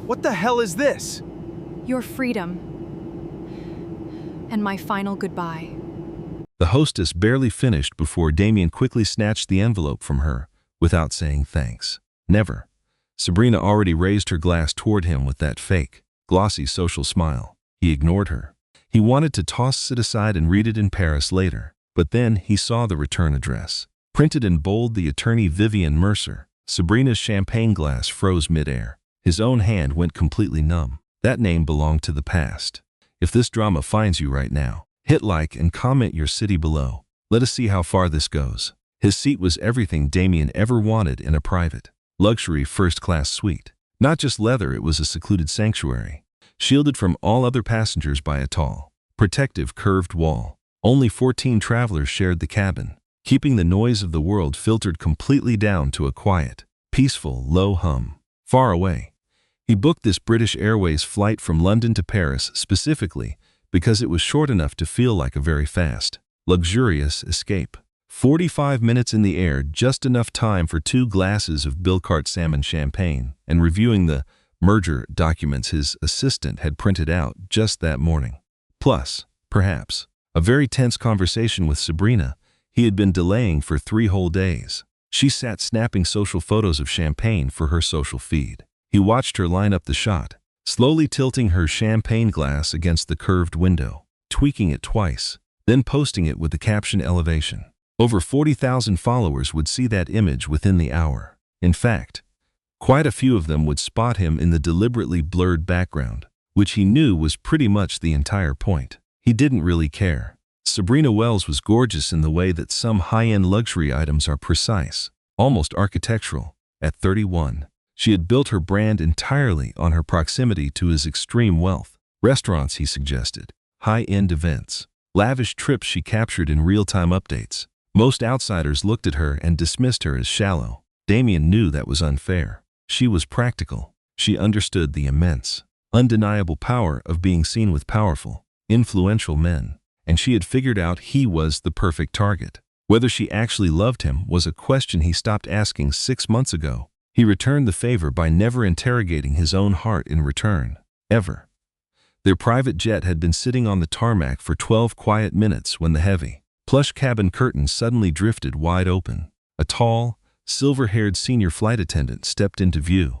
What the hell is this? Your freedom. And my final goodbye. The hostess barely finished before Damien quickly snatched the envelope from her without saying thanks. Never. Sabrina already raised her glass toward him with that fake, glossy social smile. He ignored her. He wanted to toss it aside and read it in Paris later, but then he saw the return address. Printed in bold, the attorney Vivian Mercer. Sabrina's champagne glass froze midair. His own hand went completely numb. That name belonged to the past. If this drama finds you right now, hit like and comment your city below. Let us see how far this goes. His seat was everything Damien ever wanted in a private, luxury first-class suite. Not just leather, it was a secluded sanctuary, shielded from all other passengers by a tall, protective curved wall. Only 14 travelers shared the cabin, keeping the noise of the world filtered completely down to a quiet, peaceful, low hum. Far away. He booked this British Airways flight from London to Paris specifically because it was short enough to feel like a very fast, luxurious escape. 45 minutes in the air, just enough time for 2 glasses of Bilcart salmon champagne and reviewing the merger documents his assistant had printed out just that morning. Plus, perhaps, a very tense conversation with Sabrina he had been delaying for 3 whole days. She sat snapping social photos of champagne for her social feed. He watched her line up the shot, slowly tilting her champagne glass against the curved window, tweaking it twice, then posting it with the caption elevation. Over 40,000 followers would see that image within the hour. In fact, quite a few of them would spot him in the deliberately blurred background, which he knew was pretty much the entire point. He didn't really care. Sabrina Wells was gorgeous in the way that some high-end luxury items are precise, almost architectural. At 31, she had built her brand entirely on her proximity to his extreme wealth. Restaurants, he suggested, high-end events, lavish trips she captured in real-time updates. Most outsiders looked at her and dismissed her as shallow. Damien knew that was unfair. She was practical. She understood the immense, undeniable power of being seen with powerful, influential men, and she had figured out he was the perfect target. Whether she actually loved him was a question he stopped asking 6 months ago. He returned the favor by never interrogating his own heart in return, ever. Their private jet had been sitting on the tarmac for 12 quiet minutes when the heavy, plush cabin curtains suddenly drifted wide open. A tall, silver-haired senior flight attendant stepped into view,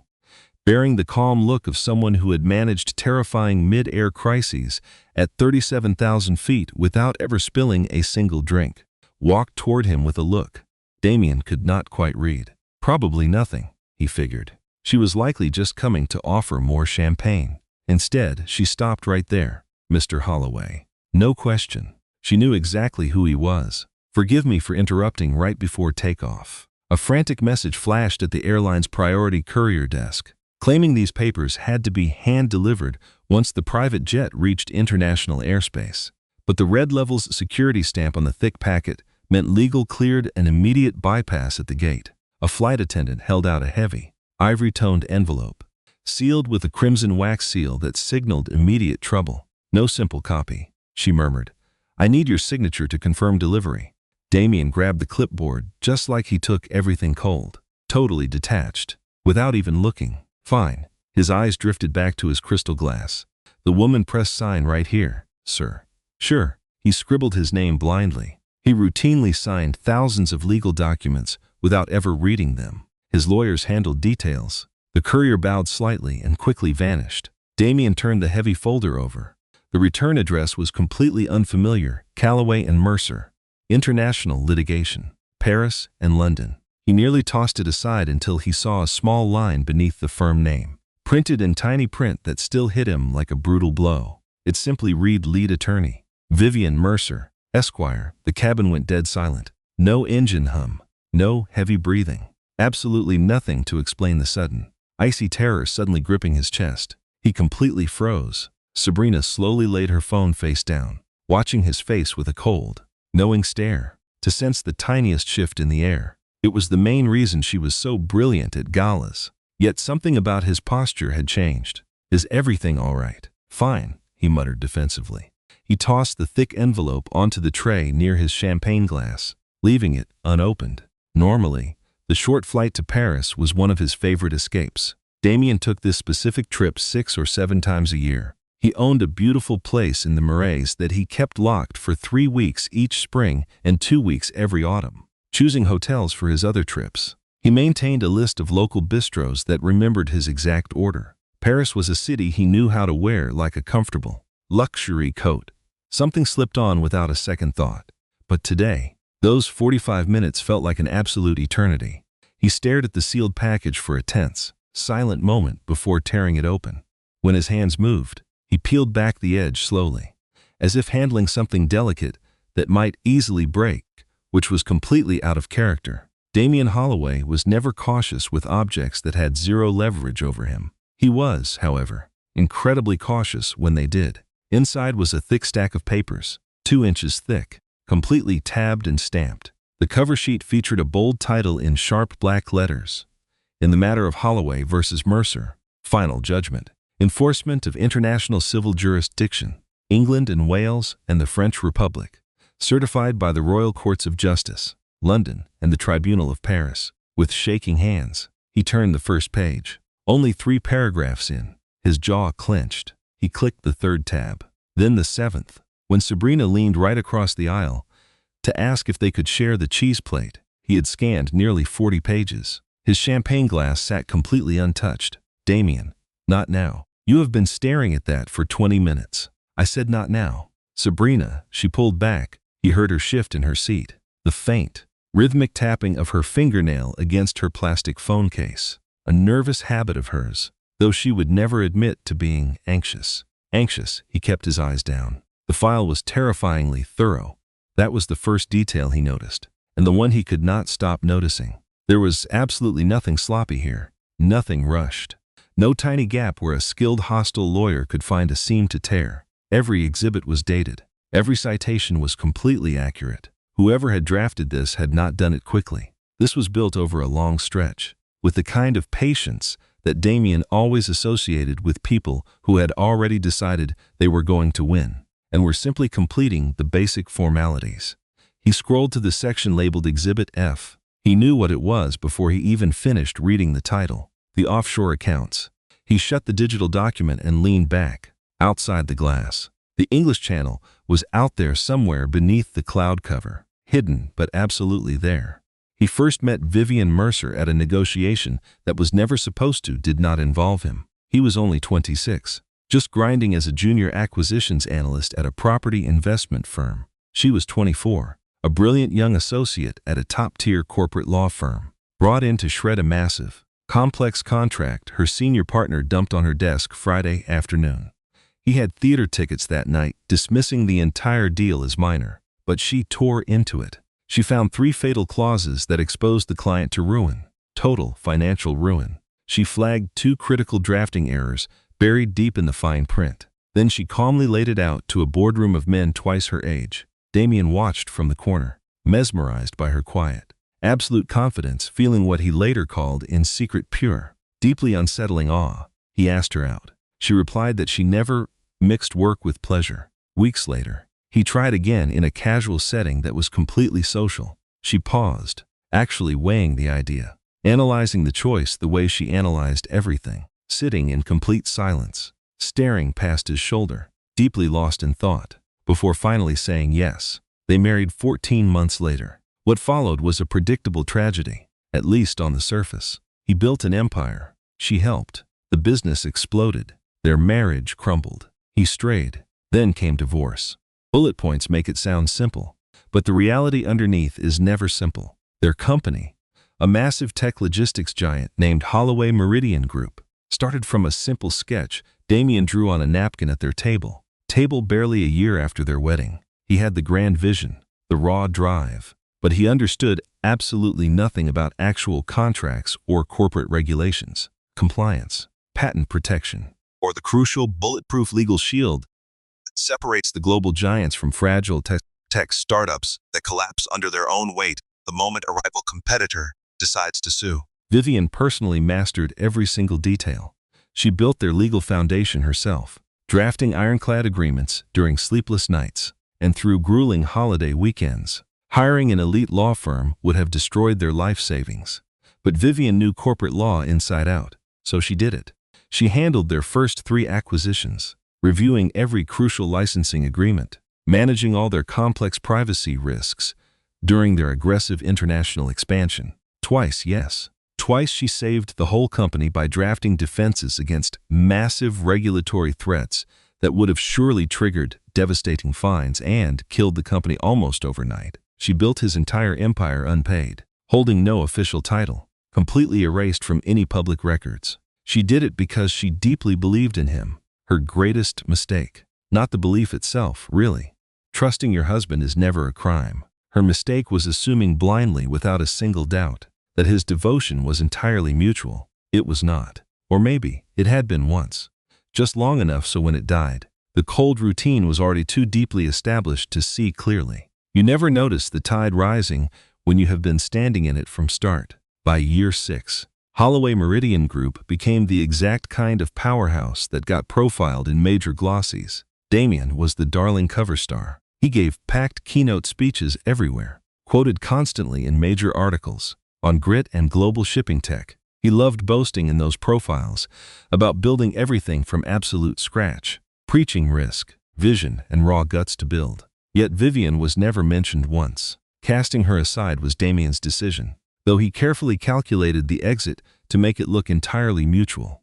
bearing the calm look of someone who had managed terrifying mid-air crises at 37,000 feet without ever spilling a single drink. Walked toward him with a look Damien could not quite read. Probably nothing, he figured. She was likely just coming to offer more champagne. Instead, she stopped right there. Mr. Holloway. No question. She knew exactly who he was. Forgive me for interrupting right before takeoff. A frantic message flashed at the airline's priority courier desk, claiming these papers had to be hand-delivered once the private jet reached international airspace. But the red level's security stamp on the thick packet meant legal cleared an immediate bypass at the gate. A flight attendant held out a heavy, ivory-toned envelope, sealed with a crimson wax seal that signaled immediate trouble. No simple copy, she murmured. I need your signature to confirm delivery. Damien grabbed the clipboard just like he took everything cold, totally detached, without even looking. Fine. His eyes drifted back to his crystal glass. The woman pressed sign right here, sir. Sure. He scribbled his name blindly. He routinely signed thousands of legal documents without ever reading them. His lawyers handled details. The courier bowed slightly and quickly vanished. Damien turned the heavy folder over. The return address was completely unfamiliar. Calloway and Mercer. International litigation. Paris and London. He nearly tossed it aside until he saw a small line beneath the firm name, printed in tiny print that still hit him like a brutal blow. It simply read lead attorney, Vivian Mercer, Esquire. The cabin went dead silent. No engine hum. No heavy breathing. Absolutely nothing to explain the sudden, icy terror suddenly gripping his chest. He completely froze. Sabrina slowly laid her phone face down, watching his face with a cold, knowing stare, to sense the tiniest shift in the air. It was the main reason she was so brilliant at galas. Yet something about his posture had changed. Is everything all right? Fine, he muttered defensively. He tossed the thick envelope onto the tray near his champagne glass, leaving it unopened. Normally, the short flight to Paris was one of his favorite escapes. Damien took this specific trip 6 or 7 times a year. He owned a beautiful place in the Marais that he kept locked for 3 weeks each spring and 2 weeks every autumn, choosing hotels for his other trips. He maintained a list of local bistros that remembered his exact order. Paris was a city he knew how to wear like a comfortable luxury coat. Something slipped on without a second thought. But today, those 45 minutes felt like an absolute eternity. He stared at the sealed package for a tense, silent moment before tearing it open. When his hands moved, he peeled back the edge slowly, as if handling something delicate that might easily break, which was completely out of character. Damien Holloway was never cautious with objects that had zero leverage over him. He was, however, incredibly cautious when they did. Inside was a thick stack of papers, 2 inches thick, completely tabbed and stamped. The cover sheet featured a bold title in sharp black letters. In the matter of Holloway versus Mercer, final judgment. Enforcement of international civil jurisdiction, England and Wales and the French Republic. Certified by the Royal Courts of Justice, London and the Tribunal of Paris. With shaking hands, he turned the first page. Only 3 paragraphs in, his jaw clenched. He clicked the 3rd tab, then the 7th, when Sabrina leaned right across the aisle to ask if they could share the cheese plate. He had scanned nearly 40 pages. His champagne glass sat completely untouched. Damien, not now. You have been staring at that for 20 minutes. I said not now. Sabrina, she pulled back. He heard her shift in her seat. The faint, rhythmic tapping of her fingernail against her plastic phone case. A nervous habit of hers, though she would never admit to being anxious. Anxious, he kept his eyes down. The file was terrifyingly thorough. That was the first detail he noticed, and the one he could not stop noticing. There was absolutely nothing sloppy here, nothing rushed. No tiny gap where a skilled hostile lawyer could find a seam to tear. Every exhibit was dated. Every citation was completely accurate. Whoever had drafted this had not done it quickly. This was built over a long stretch, with the kind of patience that Damien always associated with people who had already decided they were going to win, and were simply completing the basic formalities. He scrolled to the section labeled Exhibit F. He knew what it was before he even finished reading the title. The offshore accounts. He shut the digital document and leaned back, outside the glass. The English Channel was out there somewhere beneath the cloud cover, hidden but absolutely there. He first met Vivian Mercer at a negotiation that was never supposed to did not involve him. He was only 26, just grinding as a junior acquisitions analyst at a property investment firm. She was 24, a brilliant young associate at a top-tier corporate law firm, brought in to shred a massive, complex contract her senior partner dumped on her desk Friday afternoon. He had theater tickets that night, dismissing the entire deal as minor, but she tore into it. She found 3 fatal clauses that exposed the client to ruin, total financial ruin. She flagged 2 critical drafting errors buried deep in the fine print. Then she calmly laid it out to a boardroom of men twice her age. Damien watched from the corner, mesmerized by her quiet, absolute confidence, feeling what he later called in secret pure, deeply unsettling awe. He asked her out. She replied that she never mixed work with pleasure. Weeks later, he tried again in a casual setting that was completely social. She paused, actually weighing the idea, analyzing the choice the way she analyzed everything, sitting in complete silence, staring past his shoulder, deeply lost in thought, before finally saying yes. They married 14 months later. What followed was a predictable tragedy, at least on the surface. He built an empire. She helped. The business exploded. Their marriage crumbled. He strayed. Then came divorce. Bullet points make it sound simple, but the reality underneath is never simple. Their company, a massive tech logistics giant named Holloway Meridian Group, started from a simple sketch Damien drew on a napkin at their table barely a year after their wedding. He had the grand vision, the raw drive, but he understood absolutely nothing about actual contracts or corporate regulations, compliance, patent protection, or the crucial bulletproof legal shield that separates the global giants from fragile tech startups that collapse under their own weight the moment a rival competitor decides to sue. Vivian personally mastered every single detail. She built their legal foundation herself, drafting ironclad agreements during sleepless nights and through grueling holiday weekends. Hiring an elite law firm would have destroyed their life savings. But Vivian knew corporate law inside out. So she did it. She handled their first 3 acquisitions, reviewing every crucial licensing agreement, managing all their complex privacy risks during their aggressive international expansion. Twice, yes. Twice she saved the whole company by drafting defenses against massive regulatory threats that would have surely triggered devastating fines and killed the company almost overnight. She built his entire empire unpaid, holding no official title, completely erased from any public records. She did it because she deeply believed in him. Her greatest mistake. Not the belief itself, really. Trusting your husband is never a crime. Her mistake was assuming blindly, without a single doubt, that his devotion was entirely mutual. It was not. Or maybe it had been once. Just long enough so when it died, the cold routine was already too deeply established to see clearly. You never notice the tide rising when you have been standing in it from start. By year 6, Holloway Meridian Group became the exact kind of powerhouse that got profiled in major glossies. Damien was the darling cover star. He gave packed keynote speeches everywhere, quoted constantly in major articles, on grit and global shipping tech. He loved boasting in those profiles about building everything from absolute scratch, preaching risk, vision, and raw guts to build. Yet Vivian was never mentioned once. Casting her aside was Damien's decision, though he carefully calculated the exit to make it look entirely mutual.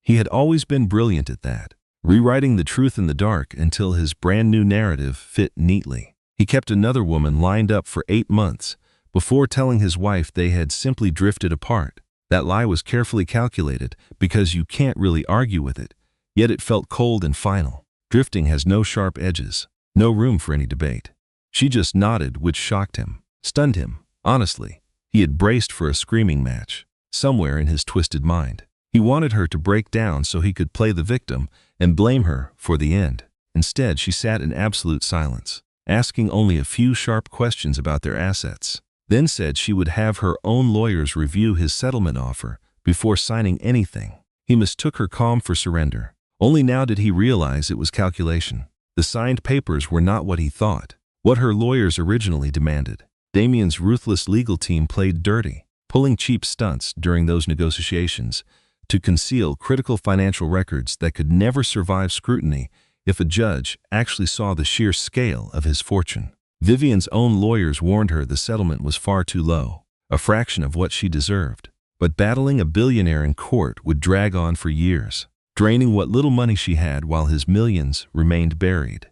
He had always been brilliant at that, rewriting the truth in the dark until his brand new narrative fit neatly. He kept another woman lined up for 8 months before telling his wife they had simply drifted apart. That lie was carefully calculated because you can't really argue with it, yet it felt cold and final. Drifting has no sharp edges, no room for any debate. She just nodded, which shocked him, stunned him. Honestly, he had braced for a screaming match. Somewhere in his twisted mind, he wanted her to break down so he could play the victim and blame her for the end. Instead, she sat in absolute silence, asking only a few sharp questions about their assets, then said she would have her own lawyers review his settlement offer before signing anything. He mistook her calm for surrender. Only now did he realize it was calculation. The signed papers were not what he thought, what her lawyers originally demanded. Damien's ruthless legal team played dirty, pulling cheap stunts during those negotiations to conceal critical financial records that could never survive scrutiny if a judge actually saw the sheer scale of his fortune. Vivian's own lawyers warned her the settlement was far too low, a fraction of what she deserved. But battling a billionaire in court would drag on for years, draining what little money she had while his millions remained buried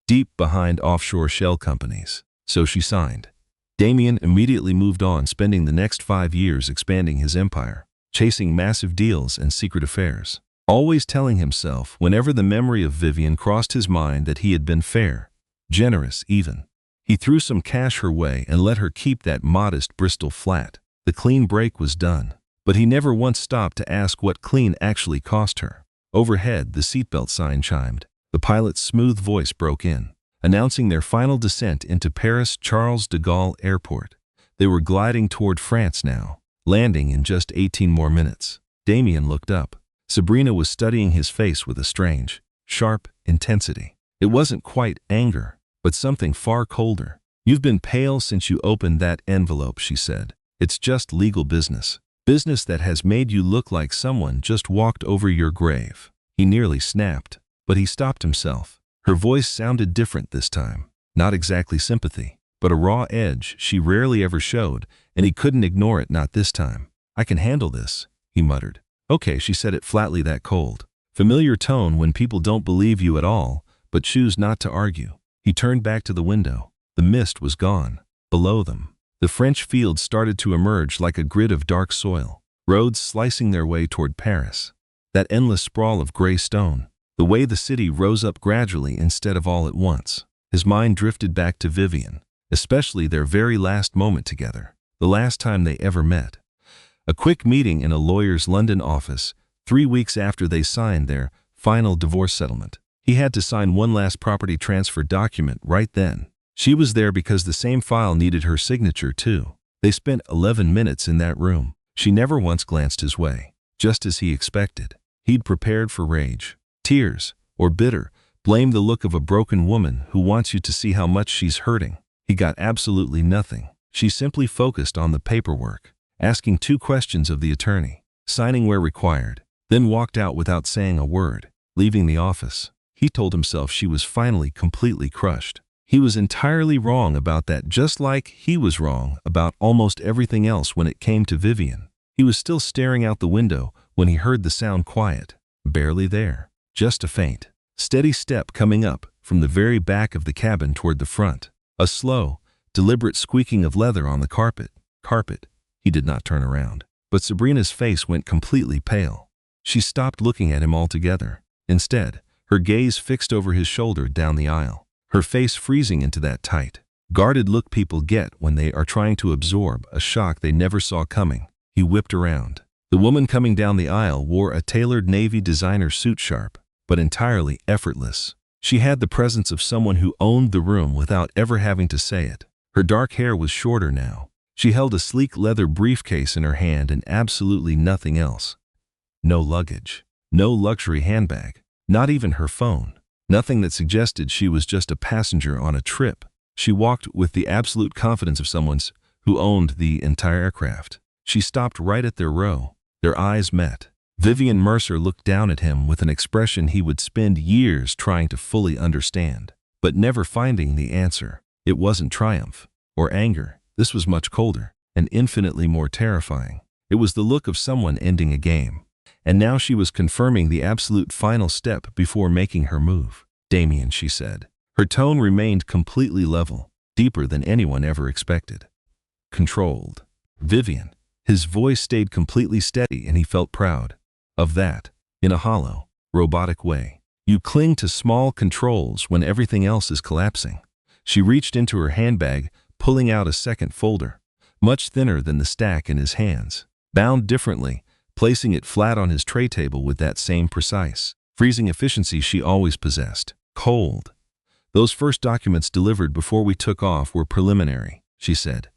deep behind offshore shell companies. So she signed. Damien immediately moved on, spending the next 5 years expanding his empire, chasing massive deals and secret affairs, always telling himself whenever the memory of Vivian crossed his mind that he had been fair, generous even. He threw some cash her way and let her keep that modest Bristol flat. The clean break was done, but he never once stopped to ask what clean actually cost her. Overhead, the seatbelt sign chimed. The pilot's smooth voice broke in, announcing their final descent into Paris Charles de Gaulle Airport. They were gliding toward France now, landing in just 18 more minutes. Damien looked up. Sabrina was studying his face with a strange, sharp intensity. It wasn't quite anger, but something far colder. "You've been pale since you opened that envelope," she said. "It's just legal business. Business that has made you look like someone just walked over your grave." He nearly snapped, but he stopped himself. Her voice sounded different this time. Not exactly sympathy, but a raw edge she rarely ever showed, and he couldn't ignore it, not this time. "I can handle this," he muttered. "Okay," she said it flatly, that cold, familiar tone when people don't believe you at all, but choose not to argue. He turned back to the window. The mist was gone. Below them, the French fields started to emerge like a grid of dark soil, roads slicing their way toward Paris. That endless sprawl of gray stone, the way the city rose up gradually instead of all at once. His mind drifted back to Vivian, especially their very last moment together, the last time they ever met. A quick meeting in a lawyer's London office, 3 weeks after they signed their final divorce settlement. He had to sign one last property transfer document right then. She was there because the same file needed her signature too. They spent 11 minutes in that room. She never once glanced his way, just as he expected. He'd prepared for rage, tears, or bitter blame, the look of a broken woman who wants you to see how much she's hurting. He got absolutely nothing. She simply focused on the paperwork, asking 2 questions of the attorney. signing where required, then walked out without saying a word, leaving the office. He told himself she was finally completely crushed. He was entirely wrong about that, just like he was wrong about almost everything else when it came to Vivian. He was still staring out the window when he heard the sound quiet, barely there, just a faint, steady step coming up from the very back of the cabin toward the front. A slow, deliberate squeaking of leather on the carpet. He did not turn around, but Sabrina's face went completely pale. She stopped looking at him altogether. Instead, her gaze fixed over his shoulder down the aisle, her face freezing into that tight, guarded look people get when they are trying to absorb a shock they never saw coming. He whipped around. The woman coming down the aisle wore a tailored navy designer suit, sharp, but entirely effortless. She had the presence of someone who owned the room without ever having to say it. Her dark hair was shorter now. She held a sleek leather briefcase in her hand and absolutely nothing else. No luggage, no luxury handbag, not even her phone. Nothing that suggested she was just a passenger on a trip. She walked with the absolute confidence of someone who owned the entire aircraft. She stopped right at their row. Their eyes met. Vivian Mercer looked down at him with an expression he would spend years trying to fully understand, but never finding the answer. It wasn't triumph or anger. This was much colder and infinitely more terrifying. It was the look of someone ending a game. And now she was confirming the absolute final step before making her move. "Damien," she said. Her tone remained completely level, deeper than anyone ever expected. "Controlled." "Vivian." His voice stayed completely steady, and he felt proud of that, in a hollow, robotic way. "You cling to small controls when everything else is collapsing." She reached into her handbag, pulling out a second folder, much thinner than the stack in his hands, bound differently, placing it flat on his tray table with that same precise, freezing efficiency she always possessed. "Cold. Those first documents delivered before we took off were preliminary," she said.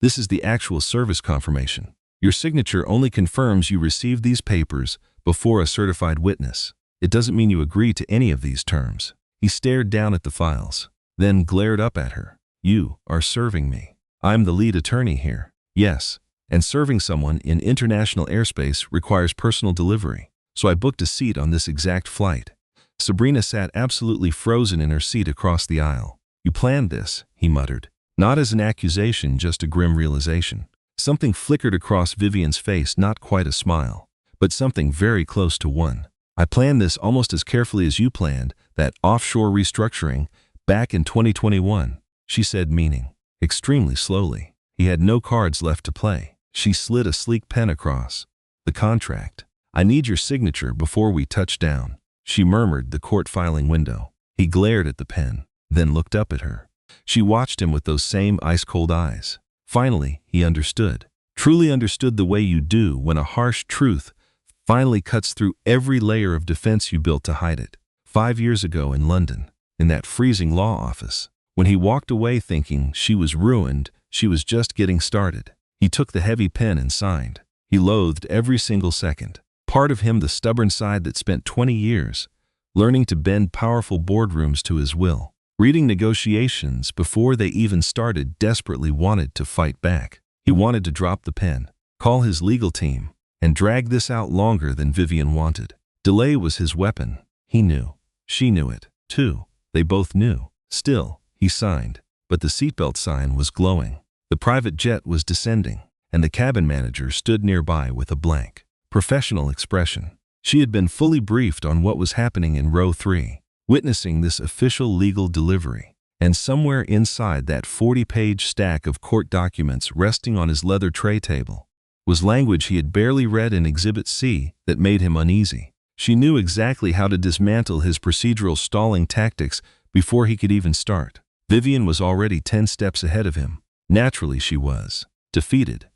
"This is the actual service confirmation. Your signature only confirms you received these papers before a certified witness. It doesn't mean you agree to any of these terms." He stared down at the files, then glared up at her. "You are serving me. I'm the lead attorney here." "Yes, and serving someone in international airspace requires personal delivery, so I booked a seat on this exact flight." Sabrina sat absolutely frozen in her seat across the aisle. "You planned this," he muttered, not as an accusation, just a grim realization. Something flickered across Vivian's face, not quite a smile, but something very close to one. "I planned this almost as carefully as you planned that offshore restructuring back in 2021, she said, meaning, extremely slowly. He had no cards left to play. She slid a sleek pen across the contract. "I need your signature before we touch down," she murmured, the court filing window. He glared at the pen, then looked up at her. She watched him with those same ice-cold eyes. Finally, he understood. Truly understood, the way you do when a harsh truth finally cuts through every layer of defense you built to hide it. 5 years ago in London, in that freezing law office, when he walked away thinking she was ruined, she was just getting started. He took the heavy pen and signed. He loathed every single second. Part of him, the stubborn side that spent 20 years learning to bend powerful boardrooms to his will, reading negotiations before they even started, desperately wanted to fight back. He wanted to drop the pen, call his legal team, and drag this out longer than Vivian wanted. Delay was his weapon. He knew. She knew it, too. They both knew. Still, he signed, but the seatbelt sign was glowing. The private jet was descending, and the cabin manager stood nearby with a blank, professional expression. She had been fully briefed on what was happening in row 3, witnessing this official legal delivery. And somewhere inside that 40-page stack of court documents resting on his leather tray table was language he had barely read in Exhibit C that made him uneasy. She knew exactly how to dismantle his procedural stalling tactics before he could even start. Vivian was already 10 steps ahead of him. Naturally, she was defeated.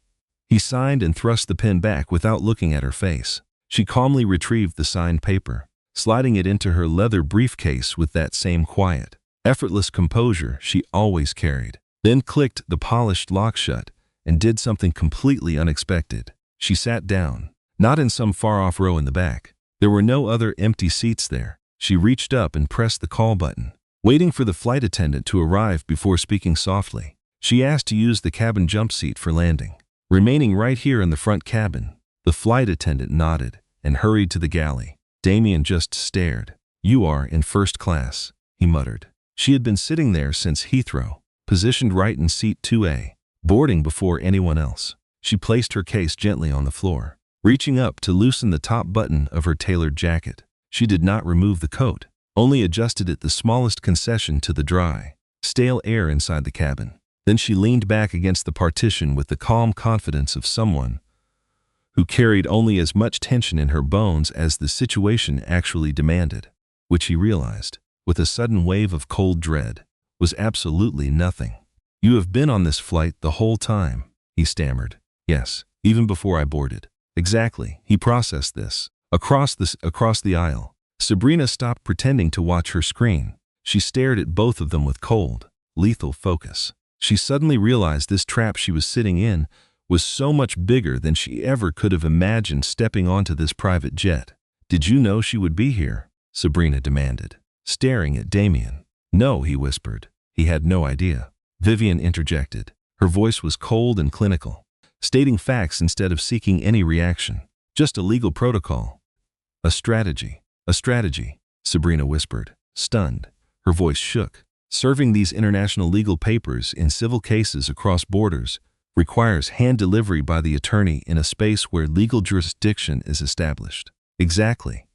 He signed and thrust the pen back without looking at her face. She calmly retrieved the signed paper, sliding it into her leather briefcase with that same quiet, effortless composure she always carried. Then clicked the polished lock shut and did something completely unexpected. She sat down, not in some far-off row in the back. There were no other empty seats there. She reached up and pressed the call button, waiting for the flight attendant to arrive before speaking softly. She asked to use the cabin jump seat for landing, remaining right here in the front cabin. The flight attendant nodded and hurried to the galley. Damien just stared. "You are in first class," he muttered. She had been sitting there since Heathrow, positioned right in seat 2A, boarding before anyone else. She placed her case gently on the floor, reaching up to loosen the top button of her tailored jacket. She did not remove the coat, only adjusted it the smallest concession to the dry, stale air inside the cabin. Then she leaned back against the partition with the calm confidence of someone who carried only as much tension in her bones as the situation actually demanded, which he realized, with a sudden wave of cold dread, was absolutely nothing. "You have been on this flight the whole time," he stammered. "Yes, even before I boarded." "Exactly." He processed this. Across the aisle, Sabrina stopped pretending to watch her screen. She stared at both of them with cold, lethal focus. She suddenly realized this trap she was sitting in was so much bigger than she ever could have imagined stepping onto this private jet. "Did you know she would be here?" Sabrina demanded, staring at Damien. "No," he whispered. He had no idea. Vivian interjected. Her voice was cold and clinical, stating facts instead of seeking any reaction. "Just a legal protocol." "A strategy. A strategy," Sabrina whispered, stunned. Her voice shook. "Serving these international legal papers in civil cases across borders requires hand delivery by the attorney in a space where legal jurisdiction is established." "Exactly.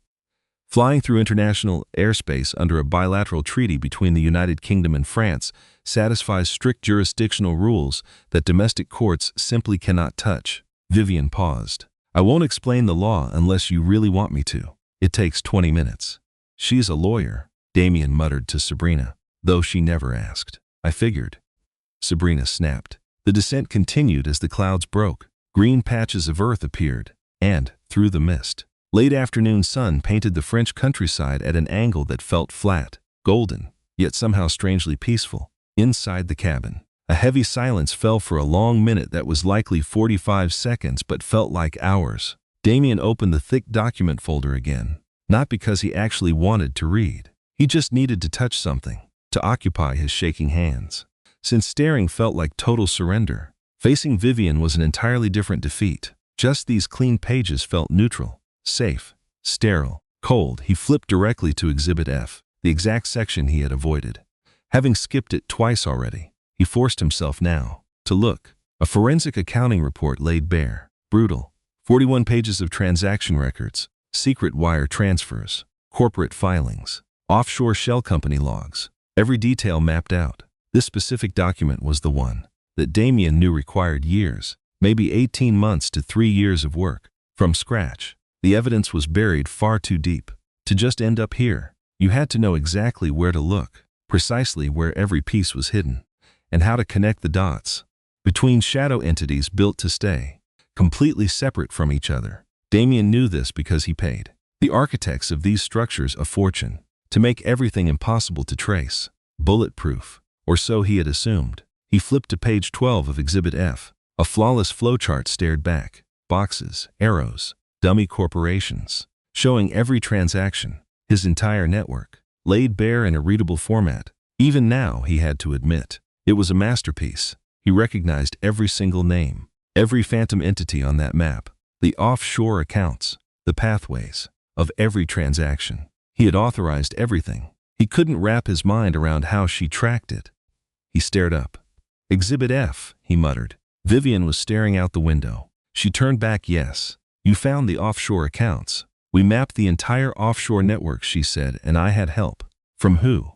Flying through international airspace under a bilateral treaty between the United Kingdom and France satisfies strict jurisdictional rules that domestic courts simply cannot touch." Vivian paused. "I won't explain the law unless you really want me to. It takes 20 minutes. "She's a lawyer," Damien muttered to Sabrina, though she never asked. "I figured." Sabrina snapped. The descent continued as the clouds broke. Green patches of earth appeared, and, through the mist, late afternoon sun painted the French countryside at an angle that felt flat, golden, yet somehow strangely peaceful. Inside the cabin, a heavy silence fell for a long minute that was likely 45 seconds but felt like hours. Damien opened the thick document folder again, not because he actually wanted to read. He just needed to touch something, to occupy his shaking hands. Since staring felt like total surrender, facing Vivian was an entirely different defeat. Just these clean pages felt neutral, safe, sterile, cold. He flipped directly to Exhibit F, the exact section he had avoided. Having skipped it twice already, he forced himself now to look. A forensic accounting report laid bare, brutal. 41 pages of transaction records, secret wire transfers, corporate filings, offshore shell company logs, every detail mapped out. This specific document was the one that Damien knew required years, maybe 18 months to 3 years of work, from scratch. The evidence was buried far too deep to just end up here. You had to know exactly where to look, precisely where every piece was hidden, and how to connect the dots between shadow entities built to stay, completely separate from each other. Damien knew this because he paid the architects of these structures a fortune to make everything impossible to trace, bulletproof, or so he had assumed. He flipped to page 12 of Exhibit F. A flawless flowchart stared back, boxes, arrows, dummy corporations, showing every transaction, his entire network, laid bare in a readable format. Even now, he had to admit, it was a masterpiece. He recognized every single name, every phantom entity on that map, the offshore accounts, the pathways of every transaction. He had authorized everything. He couldn't wrap his mind around how she tracked it. He stared up. "Exhibit F," he muttered. Vivian was staring out the window. She turned back. "Yes. You found the offshore accounts. We mapped the entire offshore network," she said, "and I had help." "From who?"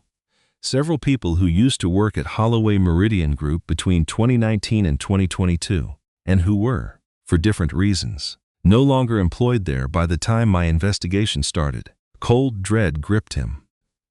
"Several people who used to work at Holloway Meridian Group between 2019 and 2022, and who were, for different reasons, no longer employed there by the time my investigation started." Cold dread gripped him.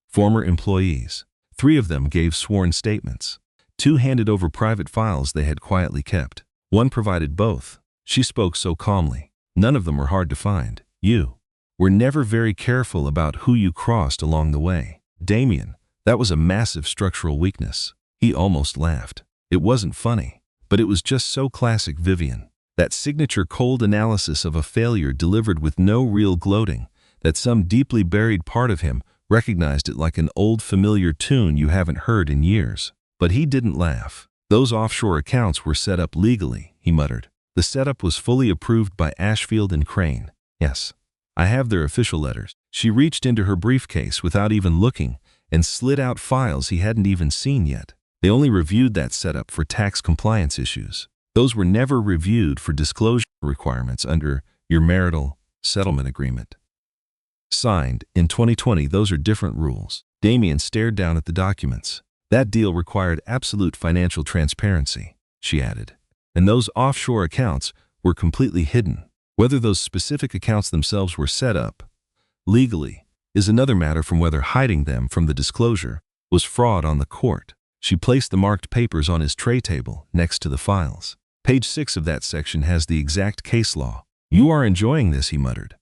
Former employees. 3 of them gave sworn statements. 2 handed over private files they had quietly kept. 1 provided both. She spoke so calmly. "None of them were hard to find. You were never very careful about who you crossed along the way." Damien, that was a massive structural weakness. He almost laughed. It wasn't funny, but it was just so classic Vivian. That signature cold analysis of a failure delivered with no real gloating, that some deeply buried part of him recognized it like an old familiar tune you haven't heard in years. But he didn't laugh. "Those offshore accounts were set up legally," he muttered. The setup was fully approved by Ashfield and Crane. Yes, I have their official letters. She reached into her briefcase without even looking and slid out files he hadn't even seen yet. They only reviewed that setup for tax compliance issues. Those were never reviewed for disclosure requirements under your marital settlement agreement. Signed in 2020, those are different rules. Damien stared down at the documents. That deal required absolute financial transparency, she added. And those offshore accounts were completely hidden. Whether those specific accounts themselves were set up legally is another matter from whether hiding them from the disclosure was fraud on the court. She placed the marked papers on his tray table next to the files. Page 6 of that section has the exact case law. You are enjoying this, he muttered.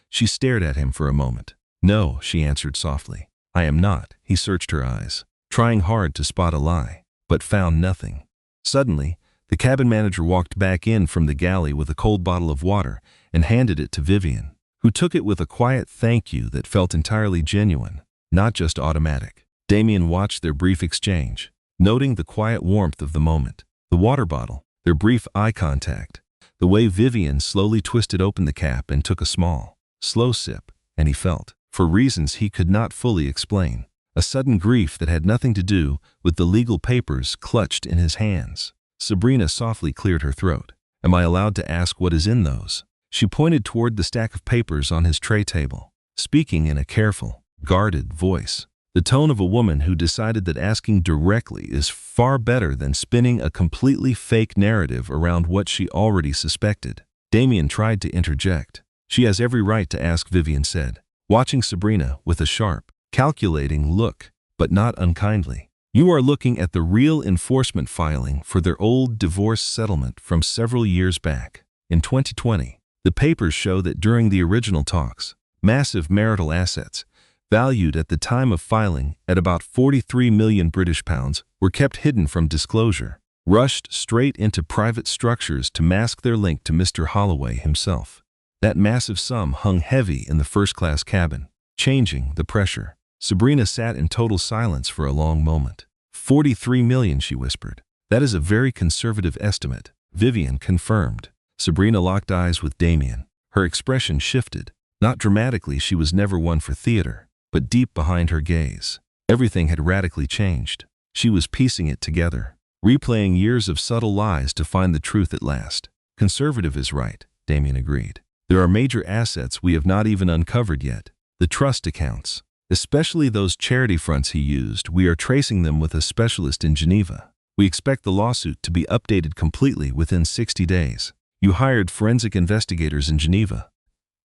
She stared at him for a moment. No, she answered softly. I am not. He searched her eyes, trying hard to spot a lie, but found nothing. Suddenly, the cabin manager walked back in from the galley with a cold bottle of water and handed it to Vivian, who took it with a quiet thank you that felt entirely genuine, not just automatic. Damien watched their brief exchange, noting the quiet warmth of the moment. The water bottle, their brief eye contact, the way Vivian slowly twisted open the cap and took a small, slow sip, and he felt, for reasons he could not fully explain, a sudden grief that had nothing to do with the legal papers clutched in his hands. Sabrina softly cleared her throat. Am I allowed to ask what is in those? She pointed toward the stack of papers on his tray table, speaking in a careful, guarded voice. The tone of a woman who decided that asking directly is far better than spinning a completely fake narrative around what she already suspected. Damien tried to interject. She has every right to ask, Vivian said, watching Sabrina with a sharp, calculating look, but not unkindly. You are looking at the real enforcement filing for their old divorce settlement from several years back. In 2020, the papers show that during the original talks, massive marital assets, valued at the time of filing at about 43 million British pounds, were kept hidden from disclosure, rushed straight into private structures to mask their link to Mr. Holloway himself. That massive sum hung heavy in the first-class cabin, changing the pressure. Sabrina sat in total silence for a long moment. 43 million, she whispered. That is a very conservative estimate, Vivian confirmed. Sabrina locked eyes with Damien. Her expression shifted. Not dramatically, she was never one for theater, but deep behind her gaze. Everything had radically changed. She was piecing it together, replaying years of subtle lies to find the truth at last. Conservative is right, Damien agreed. There are major assets we have not even uncovered yet. The trust accounts. Especially those charity fronts he used, we are tracing them with a specialist in Geneva. We expect the lawsuit to be updated completely within 60 days. You hired forensic investigators in Geneva.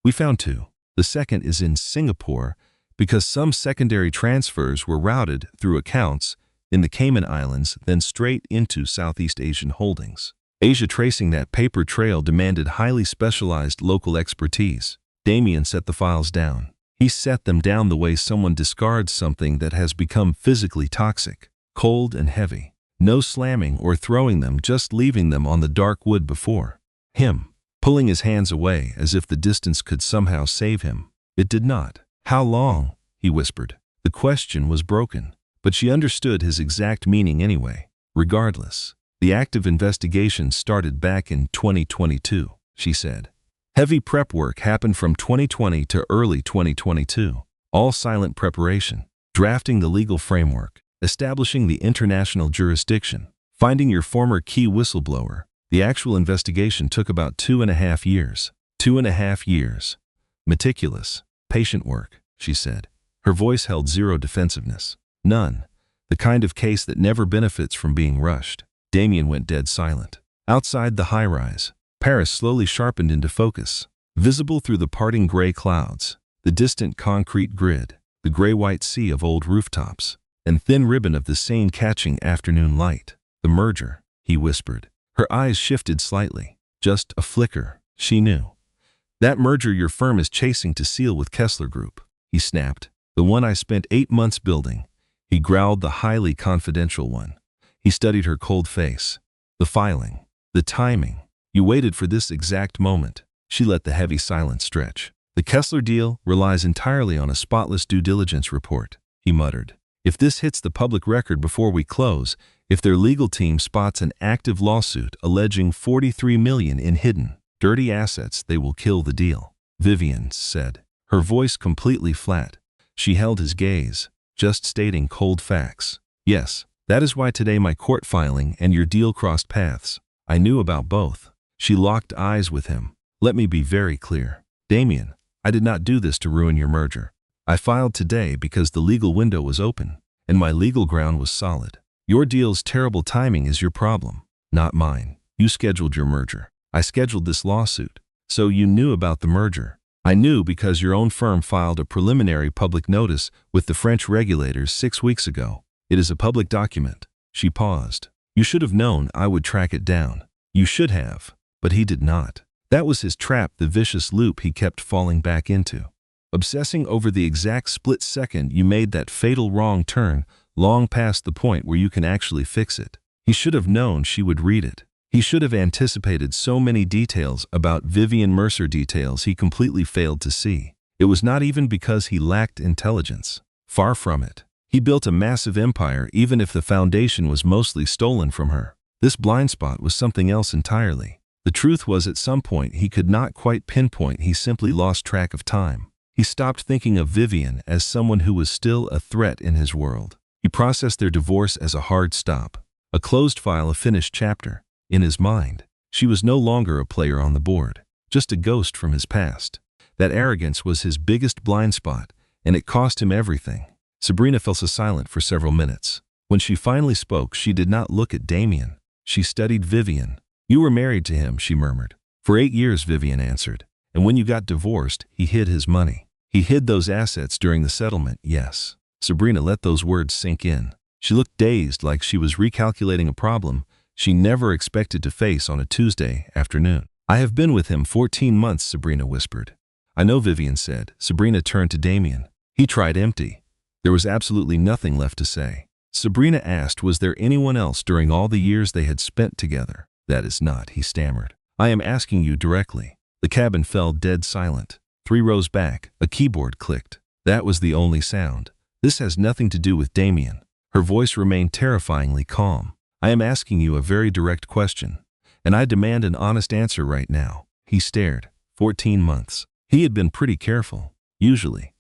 We found 2. The second is in Singapore because some secondary transfers were routed through accounts in the Cayman Islands, then straight into Southeast Asian holdings. Asia tracing that paper trail demanded highly specialized local expertise. Damien set the files down. He set them down the way someone discards something that has become physically toxic, cold and heavy. No slamming or throwing them, just leaving them on the dark wood before him, pulling his hands away as if the distance could somehow save him. It did not. How long? He whispered. The question was broken, but she understood his exact meaning anyway. Regardless, the active investigation started back in 2022, she said. Heavy prep work happened from 2020 to early 2022. All silent preparation, drafting the legal framework, establishing the international jurisdiction, finding your former key whistleblower. The actual investigation took about 2.5 years. 2.5 years. Meticulous, patient work, she said. Her voice held zero defensiveness. None. The kind of case that never benefits from being rushed. Damien went dead silent. Outside the high-rise, Paris slowly sharpened into focus, visible through the parting gray clouds, the distant concrete grid, the gray-white sea of old rooftops, and thin ribbon of the same catching afternoon light. The merger, he whispered. Her eyes shifted slightly. Just a flicker, she knew. That merger your firm is chasing to seal with Kessler Group, he snapped. The one I spent 8 months building. He growled, the highly confidential one. He studied her cold face. The filing, the timing. You waited for this exact moment. She let the heavy silence stretch. The Kessler deal relies entirely on a spotless due diligence report, he muttered. If this hits the public record before we close, If their legal team spots an active lawsuit alleging 43 million in hidden, dirty assets, they will kill the deal, Vivian said, her voice completely flat. She held his gaze, just stating cold facts. Yes, that is why today my court filing and your deal crossed paths. I knew about both. She locked eyes with him. Let me be very clear. Damien, I did not do this to ruin your merger. I filed today because the legal window was open, and my legal ground was solid. Your deal's terrible timing is your problem, not mine. You scheduled your merger. I scheduled this lawsuit. So you knew about the merger. I knew because your own firm filed a preliminary public notice with the French regulators 6 weeks ago. It is a public document. She paused. You should have known I would track it down. You should have, but he did not. That was his trap, the vicious loop he kept falling back into. Obsessing over the exact split second you made that fatal wrong turn, long past the point where you can actually fix it. He should have known she would read it. He should have anticipated so many details about Vivian Mercer, details he completely failed to see. It was not even because he lacked intelligence. Far from it. He built a massive empire even if the foundation was mostly stolen from her. This blind spot was something else entirely. The truth was, at some point he could not quite pinpoint, he simply lost track of time. He stopped thinking of Vivian as someone who was still a threat in his world. He processed their divorce as a hard stop, a closed file, a finished chapter. In his mind, she was no longer a player on the board, just a ghost from his past. That arrogance was his biggest blind spot, and it cost him everything. Sabrina fell silent for several minutes. When she finally spoke, she did not look at Damien. She studied Vivian. You were married to him, she murmured. For 8 years, Vivian answered. And when you got divorced, he hid his money. He hid those assets during the settlement, yes. Sabrina let those words sink in. She looked dazed, like she was recalculating a problem she never expected to face on a Tuesday afternoon. I have been with him 14 months, Sabrina whispered. I know, Vivian said. Sabrina turned to Damien. He tried empty. There was absolutely nothing left to say. Sabrina asked, was there anyone else during all the years they had spent together? That is not, he stammered. I am asking you directly. The cabin fell dead silent. 3 rows back, a keyboard clicked. That was the only sound. This has nothing to do with Damien. Her voice remained terrifyingly calm. I am asking you a very direct question, and I demand an honest answer right now. He stared. 14 months. He had been pretty careful, usually.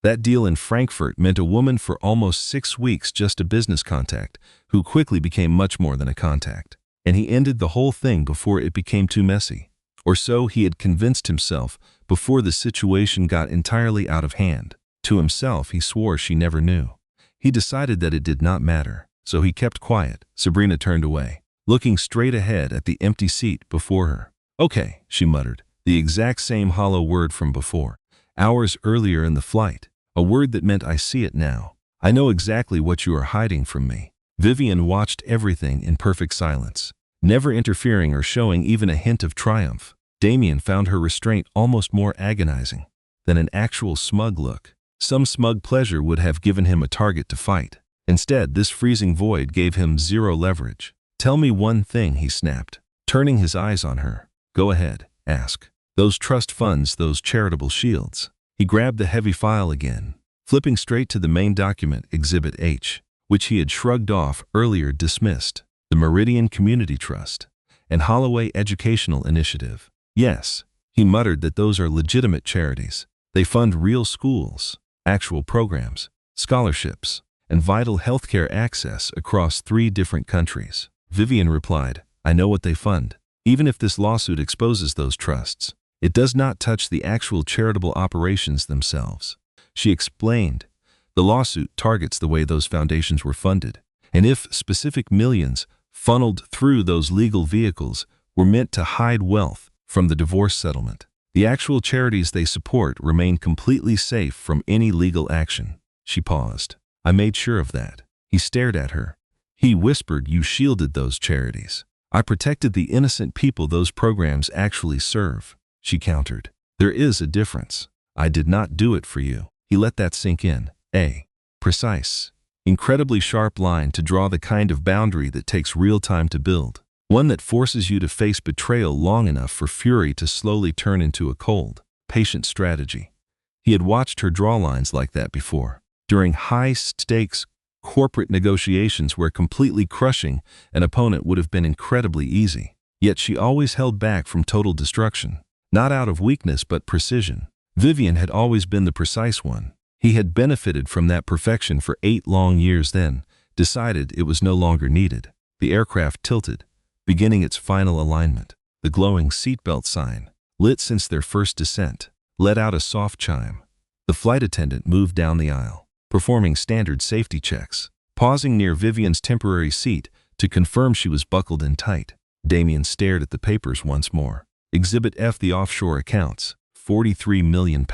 That deal in Frankfurt meant a woman for almost 6 weeks, just a business contact, who quickly became much more than a contact. And he ended the whole thing before it became too messy. Or so he had convinced himself, before the situation got entirely out of hand. To himself, he swore she never knew. He decided that it did not matter. So he kept quiet. Sabrina turned away, looking straight ahead at the empty seat before her. Okay, she muttered, the exact same hollow word from before. Hours earlier in the flight, a word that meant I see it now. I know exactly what you are hiding from me. Vivian watched everything in perfect silence, never interfering or showing even a hint of triumph. Damien found her restraint almost more agonizing than an actual smug look. Some smug pleasure would have given him a target to fight. Instead, this freezing void gave him zero leverage. Tell me one thing, he snapped, turning his eyes on her. Go ahead, ask. Those trust funds, those charitable shields. He grabbed the heavy file again, flipping straight to the main document, Exhibit H, which he had shrugged off earlier, dismissed. The Meridian Community Trust and Holloway Educational Initiative. Yes, he muttered that those are legitimate charities. They fund real schools, actual programs, scholarships, and vital healthcare access across 3 different countries. Vivian replied, I know what they fund. Even if this lawsuit exposes those trusts, it does not touch the actual charitable operations themselves. She explained, the lawsuit targets the way those foundations were funded, and if specific millions funneled through those legal vehicles were meant to hide wealth from the divorce settlement, the actual charities they support remain completely safe from any legal action. She paused. I made sure of that. He stared at her. He whispered, you shielded those charities. I protected the innocent people those programs actually serve. She countered. There is a difference. I did not do it for you. He let that sink in. A precise, incredibly sharp line to draw the kind of boundary that takes real time to build. One that forces you to face betrayal long enough for fury to slowly turn into a cold, patient strategy. He had watched her draw lines like that before. During high-stakes Corporate negotiations were completely crushing an opponent would have been incredibly easy. Yet she always held back from total destruction. Not out of weakness but precision. Vivian had always been the precise one. He had benefited from that perfection for 8 long years, then decided it was no longer needed. The aircraft tilted, beginning its final alignment. The glowing seatbelt sign, lit since their first descent, let out a soft chime. The flight attendant moved down the aisle, performing standard safety checks, pausing near Vivian's temporary seat to confirm she was buckled in tight. Damien stared at the papers once more. Exhibit F, the offshore accounts, £43 million.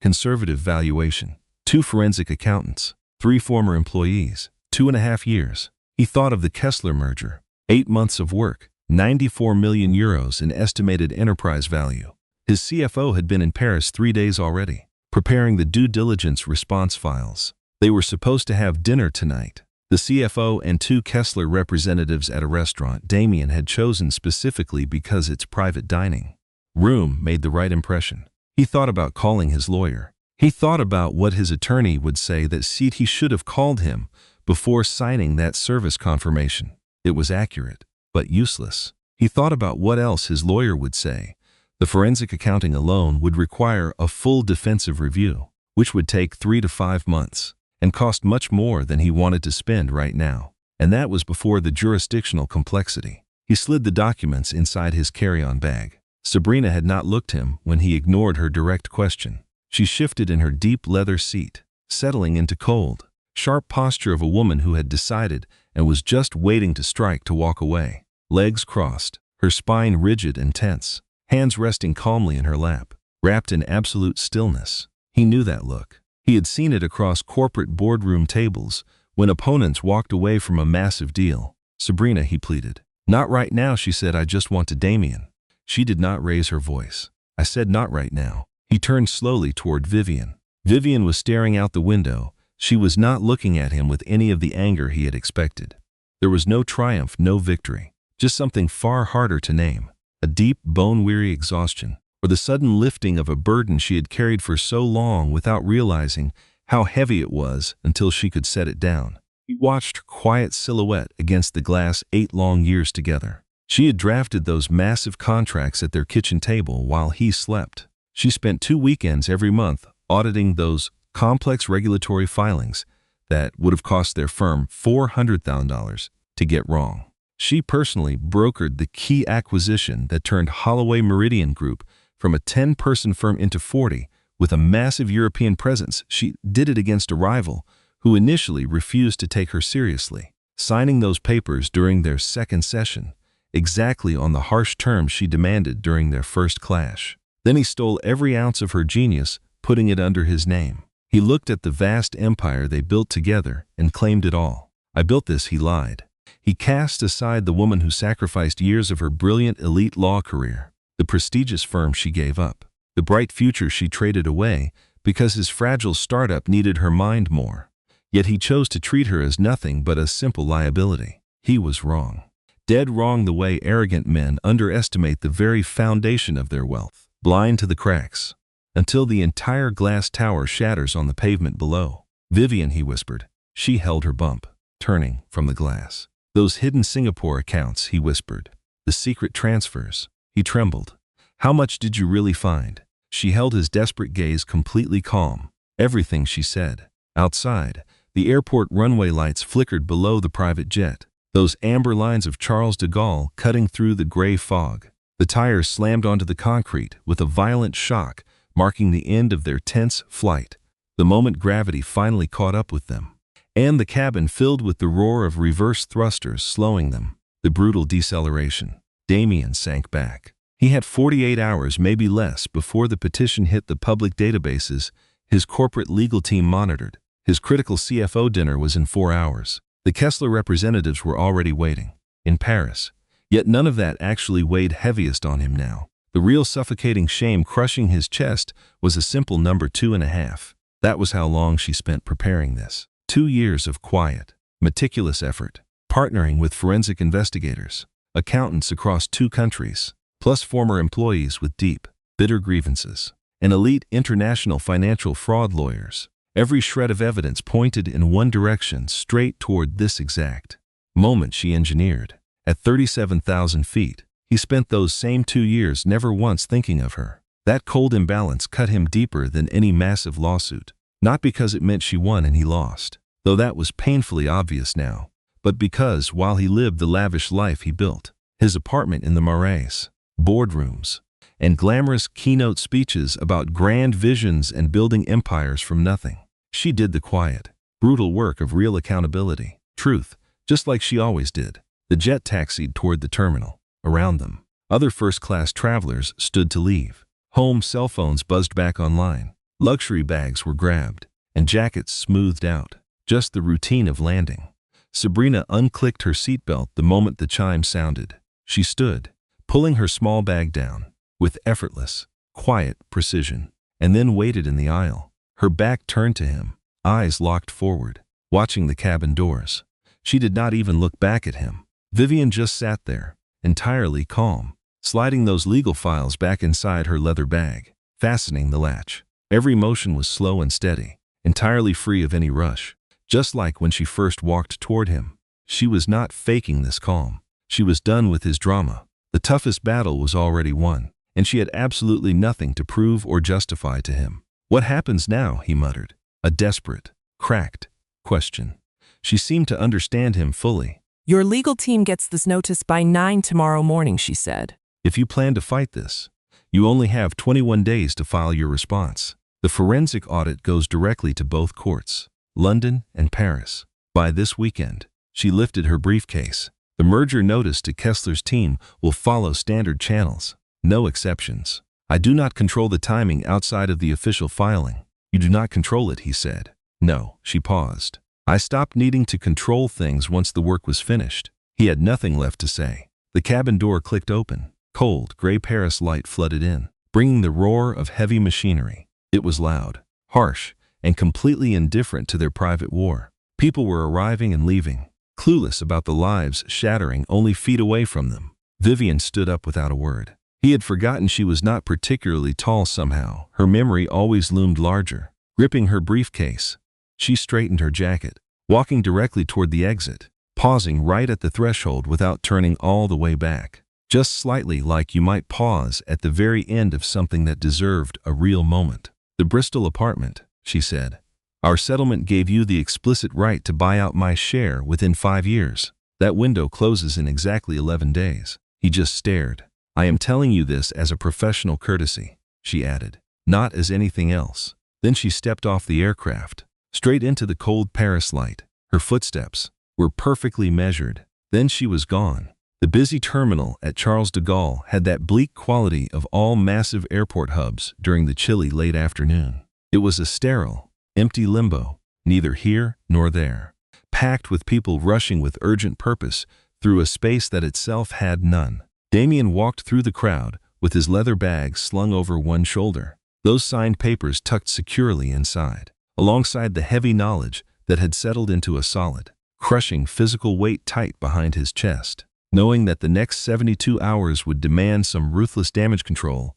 Conservative valuation. 2 forensic accountants. 3 former employees. 2.5 years. He thought of the Kessler merger. 8 months of work. €94 million in estimated enterprise value. His CFO had been in Paris 3 days already, preparing the due diligence response files. They were supposed to have dinner tonight. The CFO and 2 Kessler representatives at a restaurant Damien had chosen specifically because its private dining room made the right impression. He thought about calling his lawyer. He thought about what his attorney would say, that seat he should have called him before signing that service confirmation. It was accurate, but useless. He thought about what else his lawyer would say. The forensic accounting alone would require a full defensive review, which would take 3 to 5 months. And cost much more than he wanted to spend right now. And that was before the jurisdictional complexity. He slid the documents inside his carry-on bag. Sabrina had not looked him when he ignored her direct question. She shifted in her deep leather seat, settling into cold, sharp posture of a woman who had decided and was just waiting to strike to walk away. Legs crossed, her spine rigid and tense, hands resting calmly in her lap, wrapped in absolute stillness. He knew that look. He had seen it across corporate boardroom tables when opponents walked away from a massive deal. "Sabrina," he pleaded. "Not right now," she said. "I just want to Damien." She did not raise her voice. "I said not right now." He turned slowly toward Vivian. Vivian was staring out the window. She was not looking at him with any of the anger he had expected. There was no triumph, no victory, just something far harder to name. A deep, bone-weary exhaustion, or the sudden lifting of a burden she had carried for so long without realizing how heavy it was until she could set it down. He watched her quiet silhouette against the glass 8 long years together. She had drafted those massive contracts at their kitchen table while he slept. She spent 2 weekends every month auditing those complex regulatory filings that would have cost their firm $400,000 to get wrong. She personally brokered the key acquisition that turned Holloway Meridian Group from a 10-person firm into 40, with a massive European presence. She did it against a rival who initially refused to take her seriously, signing those papers during their second session, exactly on the harsh terms she demanded during their first clash. Then he stole every ounce of her genius, putting it under his name. He looked at the vast empire they built together and claimed it all. "I built this," he lied. He cast aside the woman who sacrificed years of her brilliant elite law career, the prestigious firm she gave up, the bright future she traded away because his fragile startup needed her mind more. Yet he chose to treat her as nothing but a simple liability. He was wrong. Dead wrong, the way arrogant men underestimate the very foundation of their wealth, blind to the cracks, until the entire glass tower shatters on the pavement below. "Vivian," he whispered. She held her bump, turning from the glass. "Those hidden Singapore accounts," he whispered. "The secret transfers." He trembled. "How much did you really find?" She held his desperate gaze completely calm. "Everything," she said. Outside, the airport runway lights flickered below the private jet, those amber lines of Charles de Gaulle cutting through the gray fog. The tires slammed onto the concrete with a violent shock, marking the end of their tense flight, the moment gravity finally caught up with them. And the cabin filled with the roar of reverse thrusters slowing them. The brutal deceleration. Damien sank back. He had 48 hours, maybe less, before the petition hit the public databases his corporate legal team monitored. His critical CFO dinner was in 4 hours. The Kessler representatives were already waiting in Paris. Yet none of that actually weighed heaviest on him now. The real suffocating shame crushing his chest was a simple number 2.5. That was how long she spent preparing this. 2 years of quiet, meticulous effort, partnering with forensic investigators, accountants across 2 countries, plus former employees with deep, bitter grievances, and elite international financial fraud lawyers. Every shred of evidence pointed in one direction, straight toward this exact moment she engineered. At 37,000 feet, he spent those same 2 years never once thinking of her. That cold imbalance cut him deeper than any massive lawsuit. Not because it meant she won and he lost, though that was painfully obvious now, but because while he lived the lavish life he built, his apartment in the Marais, boardrooms, and glamorous keynote speeches about grand visions and building empires from nothing, she did the quiet, brutal work of real accountability, truth, just like she always did. The jet taxied toward the terminal. Around them, other first-class travelers stood to leave. Home cell phones buzzed back online. Luxury bags were grabbed, and jackets smoothed out. Just the routine of landing. Sabrina unclicked her seatbelt the moment the chime sounded. She stood, pulling her small bag down, with effortless, quiet precision, and then waited in the aisle, her back turned to him, eyes locked forward, watching the cabin doors. She did not even look back at him. Vivian just sat there, entirely calm, sliding those legal files back inside her leather bag, fastening the latch. Every motion was slow and steady, entirely free of any rush, just like when she first walked toward him. She was not faking this calm. She was done with his drama. The toughest battle was already won, and she had absolutely nothing to prove or justify to him. "What happens now?" he muttered, a desperate, cracked question. She seemed to understand him fully. "Your legal team gets this notice by 9 tomorrow morning," she said. "If you plan to fight this, you only have 21 days to file your response. The forensic audit goes directly to both courts, London and Paris. By this weekend." She lifted her briefcase. "The merger notice to Kessler's team will follow standard channels. No exceptions. I do not control the timing outside of the official filing." "You do not control it," he said. "No." She paused. "I stopped needing to control things once the work was finished." He had nothing left to say. The cabin door clicked open. Cold, gray Paris light flooded in, bringing the roar of heavy machinery. It was loud, harsh, and completely indifferent to their private war. People were arriving and leaving, clueless about the lives shattering only feet away from them. Vivian stood up without a word. He had forgotten she was not particularly tall somehow. Her memory always loomed larger. Gripping her briefcase, she straightened her jacket, walking directly toward the exit, pausing right at the threshold without turning all the way back. Just slightly, like you might pause at the very end of something that deserved a real moment. "The Bristol apartment," she said. "Our settlement gave you the explicit right to buy out my share within 5 years. That window closes in exactly 11 days. He just stared. "I am telling you this as a professional courtesy," she added, "not as anything else." Then she stepped off the aircraft, straight into the cold Paris light. Her footsteps were perfectly measured. Then she was gone. The busy terminal at Charles de Gaulle had that bleak quality of all massive airport hubs during the chilly late afternoon. It was a sterile, empty limbo, neither here nor there, packed with people rushing with urgent purpose through a space that itself had none. Damien walked through the crowd with his leather bag slung over one shoulder, those signed papers tucked securely inside, alongside the heavy knowledge that had settled into a solid, crushing physical weight tight behind his chest. Knowing that the next 72 hours would demand some ruthless damage control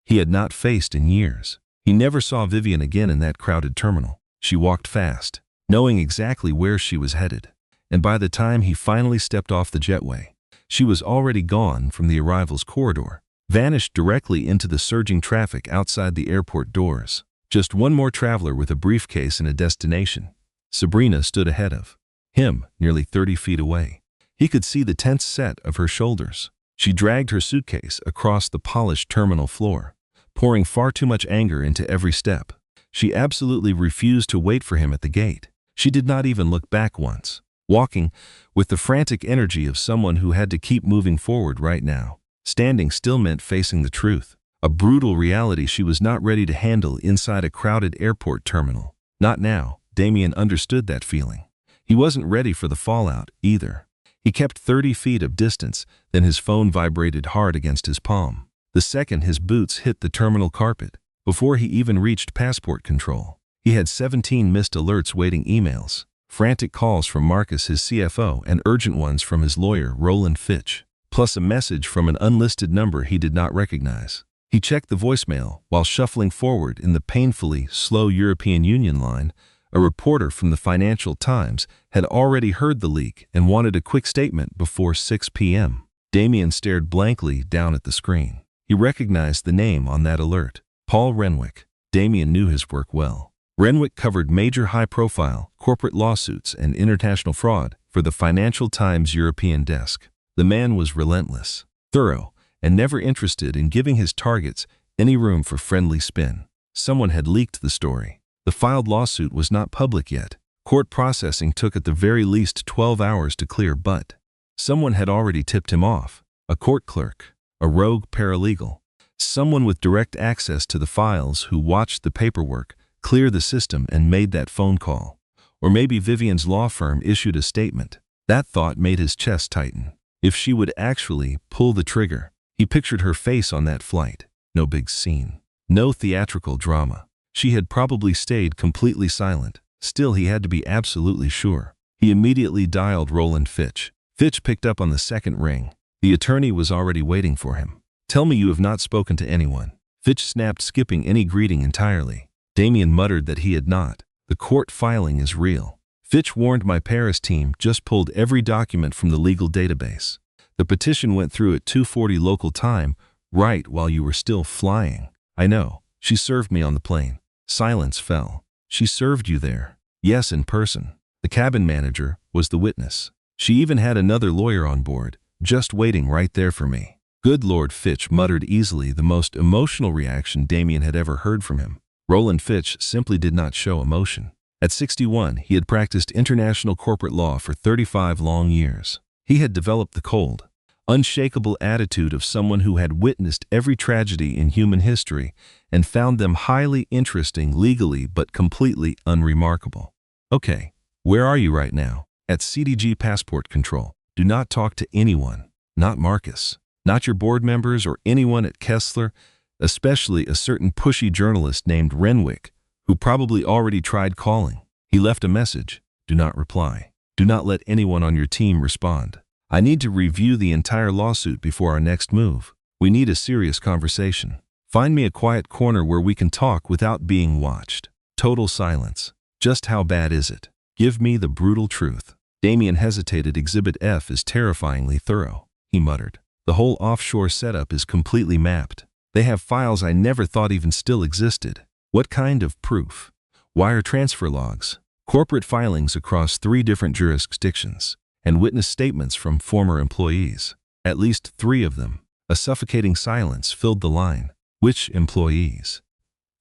he had not faced in years. He never saw Vivian again in that crowded terminal. She walked fast, knowing exactly where she was headed, and by the time he finally stepped off the jetway, she was already gone from the arrivals corridor, vanished directly into the surging traffic outside the airport doors. Just one more traveler with a briefcase and a destination. Sabrina stood ahead of him, nearly 30 feet away. He could see the tense set of her shoulders. She dragged her suitcase across the polished terminal floor, pouring far too much anger into every step. She absolutely refused to wait for him at the gate. She did not even look back once, walking with the frantic energy of someone who had to keep moving forward right now. Standing still meant facing the truth, a brutal reality she was not ready to handle inside a crowded airport terminal. Not now. Damien understood that feeling. He wasn't ready for the fallout either. He kept 30 feet of distance, then his phone vibrated hard against his palm. The second his boots hit the terminal carpet, before he even reached passport control, he had 17 missed alerts waiting emails, frantic calls from Marcus, his CFO, and urgent ones from his lawyer, Roland Fitch, plus a message from an unlisted number he did not recognize. He checked the voicemail while shuffling forward in the painfully slow European Union line. A reporter from the Financial Times had already heard the leak and wanted a quick statement before 6 p.m. Damien stared blankly down at the screen. He recognized the name on that alert. Paul Renwick. Damien knew his work well. Renwick covered major high-profile corporate lawsuits and international fraud for the Financial Times European desk. The man was relentless, thorough, and never interested in giving his targets any room for friendly spin. Someone had leaked the story. The filed lawsuit was not public yet. Court processing took at the very least 12 hours to clear, but someone had already tipped him off. A court clerk, a rogue paralegal, someone with direct access to the files who watched the paperwork clear the system and made that phone call. Or maybe Vivian's law firm issued a statement. That thought made his chest tighten. If she would actually pull the trigger. He pictured her face on that flight. No big scene. No theatrical drama. She had probably stayed completely silent. Still, he had to be absolutely sure. He immediately dialed Roland Fitch. Fitch picked up on the second ring. The attorney was already waiting for him. "Tell me you have not spoken to anyone." Fitch snapped, skipping any greeting entirely. Damien muttered that he had not. "The court filing is real. Fitch warned my Paris team just pulled every document from the legal database. The petition went through at 2:40 local time, right while you were still flying." "I know. She served me on the plane." Silence fell. "She served you there?" "Yes, in person. The cabin manager was the witness. She even had another lawyer on board, just waiting right there for me." "Good Lord," Fitch muttered easily, the most emotional reaction Damien had ever heard from him. Roland Fitch simply did not show emotion. At 61, he had practiced international corporate law for 35 long years. He had developed the cold, unshakable attitude of someone who had witnessed every tragedy in human history and found them highly interesting legally but completely unremarkable. "Okay, where are you right now?" "At CDG Passport Control. Do not talk to anyone. Not Marcus. Not your board members or anyone at Kessler, especially a certain pushy journalist named Renwick, who probably already tried calling. He left a message. Do not reply. Do not let anyone on your team respond. I need to review the entire lawsuit before our next move. We need a serious conversation. Find me a quiet corner where we can talk without being watched." Total silence. "Just how bad is it? Give me the brutal truth." Damien hesitated. "Exhibit F is terrifyingly thorough," he muttered. "The whole offshore setup is completely mapped. They have files I never thought even still existed." "What kind of proof?" "Wire transfer logs, corporate filings across 3 different jurisdictions, and witness statements from former employees. At least 3 of them." A suffocating silence filled the line. "Which employees?"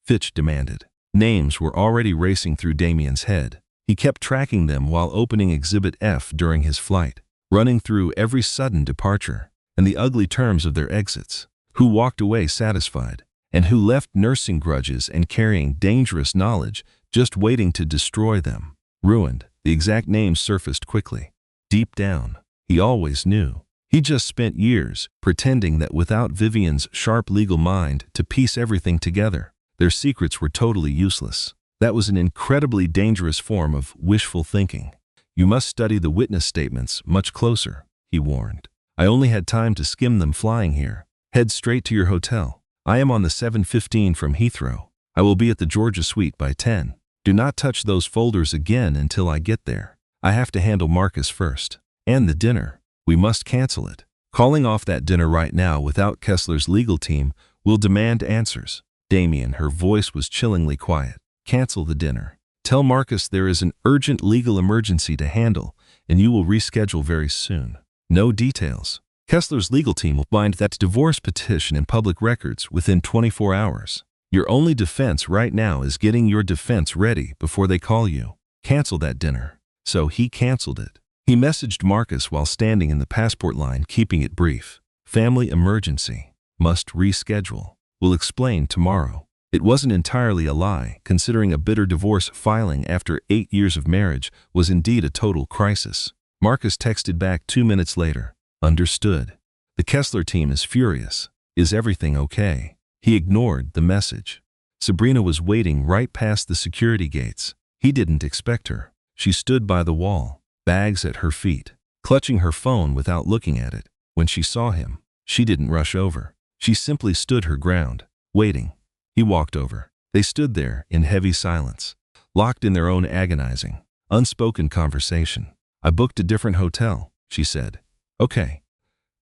Fitch demanded. Names were already racing through Damien's head. He kept tracking them while opening Exhibit F during his flight, running through every sudden departure and the ugly terms of their exits. Who walked away satisfied, and who left nursing grudges and carrying dangerous knowledge just waiting to destroy them. Ruined. The exact names surfaced quickly. Deep down, he always knew. He just spent years pretending that without Vivian's sharp legal mind to piece everything together, their secrets were totally useless. That was an incredibly dangerous form of wishful thinking. "You must study the witness statements much closer," he warned. "I only had time to skim them flying here. Head straight to your hotel. I am on the 7:15 from Heathrow. I will be at the Georgia suite by 10. Do not touch those folders again until I get there. I have to handle Marcus first. And the dinner. We must cancel it. Calling off that dinner right now without Kessler's legal team will demand answers." Damien, her voice was chillingly quiet. "Cancel the dinner. Tell Marcus there is an urgent legal emergency to handle, and you will reschedule very soon. No details. Kessler's legal team will find that divorce petition in public records within 24 hours. Your only defense right now is getting your defense ready before they call you. Cancel that dinner." So he canceled it. He messaged Marcus while standing in the passport line, keeping it brief. "Family emergency. Must reschedule. Will explain tomorrow." It wasn't entirely a lie, considering a bitter divorce filing after 8 years of marriage was indeed a total crisis. Marcus texted back 2 minutes later. "Understood. The Kessler team is furious. Is everything okay?" He ignored the message. Sabrina was waiting right past the security gates. He didn't expect her. She stood by the wall, bags at her feet, clutching her phone without looking at it. When she saw him, she didn't rush over. She simply stood her ground, waiting. He walked over. They stood there in heavy silence, locked in their own agonizing, unspoken conversation. "I booked a different hotel," she said. "Okay."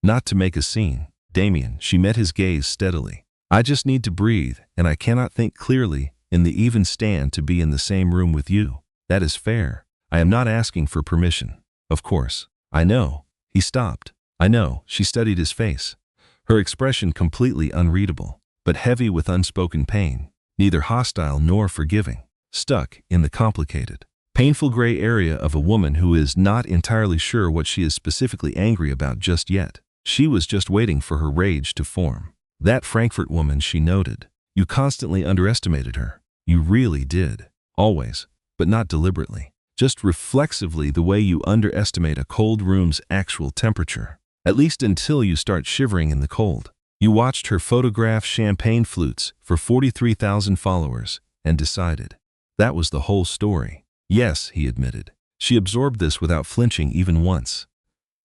Not to make a scene, Damien, she met his gaze steadily. "I just need to breathe, and I cannot think clearly in the even stand to be in the same room with you. That is fair. I am not asking for permission. Of course. I know." He stopped. "I know." She studied his face, her expression completely unreadable, but heavy with unspoken pain, neither hostile nor forgiving, stuck in the complicated, painful gray area of a woman who is not entirely sure what she is specifically angry about just yet. She was just waiting for her rage to form. "That Frankfurt woman," she noted. "You constantly underestimated her. You really did. Always, but not deliberately. Just reflexively, the way you underestimate a cold room's actual temperature. At least until you start shivering in the cold. You watched her photograph champagne flutes for 43,000 followers and decided that was the whole story." "Yes," he admitted. She absorbed this without flinching even once.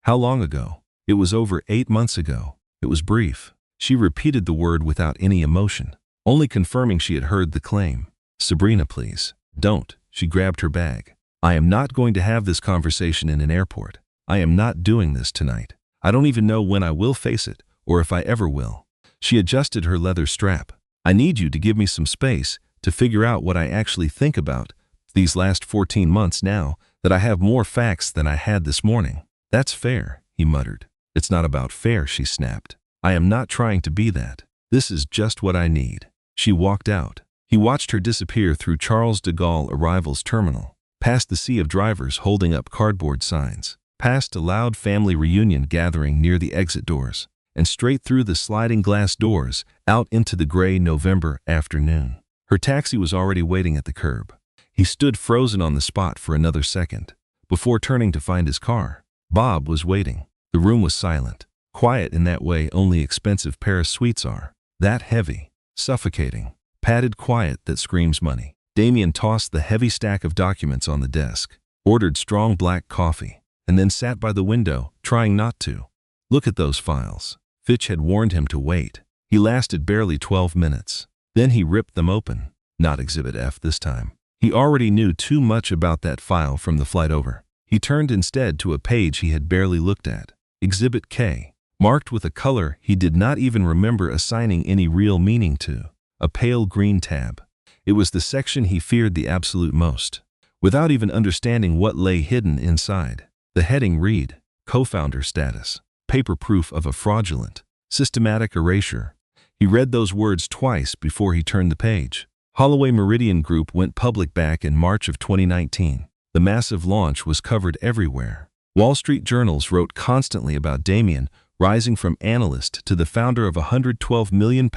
"How long ago?" "It was over 8 months ago." It was brief. She repeated the word without any emotion, only confirming she had heard the claim. "Sabrina, please, don't." She grabbed her bag. "I am not going to have this conversation in an airport. I am not doing this tonight. I don't even know when I will face it, or if I ever will." She adjusted her leather strap. "I need you to give me some space to figure out what I actually think about these last 14 months now that I have more facts than I had this morning." "That's fair," he muttered. "It's not about fair," she snapped. "I am not trying to be that. This is just what I need." She walked out. He watched her disappear through Charles de Gaulle arrivals terminal, past the sea of drivers holding up cardboard signs, past a loud family reunion gathering near the exit doors, and straight through the sliding glass doors out into the gray November afternoon. Her taxi was already waiting at the curb. He stood frozen on the spot for another second, before turning to find his car. Bob was waiting. The room was silent, quiet in that way only expensive Paris suites are. That heavy, suffocating, padded quiet that screams money. Damien tossed the heavy stack of documents on the desk, ordered strong black coffee, and then sat by the window, trying not to look at those files. Fitch had warned him to wait. He lasted barely 12 minutes. Then he ripped them open. Not Exhibit F this time. He already knew too much about that file from the flight over. He turned instead to a page he had barely looked at. Exhibit K, marked with a color he did not even remember assigning any real meaning to. A pale green tab. It was the section he feared the absolute most. Without even understanding what lay hidden inside, the heading read, Co-founder status, paper proof of a fraudulent, systematic erasure. He read those words twice before he turned the page. Holloway Meridian Group went public back in March of 2019. The massive launch was covered everywhere. Wall Street journals wrote constantly about Damien rising from analyst to the founder of a £112 million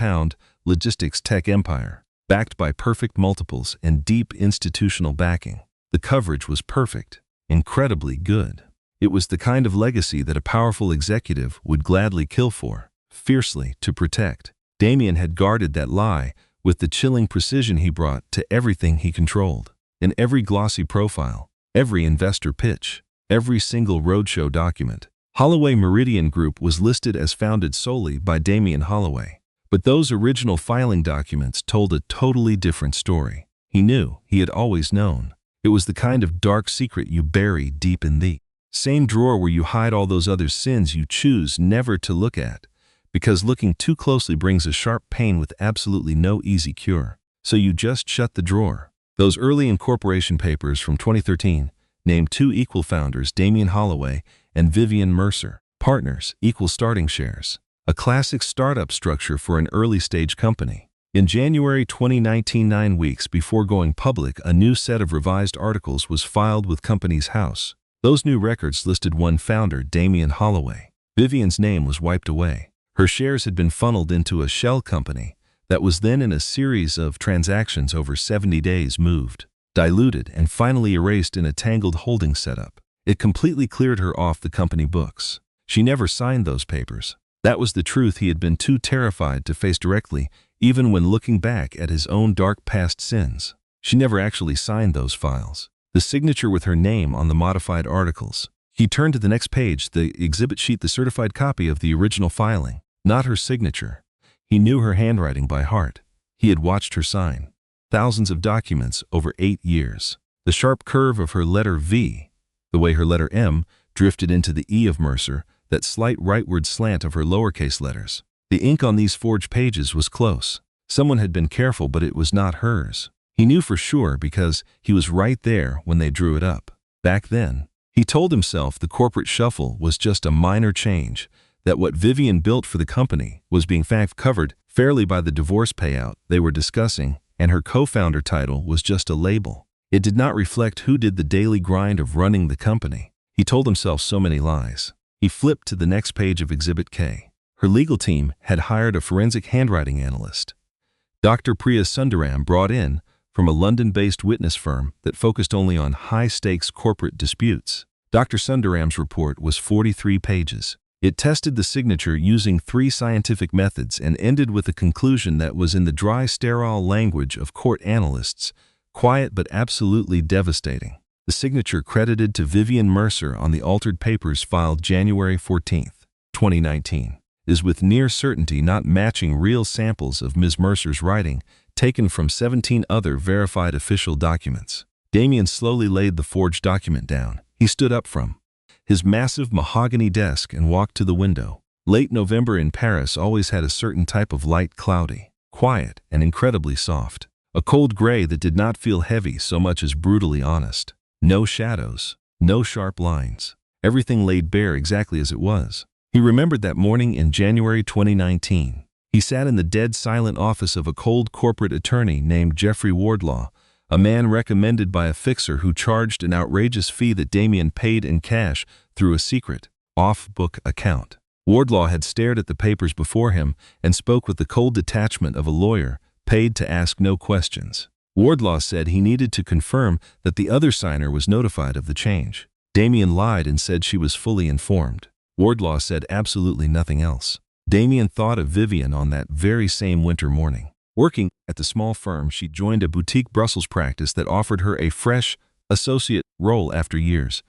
logistics tech empire, backed by perfect multiples and deep institutional backing. The coverage was perfect, incredibly good. It was the kind of legacy that a powerful executive would gladly kill for, fiercely to protect. Damien had guarded that lie with the chilling precision he brought to everything he controlled. In every glossy profile, every investor pitch, every single roadshow document, Holloway Meridian Group was listed as founded solely by Damien Holloway. But those original filing documents told a totally different story. He knew, he had always known. It was the kind of dark secret you bury deep in the same drawer where you hide all those other sins you choose never to look at, because looking too closely brings a sharp pain with absolutely no easy cure. So you just shut the drawer. Those early incorporation papers from 2013 named two equal founders, Damien Holloway and Vivian Mercer, partners, equal starting shares. A classic startup structure for an early-stage company. In January 2019, 9 weeks before going public, a new set of revised articles was filed with Companies House. Those new records listed one founder, Damien Holloway. Vivian's name was wiped away. Her shares had been funneled into a shell company that was then in a series of transactions over 70 days moved, diluted, and finally erased in a tangled holding setup. It completely cleared her off the company books. She never signed those papers. That was the truth he had been too terrified to face directly, even when looking back at his own dark past sins. She never actually signed those files. The signature with her name on the modified articles. He turned to the next page, the exhibit sheet, the certified copy of the original filing. Not her signature. He knew her handwriting by heart. He had watched her sign thousands of documents over 8 years. The sharp curve of her letter V, the way her letter M drifted into the E of Mercer, that slight rightward slant of her lowercase letters. The ink on these forged pages was close. Someone had been careful, but it was not hers. He knew for sure because he was right there when they drew it up. Back then, he told himself the corporate shuffle was just a minor change, that what Vivian built for the company was being covered fairly by the divorce payout they were discussing, and her co-founder title was just a label. It did not reflect who did the daily grind of running the company. He told himself so many lies. He flipped to the next page of Exhibit K. Her legal team had hired a forensic handwriting analyst, Dr. Priya Sundaram, brought in from a London-based witness firm that focused only on high-stakes corporate disputes. Dr. Sundaram's report was 43 pages. It tested the signature using 3 scientific methods and ended with a conclusion that was in the dry, sterile language of court analysts, quiet but absolutely devastating. The signature credited to Vivian Mercer on the altered papers filed January 14, 2019, is with near certainty not matching real samples of Ms. Mercer's writing taken from 17 other verified official documents. Damien slowly laid the forged document down. He stood up from his massive mahogany desk and walked to the window. Late November in Paris always had a certain type of light, cloudy, quiet, and incredibly soft. A cold gray that did not feel heavy so much as brutally honest. No shadows, no sharp lines. Everything laid bare exactly as it was. He remembered that morning in January 2019. He sat in the dead silent office of a cold corporate attorney named Jeffrey Wardlaw, a man recommended by a fixer who charged an outrageous fee that Damien paid in cash through a secret, off-book account. Wardlaw had stared at the papers before him and spoke with the cold detachment of a lawyer paid to ask no questions. Wardlaw said he needed to confirm that the other signer was notified of the change. Damien lied and said she was fully informed. Wardlaw said absolutely nothing else. Damien thought of Vivian on that very same winter morning. Working at the small firm, she joined a boutique Brussels practice that offered her a fresh associate role after years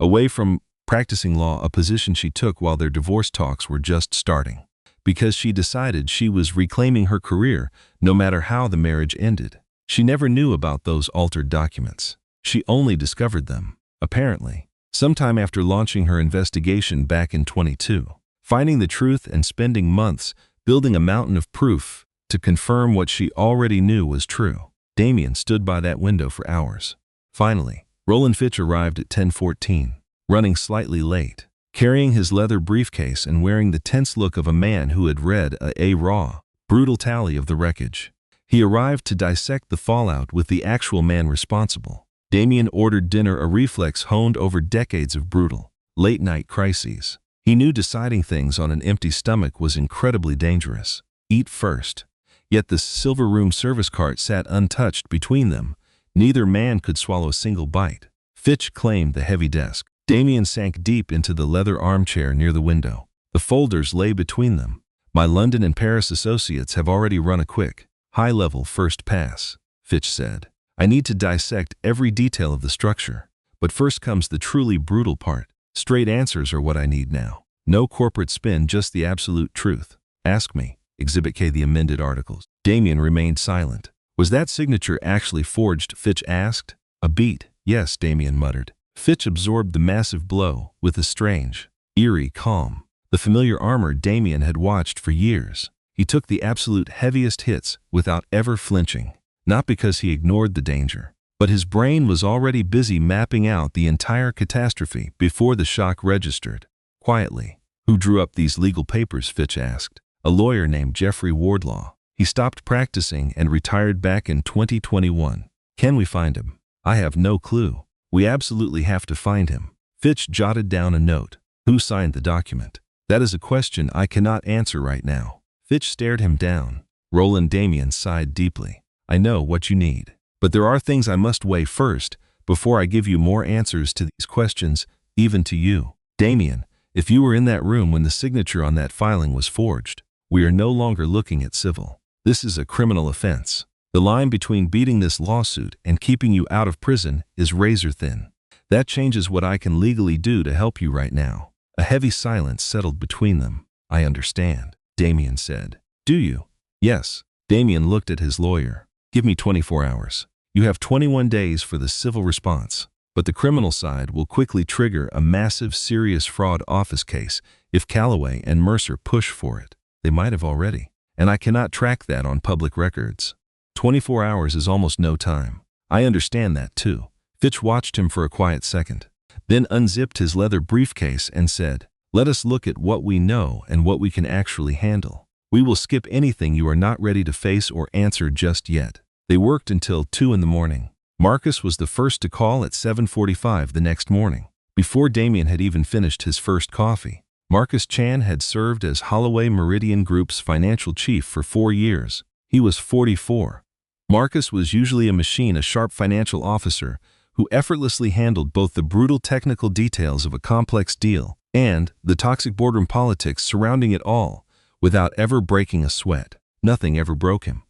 away from practicing law, a position she took while their divorce talks were just starting, because she decided she was reclaiming her career no matter how the marriage ended. She never knew about those altered documents. She only discovered them, apparently, sometime after launching her investigation back in 22. Finding the truth and spending months building a mountain of proof to confirm what she already knew was true. Damien stood by that window for hours. Finally, Roland Fitch arrived at 10:14, running slightly late, carrying his leather briefcase and wearing the tense look of a man who had read a raw, brutal tally of the wreckage. He arrived to dissect the fallout with the actual man responsible. Damien ordered dinner, a reflex honed over decades of brutal, late-night crises. He knew deciding things on an empty stomach was incredibly dangerous. Eat first. Yet the silver room service cart sat untouched between them. Neither man could swallow a single bite. Fitch claimed the heavy desk. Damien sank deep into the leather armchair near the window. The folders lay between them. My London and Paris associates have already run a quick, high-level first pass, Fitch said. I need to dissect every detail of the structure. But first comes the truly brutal part. Straight answers are what I need now. No corporate spin, just the absolute truth. Ask me. Exhibit K, the amended articles. Damien remained silent. Was that signature actually forged? Fitch asked. A beat. Yes, Damien muttered. Fitch absorbed the massive blow with a strange, eerie calm. The familiar armor Damien had watched for years. He took the absolute heaviest hits without ever flinching. Not because he ignored the danger, but his brain was already busy mapping out the entire catastrophe before the shock registered. Quietly. Who drew up these legal papers? Fitch asked. A lawyer named Jeffrey Wardlaw. He stopped practicing and retired back in 2021. Can we find him? I have no clue. We absolutely have to find him. Fitch jotted down a note. Who signed the document? That is a question I cannot answer right now. Fitch stared him down. Roland. Damien sighed deeply. I know what you need. But there are things I must weigh first before I give you more answers to these questions, even to you. Damien, if you were in that room when the signature on that filing was forged, we are no longer looking at civil. This is a criminal offense. The line between beating this lawsuit and keeping you out of prison is razor thin. That changes what I can legally do to help you right now. A heavy silence settled between them. I understand, Damien said. Do you? Yes. Damien looked at his lawyer. Give me 24 hours. You have 21 days for the civil response. But the criminal side will quickly trigger a massive serious fraud office case if Calloway and Mercer push for it. They might have already. And I cannot track that on public records. 24 hours is almost no time. I understand that too. Fitch watched him for a quiet second, then unzipped his leather briefcase and said, let us look at what we know and what we can actually handle. We will skip anything you are not ready to face or answer just yet. They worked until 2 in the morning. Marcus was the first to call at 7:45 the next morning. Before Damien had even finished his first coffee, Marcus Chan had served as Holloway Meridian Group's financial chief for 4 years. He was 44. Marcus was usually a machine, a sharp financial officer who effortlessly handled both the brutal technical details of a complex deal and the toxic boardroom politics surrounding it all without ever breaking a sweat. Nothing ever broke him.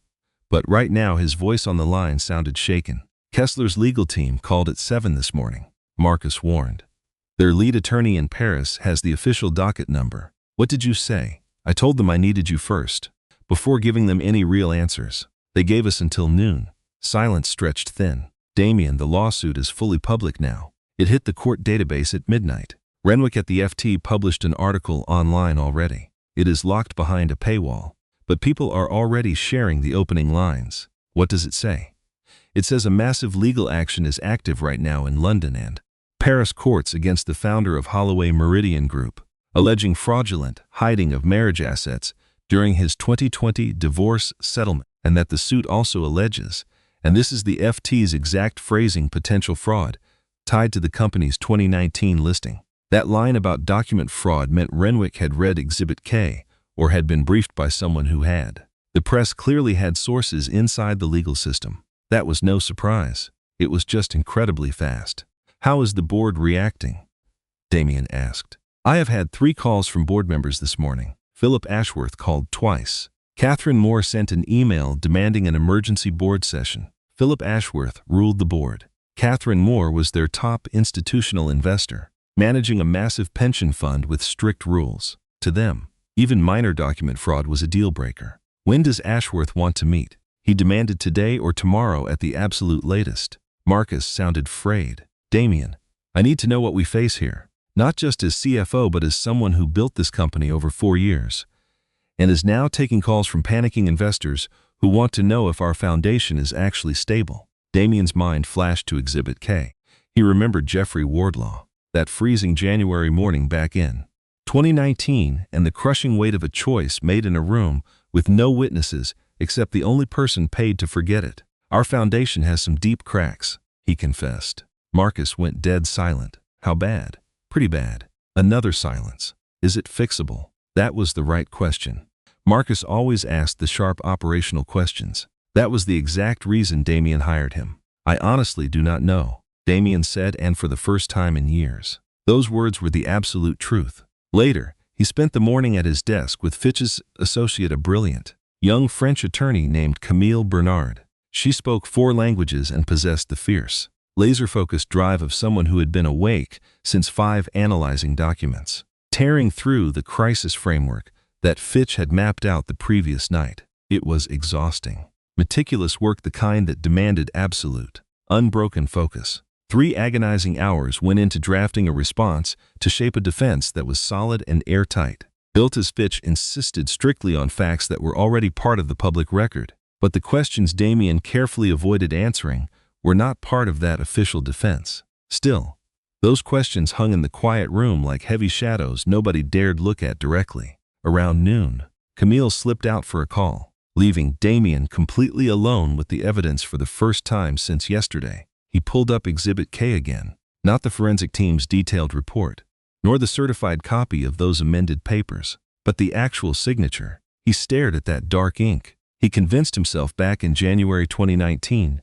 But right now his voice on the line sounded shaken. Kessler's legal team called at 7 this morning, Marcus warned. Their lead attorney in Paris has the official docket number. What did you say? I told them I needed you first, before giving them any real answers. They gave us until noon. Silence stretched thin. Damien, the lawsuit is fully public now. It hit the court database at midnight. Renwick at the FT published an article online already. It is locked behind a paywall, but people are already sharing the opening lines. What does it say? It says a massive legal action is active right now in London and Paris courts against the founder of Holloway Meridian Group, alleging fraudulent hiding of marriage assets during his 2020 divorce settlement, and that the suit also alleges, and this is the FT's exact phrasing, potential fraud tied to the company's 2019 listing. That line about document fraud meant Renwick had read Exhibit K or had been briefed by someone who had. The press clearly had sources inside the legal system. That was no surprise. It was just incredibly fast. How is the board reacting? Damien asked. I have had 3 calls from board members this morning. Philip Ashworth called twice. Catherine Moore sent an email demanding an emergency board session. Philip Ashworth ruled the board. Catherine Moore was their top institutional investor, managing a massive pension fund with strict rules. To them, even minor document fraud was a deal breaker. When does Ashworth want to meet? He demanded today or tomorrow at the absolute latest. Marcus sounded frayed. Damien, I need to know what we face here, not just as CFO but as someone who built this company over 4 years, and is now taking calls from panicking investors who want to know if our foundation is actually stable. Damien's mind flashed to Exhibit K. He remembered Jeffrey Wardlaw, that freezing January morning back in 2019, and the crushing weight of a choice made in a room with no witnesses except the only person paid to forget it. Our foundation has some deep cracks, he confessed. Marcus went dead silent. How bad? Pretty bad. Another silence. Is it fixable? That was the right question. Marcus always asked the sharp operational questions. That was the exact reason Damien hired him. I honestly do not know, Damien said, and for the first time in years. Those words were the absolute truth. Later, he spent the morning at his desk with Fitch's associate, a brilliant, young French attorney named Camille Bernard. She spoke 4 languages and possessed the fierce, laser-focused drive of someone who had been awake since 5 analyzing documents, tearing through the crisis framework that Fitch had mapped out the previous night. It was exhausting. Meticulous work, the kind that demanded absolute, unbroken focus. 3 agonizing hours went into drafting a response to shape a defense that was solid and airtight. Built as Fitch insisted strictly on facts that were already part of the public record. But the questions Damien carefully avoided answering were not part of that official defense. Still, those questions hung in the quiet room like heavy shadows nobody dared look at directly. Around noon, Camille slipped out for a call, leaving Damien completely alone with the evidence for the first time since yesterday. He pulled up Exhibit K again, not the forensic team's detailed report, nor the certified copy of those amended papers, but the actual signature. He stared at that dark ink. He convinced himself back in January 2019,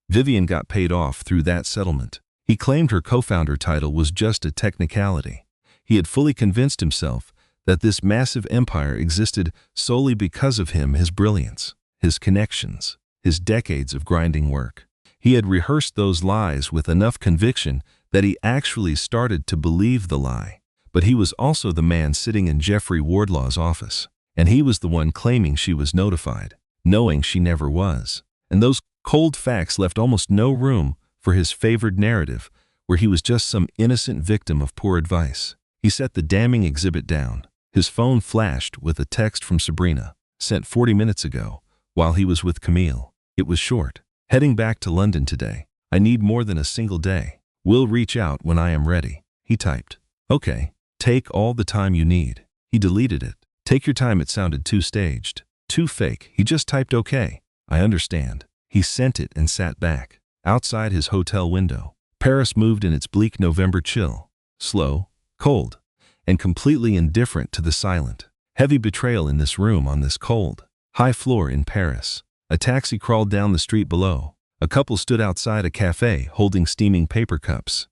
Vivian got paid off through that settlement. He claimed her co-founder title was just a technicality. He had fully convinced himself that this massive empire existed solely because of him, his brilliance, his connections, his decades of grinding work. He had rehearsed those lies with enough conviction that he actually started to believe the lie. But he was also the man sitting in Jeffrey Wardlaw's office. And he was the one claiming she was notified, knowing she never was. And those cold facts left almost no room for his favored narrative, where he was just some innocent victim of poor advice. He set the damning exhibit down. His phone flashed with a text from Sabrina, sent 40 minutes ago, while he was with Camille. It was short. Heading back to London today. I need more than a single day. Will reach out when I am ready. He typed. Okay. Take all the time you need. He deleted it. Take your time. It sounded too staged. Too fake. He just typed okay. I understand. He sent it and sat back. Outside his hotel window, Paris moved in its bleak November chill. Slow, cold, and completely indifferent to the silent, heavy betrayal in this room on this cold, high floor in Paris. A taxi crawled down the street below. A couple stood outside a cafe holding steaming paper cups.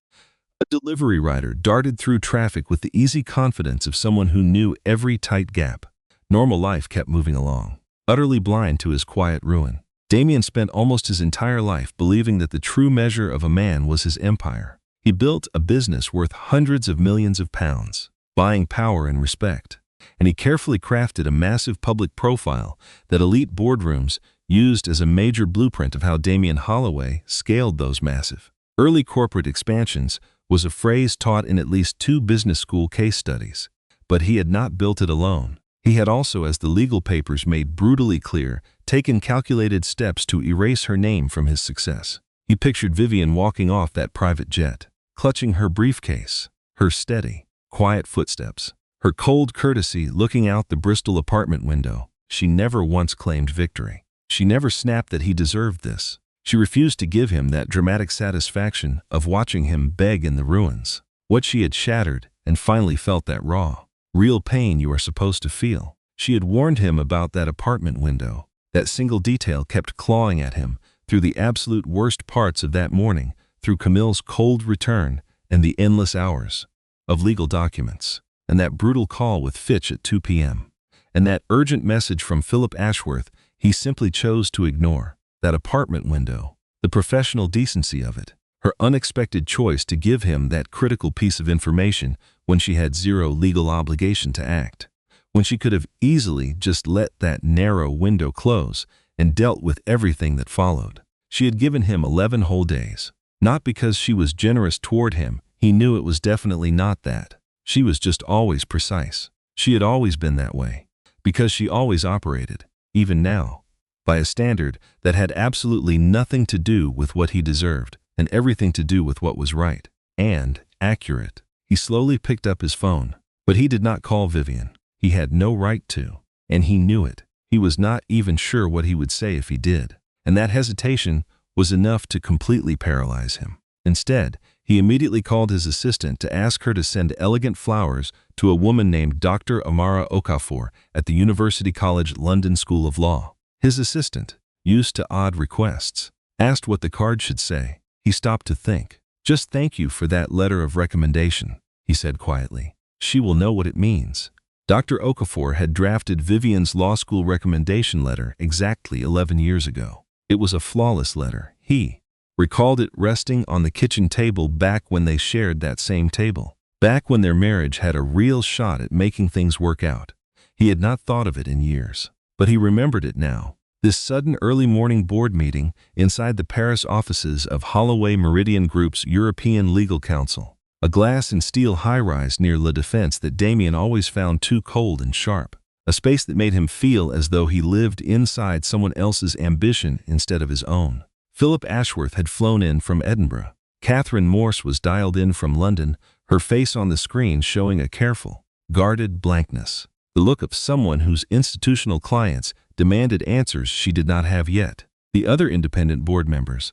A delivery rider darted through traffic with the easy confidence of someone who knew every tight gap. Normal life kept moving along, utterly blind to his quiet ruin. Damien spent almost his entire life believing that the true measure of a man was his empire. He built a business worth hundreds of millions of pounds, buying power and respect. And he carefully crafted a massive public profile that elite boardrooms used as a major blueprint of how Damien Holloway scaled those massive. Early corporate expansions was a phrase taught in at least 2 business school case studies. But he had not built it alone. He had also, as the legal papers made brutally clear, taken calculated steps to erase her name from his success. He pictured Vivian walking off that private jet, clutching her briefcase, her steady, quiet footsteps, her cold courtesy looking out the Bristol apartment window. She never once claimed victory. She never snapped that he deserved this. She refused to give him that dramatic satisfaction of watching him beg in the ruins. What she had shattered and finally felt that raw, real pain you are supposed to feel. She had warned him about that apartment window. That single detail kept clawing at him through the absolute worst parts of that morning, through Camille's cold return and the endless hours of legal documents, and that brutal call with Fitch at 2 p.m., and that urgent message from Philip Ashworth he simply chose to ignore. That apartment window, the professional decency of it, her unexpected choice to give him that critical piece of information when she had zero legal obligation to act, when she could have easily just let that narrow window close and dealt with everything that followed. She had given him 11 whole days. Not because she was generous toward him, he knew it was definitely not that. She was just always precise. She had always been that way. Because she always operated, even now, by a standard that had absolutely nothing to do with what he deserved and everything to do with what was right and accurate. He slowly picked up his phone, but he did not call Vivian. He had no right to, and he knew it. He was not even sure what he would say if he did, and that hesitation was enough to completely paralyze him. Instead, he immediately called his assistant to ask her to send elegant flowers to a woman named Dr. Amara Okafor at the University College London School of Law. His assistant, used to odd requests, asked what the card should say. He stopped to think. "Just thank you for that letter of recommendation," he said quietly. "She will know what it means." Dr. Okafor had drafted Vivian's law school recommendation letter exactly 11 years ago. It was a flawless letter. He recalled it resting on the kitchen table back when they shared that same table, back when their marriage had a real shot at making things work out. He had not thought of it in years, but he remembered it now. This sudden early morning board meeting inside the Paris offices of Holloway Meridian Group's European Legal Counsel, a glass and steel high-rise near La Défense that Damien always found too cold and sharp, a space that made him feel as though he lived inside someone else's ambition instead of his own. Philip Ashworth had flown in from Edinburgh. Catherine Morse was dialed in from London, her face on the screen showing a careful, guarded blankness, the look of someone whose institutional clients demanded answers she did not have yet. The other independent board members,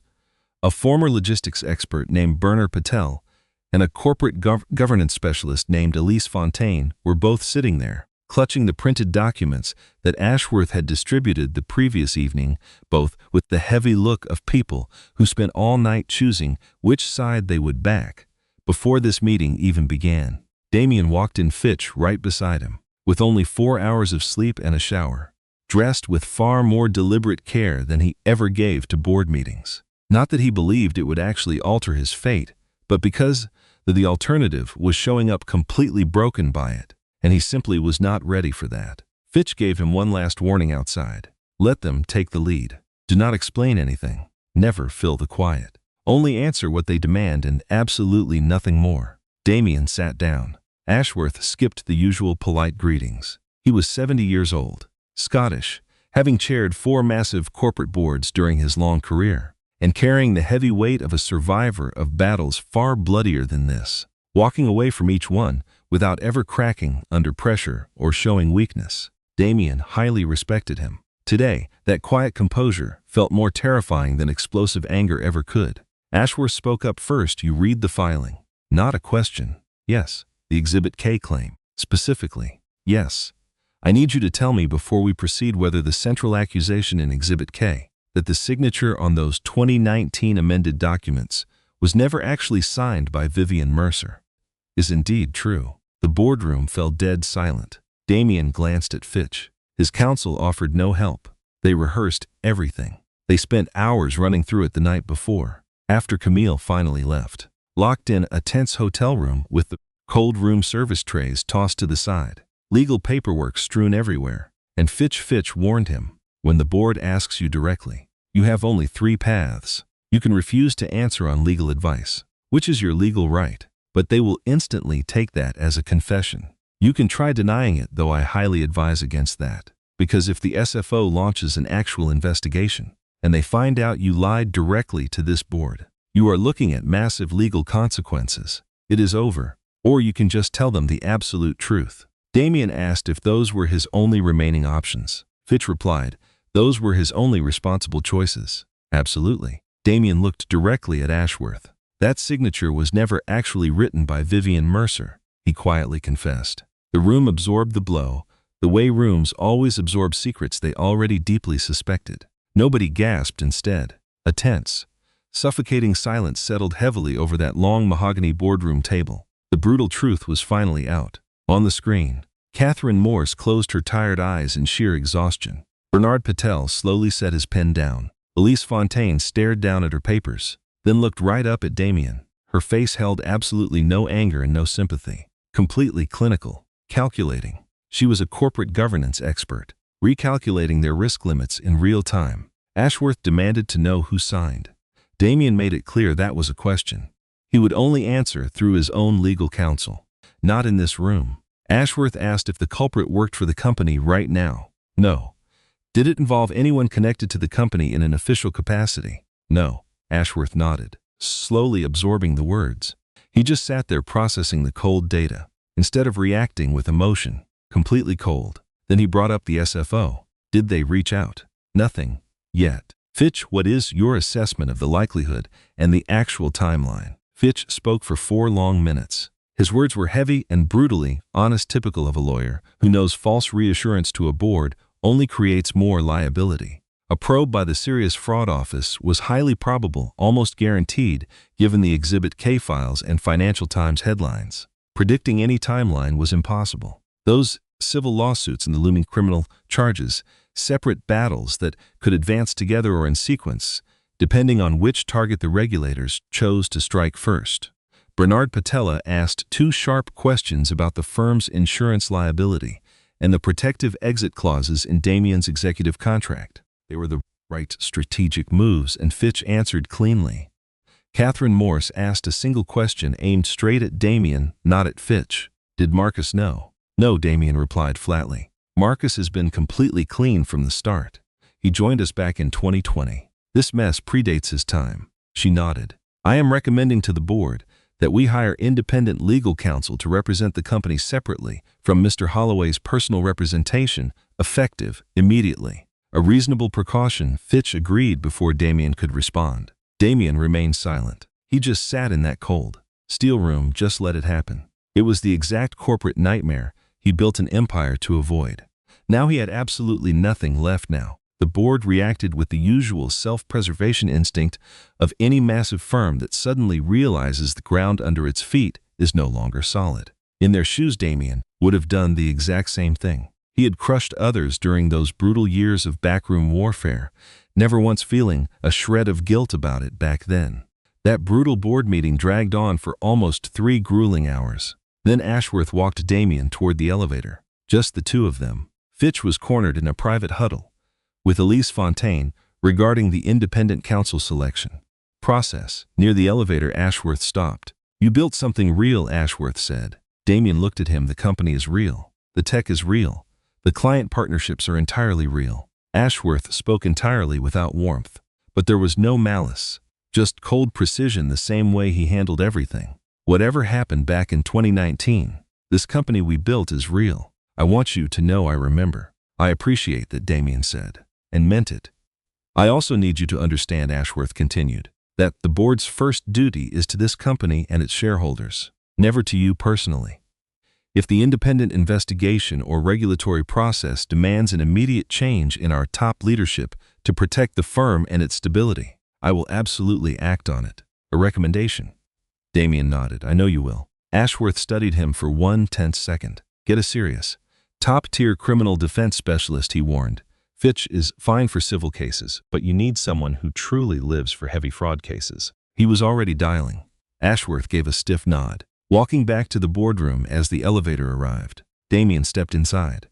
a former logistics expert named Bernard Patel and a corporate governance specialist named Elise Fontaine, were both sitting there, clutching the printed documents that Ashworth had distributed the previous evening, both with the heavy look of people who spent all night choosing which side they would back before this meeting even began. Damien walked in Fitch right beside him, with only 4 hours of sleep and a shower, dressed with far more deliberate care than he ever gave to board meetings. Not that he believed it would actually alter his fate, but because the alternative was showing up completely broken by it, and he simply was not ready for that. Fitch gave him one last warning outside. Let them take the lead. Do not explain anything. Never fill the quiet. Only answer what they demand and absolutely nothing more. Damien sat down. Ashworth skipped the usual polite greetings. He was 70 years old, Scottish, having chaired 4 massive corporate boards during his long career, and carrying the heavy weight of a survivor of battles far bloodier than this, walking away from each one without ever cracking under pressure or showing weakness. Damien highly respected him. Today, that quiet composure felt more terrifying than explosive anger ever could. Ashworth spoke up first. You read the filing. Not a question. Yes. The Exhibit K claim. Specifically. Yes. I need you to tell me before we proceed whether the central accusation in Exhibit K, that the signature on those 2019 amended documents was never actually signed by Vivian Mercer, is indeed true. The boardroom fell dead silent. Damien glanced at Fitch. His counsel offered no help. They rehearsed everything. They spent hours running through it the night before, after Camille finally left, locked in a tense hotel room with the cold room service trays tossed to the side, legal paperwork strewn everywhere, and Fitch warned him, when the board asks you directly, you have only 3 paths. You can refuse to answer on legal advice, which is your legal right, but they will instantly take that as a confession. You can try denying it, though I highly advise against that, because if the SFO launches an actual investigation, and they find out you lied directly to this board, you are looking at massive legal consequences. It is over. Or you can just tell them the absolute truth. Damien asked if those were his only remaining options. Fitch replied, those were his only responsible choices. Absolutely. Damien looked directly at Ashworth. That signature was never actually written by Vivian Mercer, he quietly confessed. The room absorbed the blow, the way rooms always absorb secrets they already deeply suspected. Nobody gasped instead. A tense, suffocating silence settled heavily over that long mahogany boardroom table. The brutal truth was finally out. On the screen, Catherine Morse closed her tired eyes in sheer exhaustion. Bernard Patel slowly set his pen down. Elise Fontaine stared down at her papers, then looked right up at Damien. Her face held absolutely no anger and no sympathy. Completely clinical, calculating. She was a corporate governance expert, recalculating their risk limits in real time. Ashworth demanded to know who signed. Damien made it clear that was a question. He would only answer through his own legal counsel. Not in this room. Ashworth asked if the culprit worked for the company right now. No. Did it involve anyone connected to the company in an official capacity? No. Ashworth nodded, slowly absorbing the words. He just sat there processing the cold data, instead of reacting with emotion, completely cold. Then he brought up the SFO. Did they reach out? Nothing. Yet. Fitch, what is your assessment of the likelihood and the actual timeline? Fitch spoke for 4 long minutes. His words were heavy and brutally honest, typical of a lawyer who knows false reassurance to a board only creates more liability. A probe by the Serious Fraud Office was highly probable, almost guaranteed, given the Exhibit K files and Financial Times headlines. Predicting any timeline was impossible. Those civil lawsuits and the looming criminal charges, separate battles that could advance together or in sequence, depending on which target the regulators chose to strike first. Bernard Patella asked 2 sharp questions about the firm's insurance liability and the protective exit clauses in Damien's executive contract. They were the right strategic moves, and Fitch answered cleanly. Catherine Morse asked a single question aimed straight at Damien, not at Fitch. Did Marcus know? No, Damien replied flatly. Marcus has been completely clean from the start. He joined us back in 2020. This mess predates his time. She nodded. I am recommending to the board that we hire independent legal counsel to represent the company separately from Mr. Holloway's personal representation, effective immediately. A reasonable precaution, Fitch agreed before Damien could respond. Damien remained silent. He just sat in that cold steel room, just let it happen. It was the exact corporate nightmare he built an empire to avoid. Now he had absolutely nothing left now. The board reacted with the usual self-preservation instinct of any massive firm that suddenly realizes the ground under its feet is no longer solid. In their shoes, Damien would have done the exact same thing. He had crushed others during those brutal years of backroom warfare, never once feeling a shred of guilt about it back then. That brutal board meeting dragged on for almost 3 grueling hours. Then Ashworth walked Damien toward the elevator. Just the 2 of them. Fitch was cornered in a private huddle with Elise Fontaine regarding the independent counsel selection process. Near the elevator, Ashworth stopped. "You built something real," Ashworth said. Damien looked at him. "The company is real. The tech is real. The client partnerships are entirely real." Ashworth spoke entirely without warmth. But there was no malice, just cold precision, the same way he handled everything. "Whatever happened back in 2019, this company we built is real. I want you to know I remember." "I appreciate that," Damien said, and meant it. "I also need you to understand," Ashworth continued, "that the board's first duty is to this company and its shareholders, never to you personally. If the independent investigation or regulatory process demands an immediate change in our top leadership to protect the firm and its stability, I will absolutely act on it." "A recommendation?" Damien nodded. "I know you will." Ashworth studied him for 1/10 second. "Get a serious, top-tier criminal defense specialist," he warned. "Fitch is fine for civil cases, but you need someone who truly lives for heavy fraud cases." He was already dialing. Ashworth gave a stiff nod. Walking back to the boardroom as the elevator arrived, Damien stepped inside.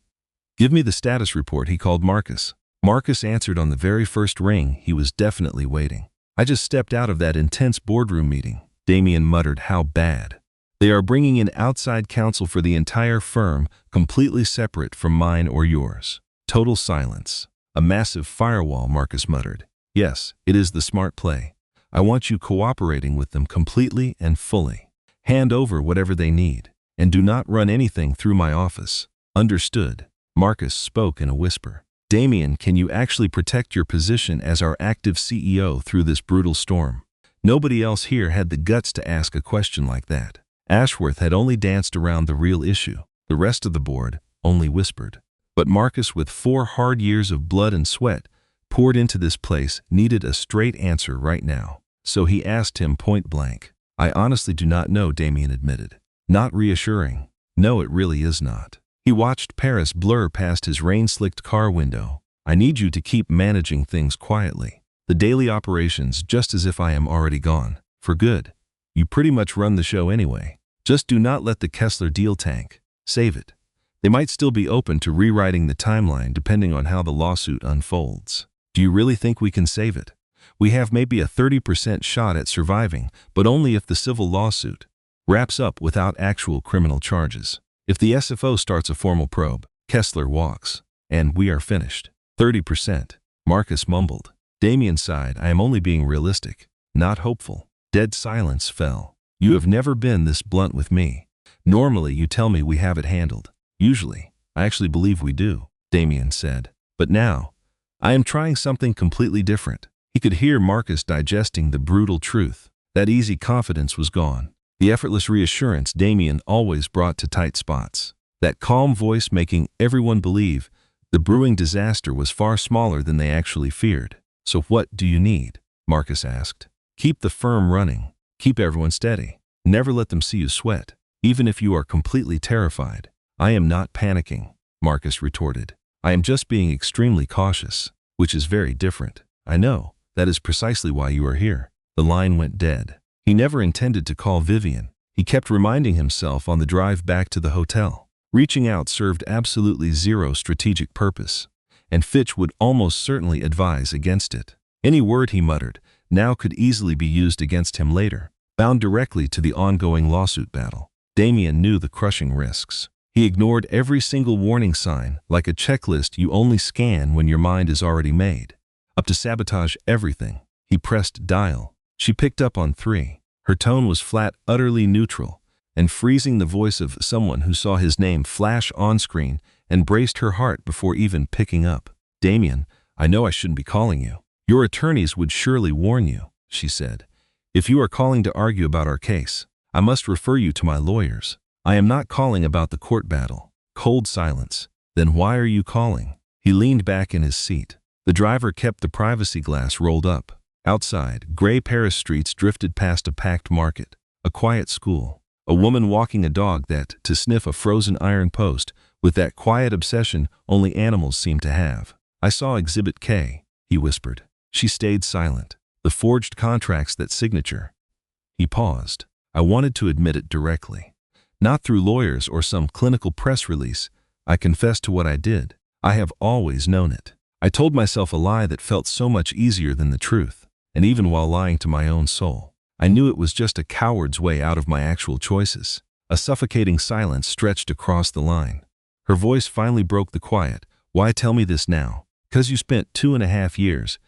"Give me the status report," he called Marcus. Marcus answered on the very first ring. He was definitely waiting. "I just stepped out of that intense boardroom meeting." Damien muttered, "How bad?" "They are bringing in outside counsel for the entire firm, completely separate from mine or yours." Total silence. "A massive firewall," Marcus muttered. "Yes, it is the smart play. I want you cooperating with them completely and fully. Hand over whatever they need, and do not run anything through my office." "Understood." Marcus spoke in a whisper. "Damien, can you actually protect your position as our active CEO through this brutal storm?" Nobody else here had the guts to ask a question like that. Ashworth had only danced around the real issue. The rest of the board only whispered. But Marcus, with 4 hard years of blood and sweat poured into this place, needed a straight answer right now. So he asked him point blank. "I honestly do not know," Damien admitted. Not reassuring. "No, it really is not." He watched Paris blur past his rain-slicked car window. "I need you to keep managing things quietly. The daily operations, just as if I am already gone. For good. You pretty much run the show anyway. Just do not let the Kessler deal tank. Save it. They might still be open to rewriting the timeline depending on how the lawsuit unfolds." "Do you really think we can save it?" "We have maybe a 30% shot at surviving, but only if the civil lawsuit wraps up without actual criminal charges. If the SFO starts a formal probe, Kessler walks, and we are finished." 30%, Marcus mumbled. Damien sighed. "I am only being realistic, not hopeful." Dead silence fell. "You have never been this blunt with me. Normally you tell me we have it handled. Usually, I actually believe we do," Damien said. "But now, I am trying something completely different." He could hear Marcus digesting the brutal truth. That easy confidence was gone. The effortless reassurance Damien always brought to tight spots. That calm voice making everyone believe the brewing disaster was far smaller than they actually feared. "So what do you need?" Marcus asked. "Keep the firm running. Keep everyone steady. Never let them see you sweat, even if you are completely terrified." "I am not panicking," Marcus retorted. "I am just being extremely cautious, which is very different." "I know. That is precisely why you are here." The line went dead. He never intended to call Vivian. He kept reminding himself on the drive back to the hotel. Reaching out served absolutely zero strategic purpose, and Fitch would almost certainly advise against it. Any word he muttered now could easily be used against him later, bound directly to the ongoing lawsuit battle. Damien knew the crushing risks. He ignored every single warning sign, like a checklist you only scan when your mind is already made. Up to sabotage everything. He pressed dial. She picked up on 3. Her tone was flat, utterly neutral, and freezing, the voice of someone who saw his name flash on screen and braced her heart before even picking up. "Damien, I know I shouldn't be calling you. Your attorneys would surely warn you," she said. "If you are calling to argue about our case, I must refer you to my lawyers. I am not calling about the court battle." Cold silence. "Then why are you calling?" He leaned back in his seat. The driver kept the privacy glass rolled up. Outside, gray Paris streets drifted past a packed market, a quiet school, a woman walking a dog that to sniff a frozen iron post with that quiet obsession only animals seem to have. "I saw Exhibit K," he whispered. She stayed silent. "The forged contracts, that signature." He paused. "I wanted to admit it directly. Not through lawyers or some clinical press release. I confessed to what I did. I have always known it. I told myself a lie that felt so much easier than the truth, and even while lying to my own soul, I knew it was just a coward's way out of my actual choices. A suffocating silence stretched across the line. Her voice finally broke the quiet. Why tell me this now? 'Cause you spent 2.5 years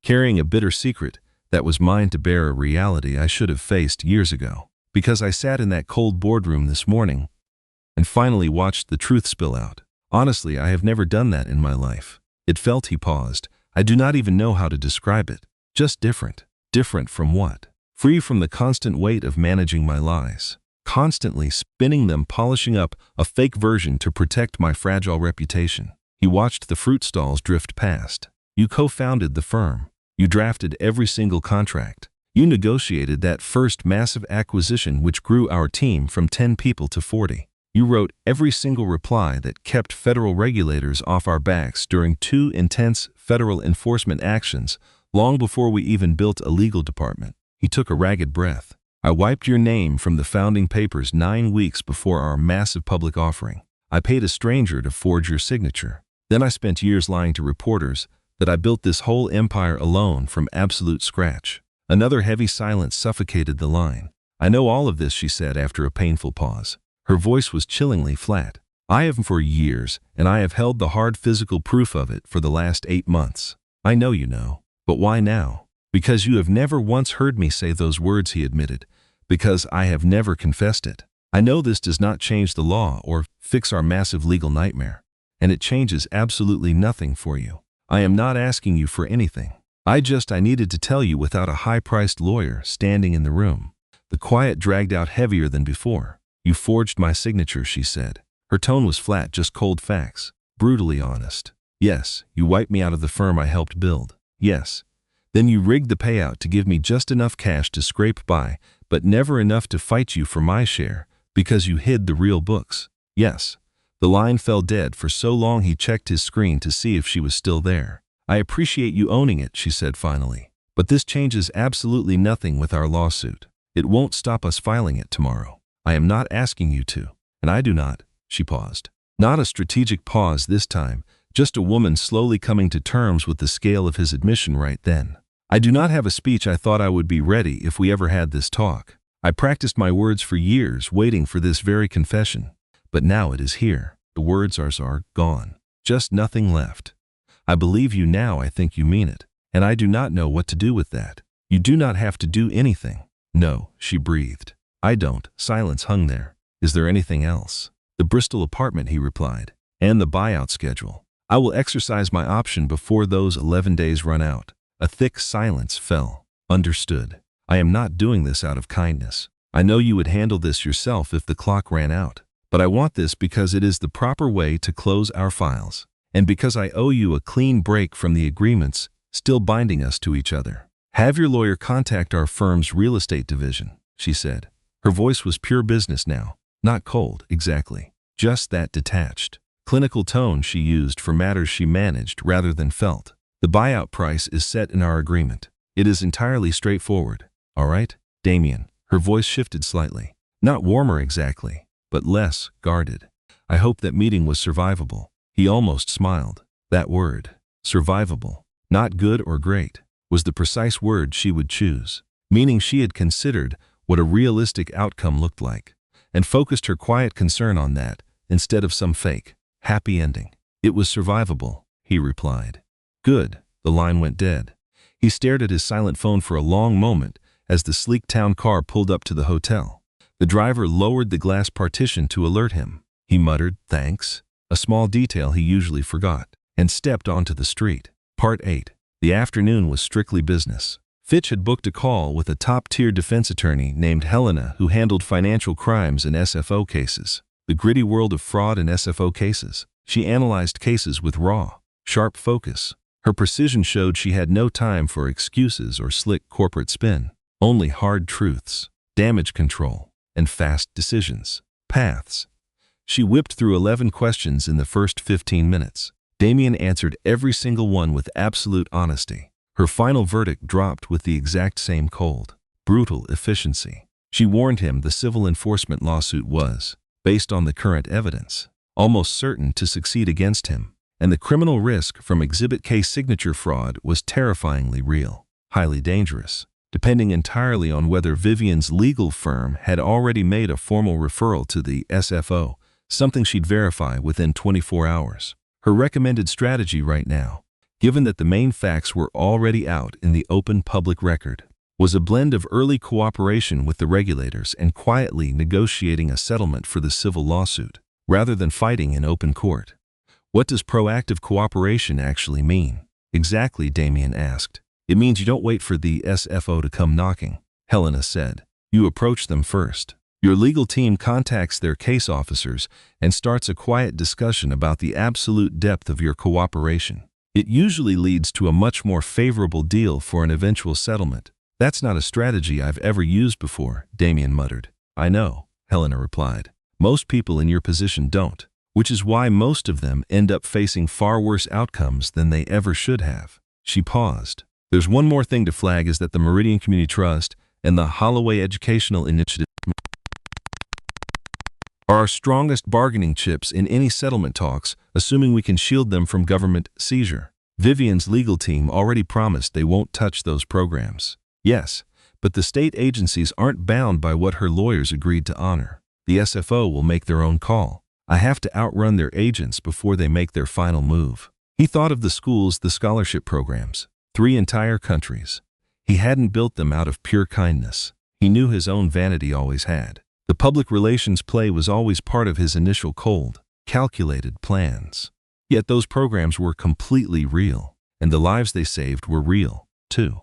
carrying a bitter secret that was mine to bear, a reality I should have faced years ago. Because I sat in that cold boardroom this morning and finally watched the truth spill out. Honestly, I have never done that in my life. It felt, he paused, I do not even know how to describe it. Just different. Different from what? Free from the constant weight of managing my lies. Constantly spinning them, polishing up a fake version to protect my fragile reputation. He watched the fruit stalls drift past. You co-founded the firm. You drafted every single contract. You negotiated that first massive acquisition which grew our team from 10 people to 40. You wrote every single reply that kept federal regulators off our backs during 2 intense federal enforcement actions long before we even built a legal department. He took a ragged breath. I wiped your name from the founding papers 9 weeks before our massive public offering. I paid a stranger to forge your signature. Then I spent years lying to reporters that I built this whole empire alone from absolute scratch. Another heavy silence suffocated the line. I know all of this, she said after a painful pause. Her voice was chillingly flat. I have for years, and I have held the hard physical proof of it for the last 8 months. I know you know. But why now? Because you have never once heard me say those words, he admitted. Because I have never confessed it. I know this does not change the law or fix our massive legal nightmare. And it changes absolutely nothing for you. I am not asking you for anything. I needed to tell you without a high-priced lawyer standing in the room. The quiet dragged out heavier than before. You forged my signature, she said. Her tone was flat, just cold facts. Brutally honest. Yes, you wiped me out of the firm I helped build. Yes. Then you rigged the payout to give me just enough cash to scrape by, but never enough to fight you for my share, because you hid the real books. Yes. The line fell dead. For so long he checked his screen to see if she was still there. I appreciate you owning it, she said finally. But this changes absolutely nothing with our lawsuit. It won't stop us filing it tomorrow. I am not asking you to. And I do not, she paused. Not a strategic pause this time, just a woman slowly coming to terms with the scale of his admission right then. I do not have a speech. I thought I would be ready if we ever had this talk. I practiced my words for years, waiting for this very confession. But now it is here. The words are gone. Just nothing left. I believe you now. I think you mean it. And I do not know what to do with that. You do not have to do anything. No, she breathed. I don't. Silence hung there. Is there anything else? The Bristol apartment, he replied. And the buyout schedule. I will exercise my option before those 11 days run out. A thick silence fell. Understood. I am not doing this out of kindness. I know you would handle this yourself if the clock ran out. But I want this because it is the proper way to close our files. And because I owe you a clean break from the agreements still binding us to each other. Have your lawyer contact our firm's real estate division, she said. Her voice was pure business now. Not cold, exactly. Just that detached, clinical tone she used for matters she managed rather than felt. The buyout price is set in our agreement. It is entirely straightforward. All right, Damien. Her voice shifted slightly. Not warmer exactly, but less guarded. I hope that meeting was survivable. He almost smiled. That word, survivable, not good or great, was the precise word she would choose, meaning she had considered what a realistic outcome looked like, and focused her quiet concern on that instead of some fake, happy ending. It was survivable, he replied. Good. The line went dead. He stared at his silent phone for a long moment as the sleek town car pulled up to the hotel. The driver lowered the glass partition to alert him. He muttered, thanks, a small detail he usually forgot, and stepped onto the street. Part 8. The afternoon was strictly business. Fitch had booked a call with a top-tier defense attorney named Helena who handled financial crimes and SFO cases. The gritty world of fraud and SFO cases. She analyzed cases with raw, sharp focus. Her precision showed she had no time for excuses or slick corporate spin. Only hard truths, damage control, and fast decisions. Paths. She whipped through 11 questions in the first 15 minutes. Damien answered every single one with absolute honesty. Her final verdict dropped with the exact same cold, brutal efficiency. She warned him the civil enforcement lawsuit was, based on the current evidence, almost certain to succeed against him, and the criminal risk from Exhibit K signature fraud was terrifyingly real, highly dangerous, depending entirely on whether Vivian's legal firm had already made a formal referral to the SFO, something she'd verify within 24 hours. Her recommended strategy right now, given that the main facts were already out in the open public record, was a blend of early cooperation with the regulators and quietly negotiating a settlement for the civil lawsuit, rather than fighting in open court. What does proactive cooperation actually mean? Exactly, Damien asked. It means you don't wait for the SFO to come knocking, Helena said. You approach them first. Your legal team contacts their case officers and starts a quiet discussion about the absolute depth of your cooperation. It usually leads to a much more favorable deal for an eventual settlement. That's not a strategy I've ever used before, Damien muttered. I know, Helena replied. Most people in your position don't, which is why most of them end up facing far worse outcomes than they ever should have. She paused. There's one more thing to flag is that the Meridian Community Trust and the Holloway Educational Initiative are our strongest bargaining chips in any settlement talks, assuming we can shield them from government seizure. Vivian's legal team already promised they won't touch those programs. Yes, but the state agencies aren't bound by what her lawyers agreed to honor. The SFO will make their own call. I have to outrun their agents before they make their final move. He thought of the schools, the scholarship programs, 3 entire countries. He hadn't built them out of pure kindness. He knew his own vanity always had. The public relations play was always part of his initial cold, calculated plans. Yet those programs were completely real, and the lives they saved were real, too.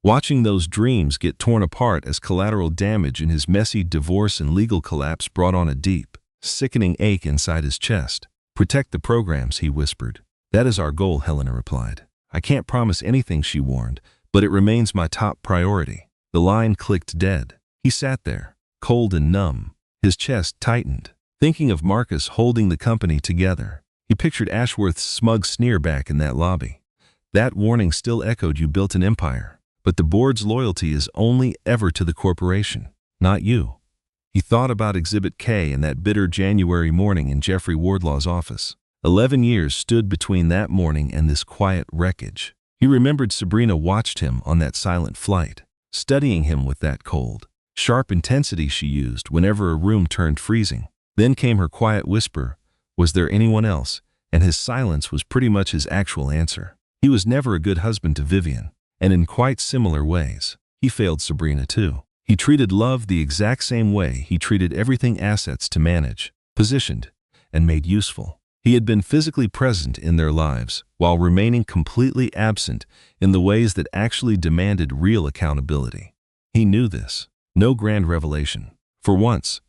Watching those dreams get torn apart as collateral damage in his messy divorce and legal collapse brought on a deep, sickening ache inside his chest. Protect the programs, he whispered. That is our goal, Helena replied. I can't promise anything, she warned, but it remains my top priority. The line clicked dead. He sat there, cold and numb, his chest tightened, thinking of Marcus holding the company together. He pictured Ashworth's smug sneer back in that lobby. That warning still echoed, you built an empire. But the board's loyalty is only ever to the corporation, not you. He thought about Exhibit K and that bitter January morning in Jeffrey Wardlaw's office. 11 years stood between that morning and this quiet wreckage. He remembered Sabrina watched him on that silent flight, studying him with that cold, sharp intensity she used whenever a room turned freezing. Then came her quiet whisper, was there anyone else? And his silence was pretty much his actual answer. He was never a good husband to Vivian. And in quite similar ways, he failed Sabrina too. He treated love the exact same way he treated everything assets to manage, positioned, and made useful. He had been physically present in their lives while remaining completely absent in the ways that actually demanded real accountability. He knew this. No grand revelation. For once,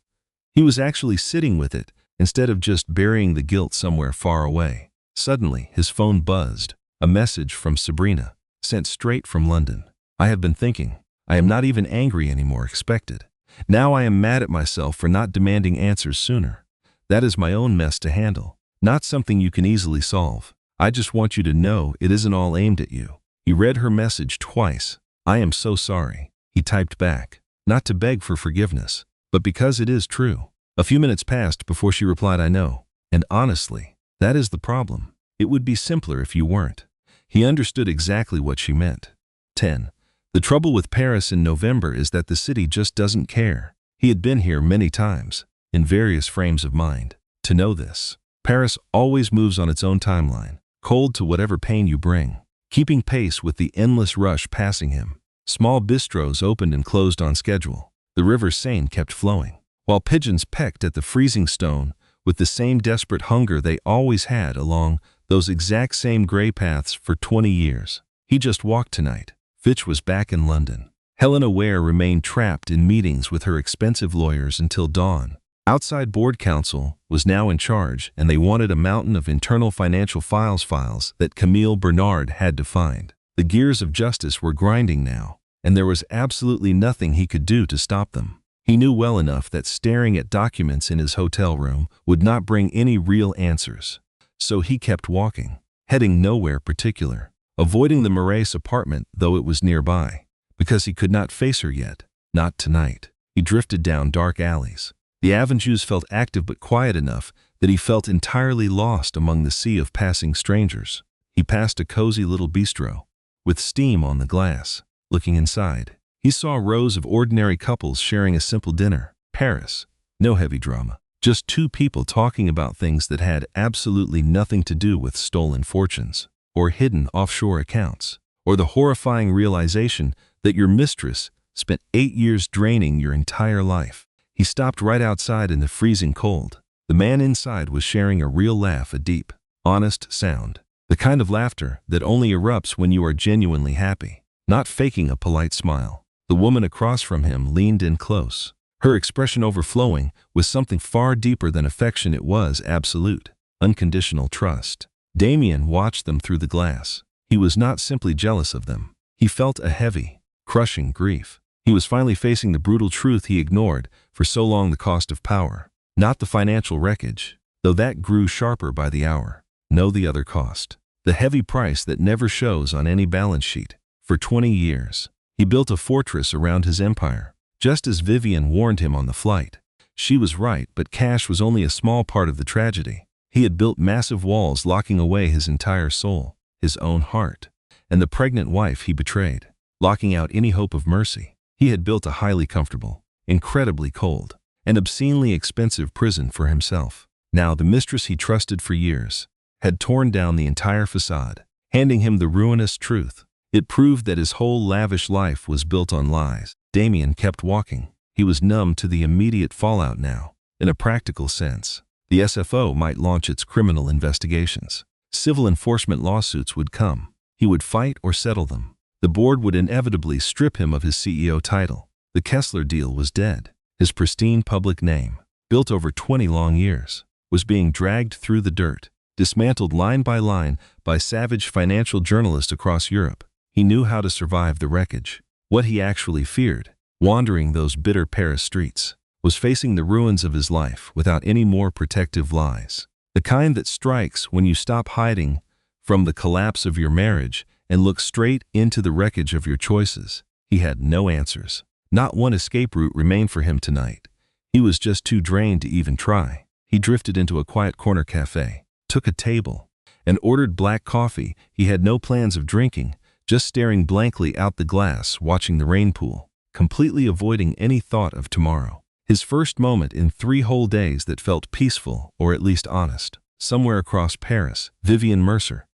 he was actually sitting with it instead of just burying the guilt somewhere far away. Suddenly, his phone buzzed. A message from Sabrina. Sent straight from London. I have been thinking. I am not even angry anymore, expected. Now I am mad at myself for not demanding answers sooner. That is my own mess to handle, not something you can easily solve. I just want you to know it isn't all aimed at you. He read her message twice. I am so sorry, he typed back, not to beg for forgiveness, but because it is true. A few minutes passed before she replied, I know. And honestly, that is the problem. It would be simpler if you weren't. He understood exactly what she meant. 10. The trouble with Paris in November is that the city just doesn't care. He had been here many times, in various frames of mind, to know this. Paris always moves on its own timeline, cold to whatever pain you bring, keeping pace with the endless rush passing him. Small bistros opened and closed on schedule. The river Seine kept flowing, while pigeons pecked at the freezing stone with the same desperate hunger they always had along those exact same gray paths for 20 years. He just walked tonight. Fitch was back in London. Helena Ware remained trapped in meetings with her expensive lawyers until dawn. Outside board counsel was now in charge, and they wanted a mountain of internal financial files that Camille Bernard had to find. The gears of justice were grinding now, and there was absolutely nothing he could do to stop them. He knew well enough that staring at documents in his hotel room would not bring any real answers. So he kept walking, heading nowhere particular, avoiding the Moraes apartment though it was nearby, because he could not face her yet, not tonight. He drifted down dark alleys. The avenues felt active but quiet enough that he felt entirely lost among the sea of passing strangers. He passed a cozy little bistro, with steam on the glass. Looking inside, he saw rows of ordinary couples sharing a simple dinner. Paris. No heavy drama. Just two people talking about things that had absolutely nothing to do with stolen fortunes, or hidden offshore accounts, or the horrifying realization that your mistress spent 8 years draining your entire life. He stopped right outside in the freezing cold. The man inside was sharing a real laugh, a deep, honest sound. The kind of laughter that only erupts when you are genuinely happy, not faking a polite smile. The woman across from him leaned in close, her expression overflowing with something far deeper than affection. It was absolute, unconditional trust. Damien watched them through the glass. He was not simply jealous of them. He felt a heavy, crushing grief. He was finally facing the brutal truth he ignored for so long: the cost of power. Not the financial wreckage, though that grew sharper by the hour. No, the other cost. The heavy price that never shows on any balance sheet. For 20 years, he built a fortress around his empire, just as Vivian warned him on the flight. She was right, but cash was only a small part of the tragedy. He had built massive walls locking away his entire soul, his own heart, and the pregnant wife he betrayed, locking out any hope of mercy. He had built a highly comfortable, incredibly cold, and obscenely expensive prison for himself. Now the mistress he trusted for years had torn down the entire facade, handing him the ruinous truth. It proved that his whole lavish life was built on lies. Damien kept walking. He was numb to the immediate fallout now. In a practical sense, the SFO might launch its criminal investigations. Civil enforcement lawsuits would come. He would fight or settle them. The board would inevitably strip him of his CEO title. The Kessler deal was dead. His pristine public name, built over 20 long years, was being dragged through the dirt, dismantled line by line by savage financial journalists across Europe. He knew how to survive the wreckage. What he actually feared, wandering those bitter Paris streets, was facing the ruins of his life without any more protective lies. The kind that strikes when you stop hiding from the collapse of your marriage and look straight into the wreckage of your choices. He had no answers. Not one escape route remained for him tonight. He was just too drained to even try. He drifted into a quiet corner cafe, took a table, and ordered black coffee. He had no plans of drinking, just staring blankly out the glass, watching the rain pool, completely avoiding any thought of tomorrow. His first moment in 3 whole days that felt peaceful, or at least honest. Somewhere across Paris, Vivian Mercer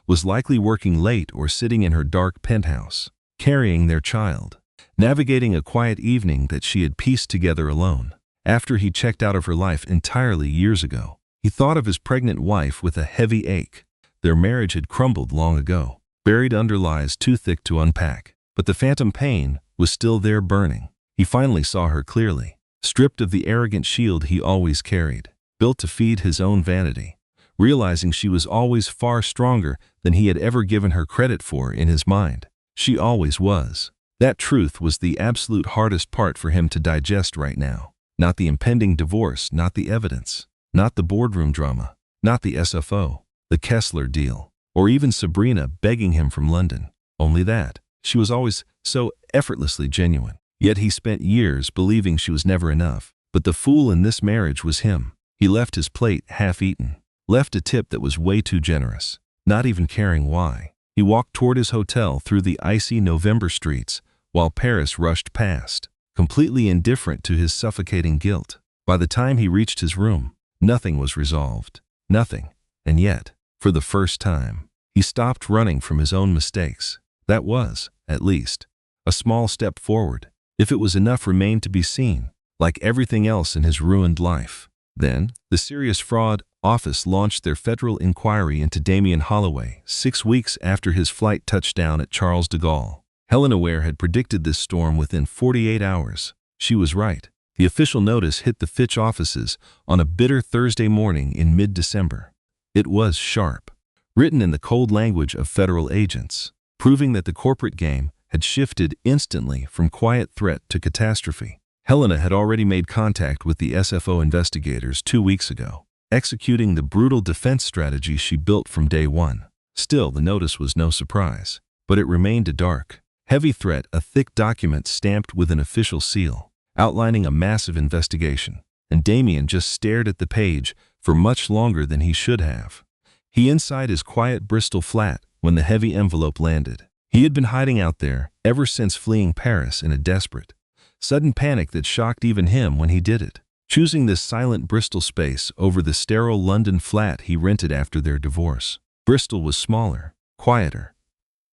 was likely working late or sitting in her dark penthouse, carrying their child, navigating a quiet evening that she had pieced together alone. After he checked out of her life entirely years ago, he thought of his pregnant wife with a heavy ache. Their marriage had crumbled long ago, buried under lies too thick to unpack. But the phantom pain was still there, burning. He finally saw her clearly, stripped of the arrogant shield he always carried, built to feed his own vanity, realizing she was always far stronger than he had ever given her credit for in his mind. She always was. That truth was the absolute hardest part for him to digest right now. Not the impending divorce, not the evidence, not the boardroom drama, not the SFO, the Kessler deal, or even Sabrina begging him from London. Only that. She was always so effortlessly genuine. Yet he spent years believing she was never enough. But the fool in this marriage was him. He left his plate half-eaten, left a tip that was way too generous, not even caring why. He walked toward his hotel through the icy November streets while Paris rushed past, completely indifferent to his suffocating guilt. By the time he reached his room, nothing was resolved. Nothing. And yet, for the first time, he stopped running from his own mistakes. That was, at least, a small step forward. If it was enough remained to be seen, like everything else in his ruined life. Then, the Serious Fraud Office launched their federal inquiry into Damien Holloway 6 weeks after his flight touched down at Charles de Gaulle. Helena Ware had predicted this storm within 48 hours. She was right. The official notice hit the Fitch offices on a bitter Thursday morning in mid-December. It was sharp, written in the cold language of federal agents, proving that the corporate game had shifted instantly from quiet threat to catastrophe. Helena had already made contact with the SFO investigators 2 weeks ago, executing the brutal defense strategy she built from day one. Still, the notice was no surprise, but it remained a dark, heavy threat, a thick document stamped with an official seal, outlining a massive investigation. And Damien just stared at the page, for much longer than he should have. He inside his quiet Bristol flat when the heavy envelope landed. He had been hiding out there ever since fleeing Paris in a desperate, sudden panic that shocked even him when he did it, choosing this silent Bristol space over the sterile London flat he rented after their divorce. Bristol was smaller, quieter,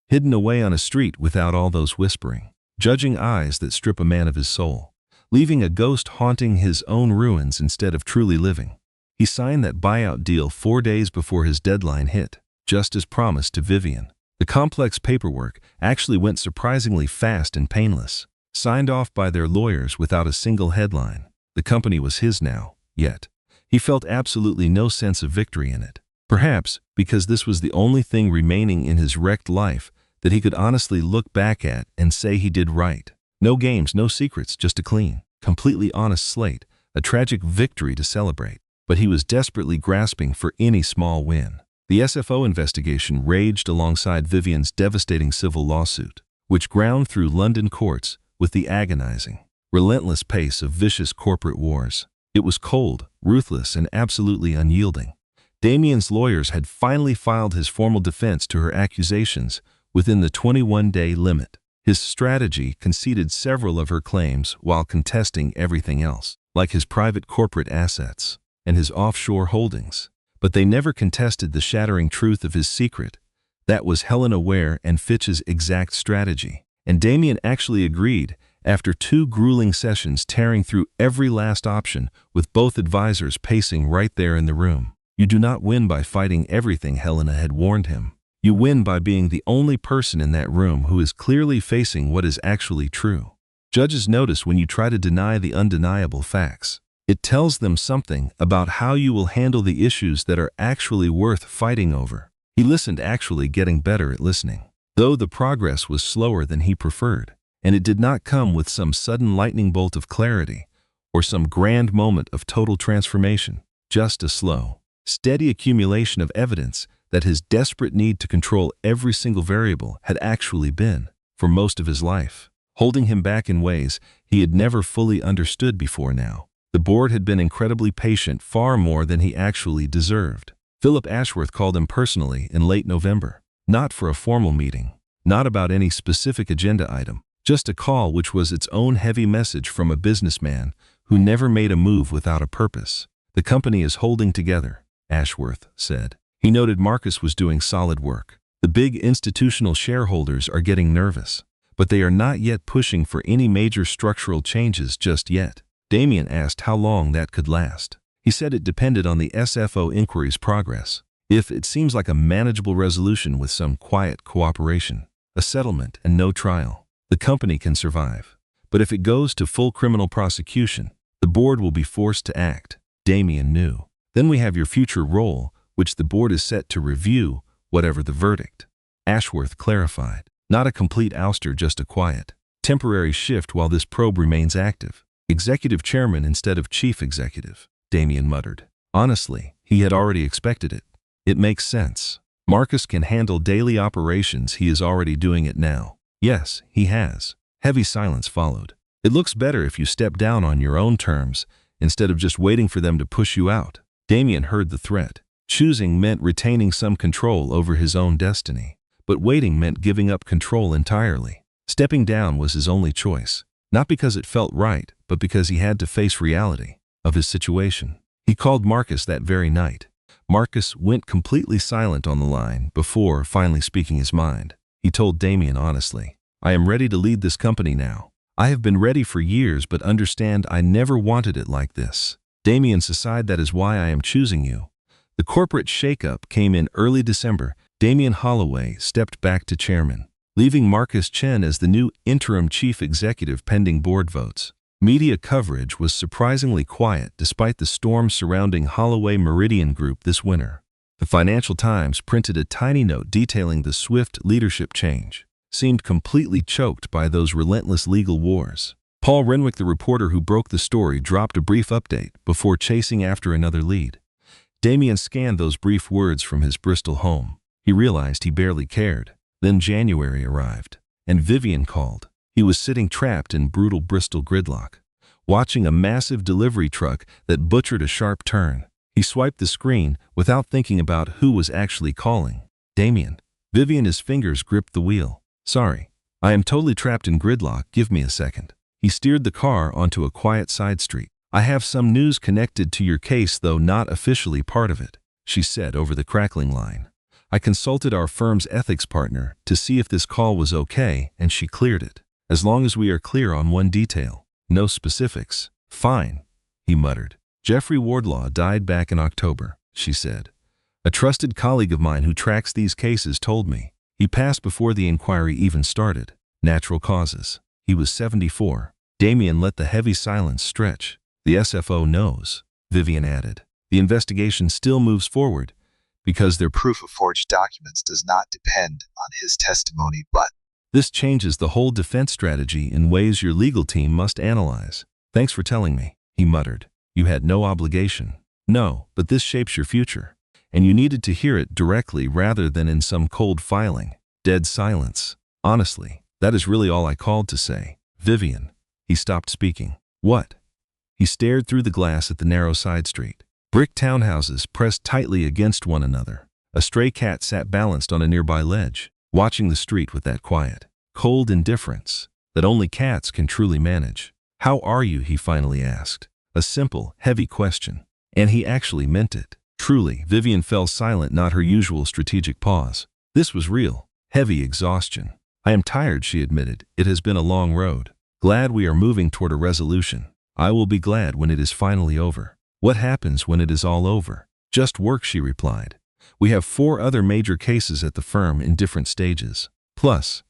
hidden away on a street without all those whispering, judging eyes that strip a man of his soul, leaving a ghost haunting his own ruins instead of truly living. He signed that buyout deal 4 days before his deadline hit, just as promised to Vivian. The complex paperwork actually went surprisingly fast and painless, signed off by their lawyers without a single headline. The company was his now, yet he felt absolutely no sense of victory in it. Perhaps because this was the only thing remaining in his wrecked life that he could honestly look back at and say he did right. No games, no secrets, just a clean, completely honest slate, a tragic victory to celebrate. But he was desperately grasping for any small win. The SFO investigation raged alongside Vivian's devastating civil lawsuit, which ground through London courts with the agonizing, relentless pace of vicious corporate wars. It was cold, ruthless, and absolutely unyielding. Damien's lawyers had finally filed his formal defense to her accusations within the 21-day limit. His strategy conceded several of her claims while contesting everything else, like his private corporate assets and his offshore holdings. But they never contested the shattering truth of his secret. That was Helena Ware and Fitch's exact strategy. And Damien actually agreed, after 2 grueling sessions tearing through every last option with both advisors pacing right there in the room. You do not win by fighting everything, Helena had warned him. You win by being the only person in that room who is clearly facing what is actually true. Judges notice when you try to deny the undeniable facts. It tells them something about how you will handle the issues that are actually worth fighting over. He listened, actually getting better at listening, though the progress was slower than he preferred, and it did not come with some sudden lightning bolt of clarity or some grand moment of total transformation, just a slow, steady accumulation of evidence that his desperate need to control every single variable had actually been, for most of his life, holding him back in ways he had never fully understood before now. The board had been incredibly patient, far more than he actually deserved. Philip Ashworth called him personally in late November, not for a formal meeting, not about any specific agenda item, just a call which was its own heavy message from a businessman who never made a move without a purpose. The company is holding together, Ashworth said. He noted Marcus was doing solid work. The big institutional shareholders are getting nervous, but they are not yet pushing for any major structural changes just yet. Damien asked how long that could last. He said it depended on the SFO inquiry's progress. If it seems like a manageable resolution with some quiet cooperation, a settlement and no trial, the company can survive. But if it goes to full criminal prosecution, the board will be forced to act. Damien knew. Then we have your future role, which the board is set to review, whatever the verdict. Ashworth clarified. Not a complete ouster, just a quiet, temporary shift while this probe remains active. Executive chairman instead of chief executive, Damien muttered. Honestly, he had already expected it. It makes sense. Marcus can handle daily operations. He is already doing it now. Yes, he has. Heavy silence followed. It looks better if you step down on your own terms, instead of just waiting for them to push you out. Damien heard the threat. Choosing meant retaining some control over his own destiny, but waiting meant giving up control entirely. Stepping down was his only choice, not because it felt right, but because he had to face reality of his situation. He called Marcus that very night. Marcus went completely silent on the line before finally speaking his mind. He told Damien honestly, I am ready to lead this company now. I have been ready for years, but understand I never wanted it like this. Damien sighed. That is why I am choosing you. The corporate shakeup came in early December. Damien Holloway stepped back to chairman, leaving Marcus Chen as the new interim chief executive pending board votes. Media coverage was surprisingly quiet despite the storm surrounding Holloway Meridian Group this winter. The Financial Times printed a tiny note detailing the swift leadership change, seemed completely choked by those relentless legal wars. Paul Renwick, the reporter who broke the story, dropped a brief update before chasing after another lead. Damien scanned those brief words from his Bristol home. He realized he barely cared. Then January arrived, and Vivian called. He was sitting trapped in brutal Bristol gridlock, watching a massive delivery truck that butchered a sharp turn. He He swiped the screen without thinking about who was actually calling. Damien. Vivian, his fingers gripped the wheel. Sorry. I am totally trapped in gridlock, give me a second. He steered the car onto a quiet side street. I have some news connected to your case, though not officially part of it, she said over the crackling line. I consulted our firm's ethics partner to see if this call was okay, and she cleared it. As long as we are clear on one detail. No specifics. Fine, he muttered. Jeffrey Wardlaw died back in October, she said. A trusted colleague of mine who tracks these cases told me. He passed before the inquiry even started. Natural causes. He was 74. Damien let the heavy silence stretch. The SFO knows, Vivian added. The investigation still moves forward because their proof of forged documents does not depend on his testimony, but this changes the whole defense strategy in ways your legal team must analyze. Thanks for telling me, he muttered. You had no obligation. No, but this shapes your future. And you needed to hear it directly rather than in some cold filing. Dead silence. Honestly, that is really all I called to say. Vivian. He stopped speaking. What? He stared through the glass at the narrow side street. Brick townhouses pressed tightly against one another. A stray cat sat balanced on a nearby ledge, watching the street with that quiet, cold indifference that only cats can truly manage. How are you? He finally asked. A simple, heavy question. And he actually meant it. Truly, Vivian fell silent, not her usual strategic pause. This was real, heavy exhaustion. I am tired, she admitted. It has been a long road. Glad we are moving toward a resolution. I will be glad when it is finally over. What happens when it is all over? Just work, she replied. We have 4 other major cases at the firm in different stages. Plus,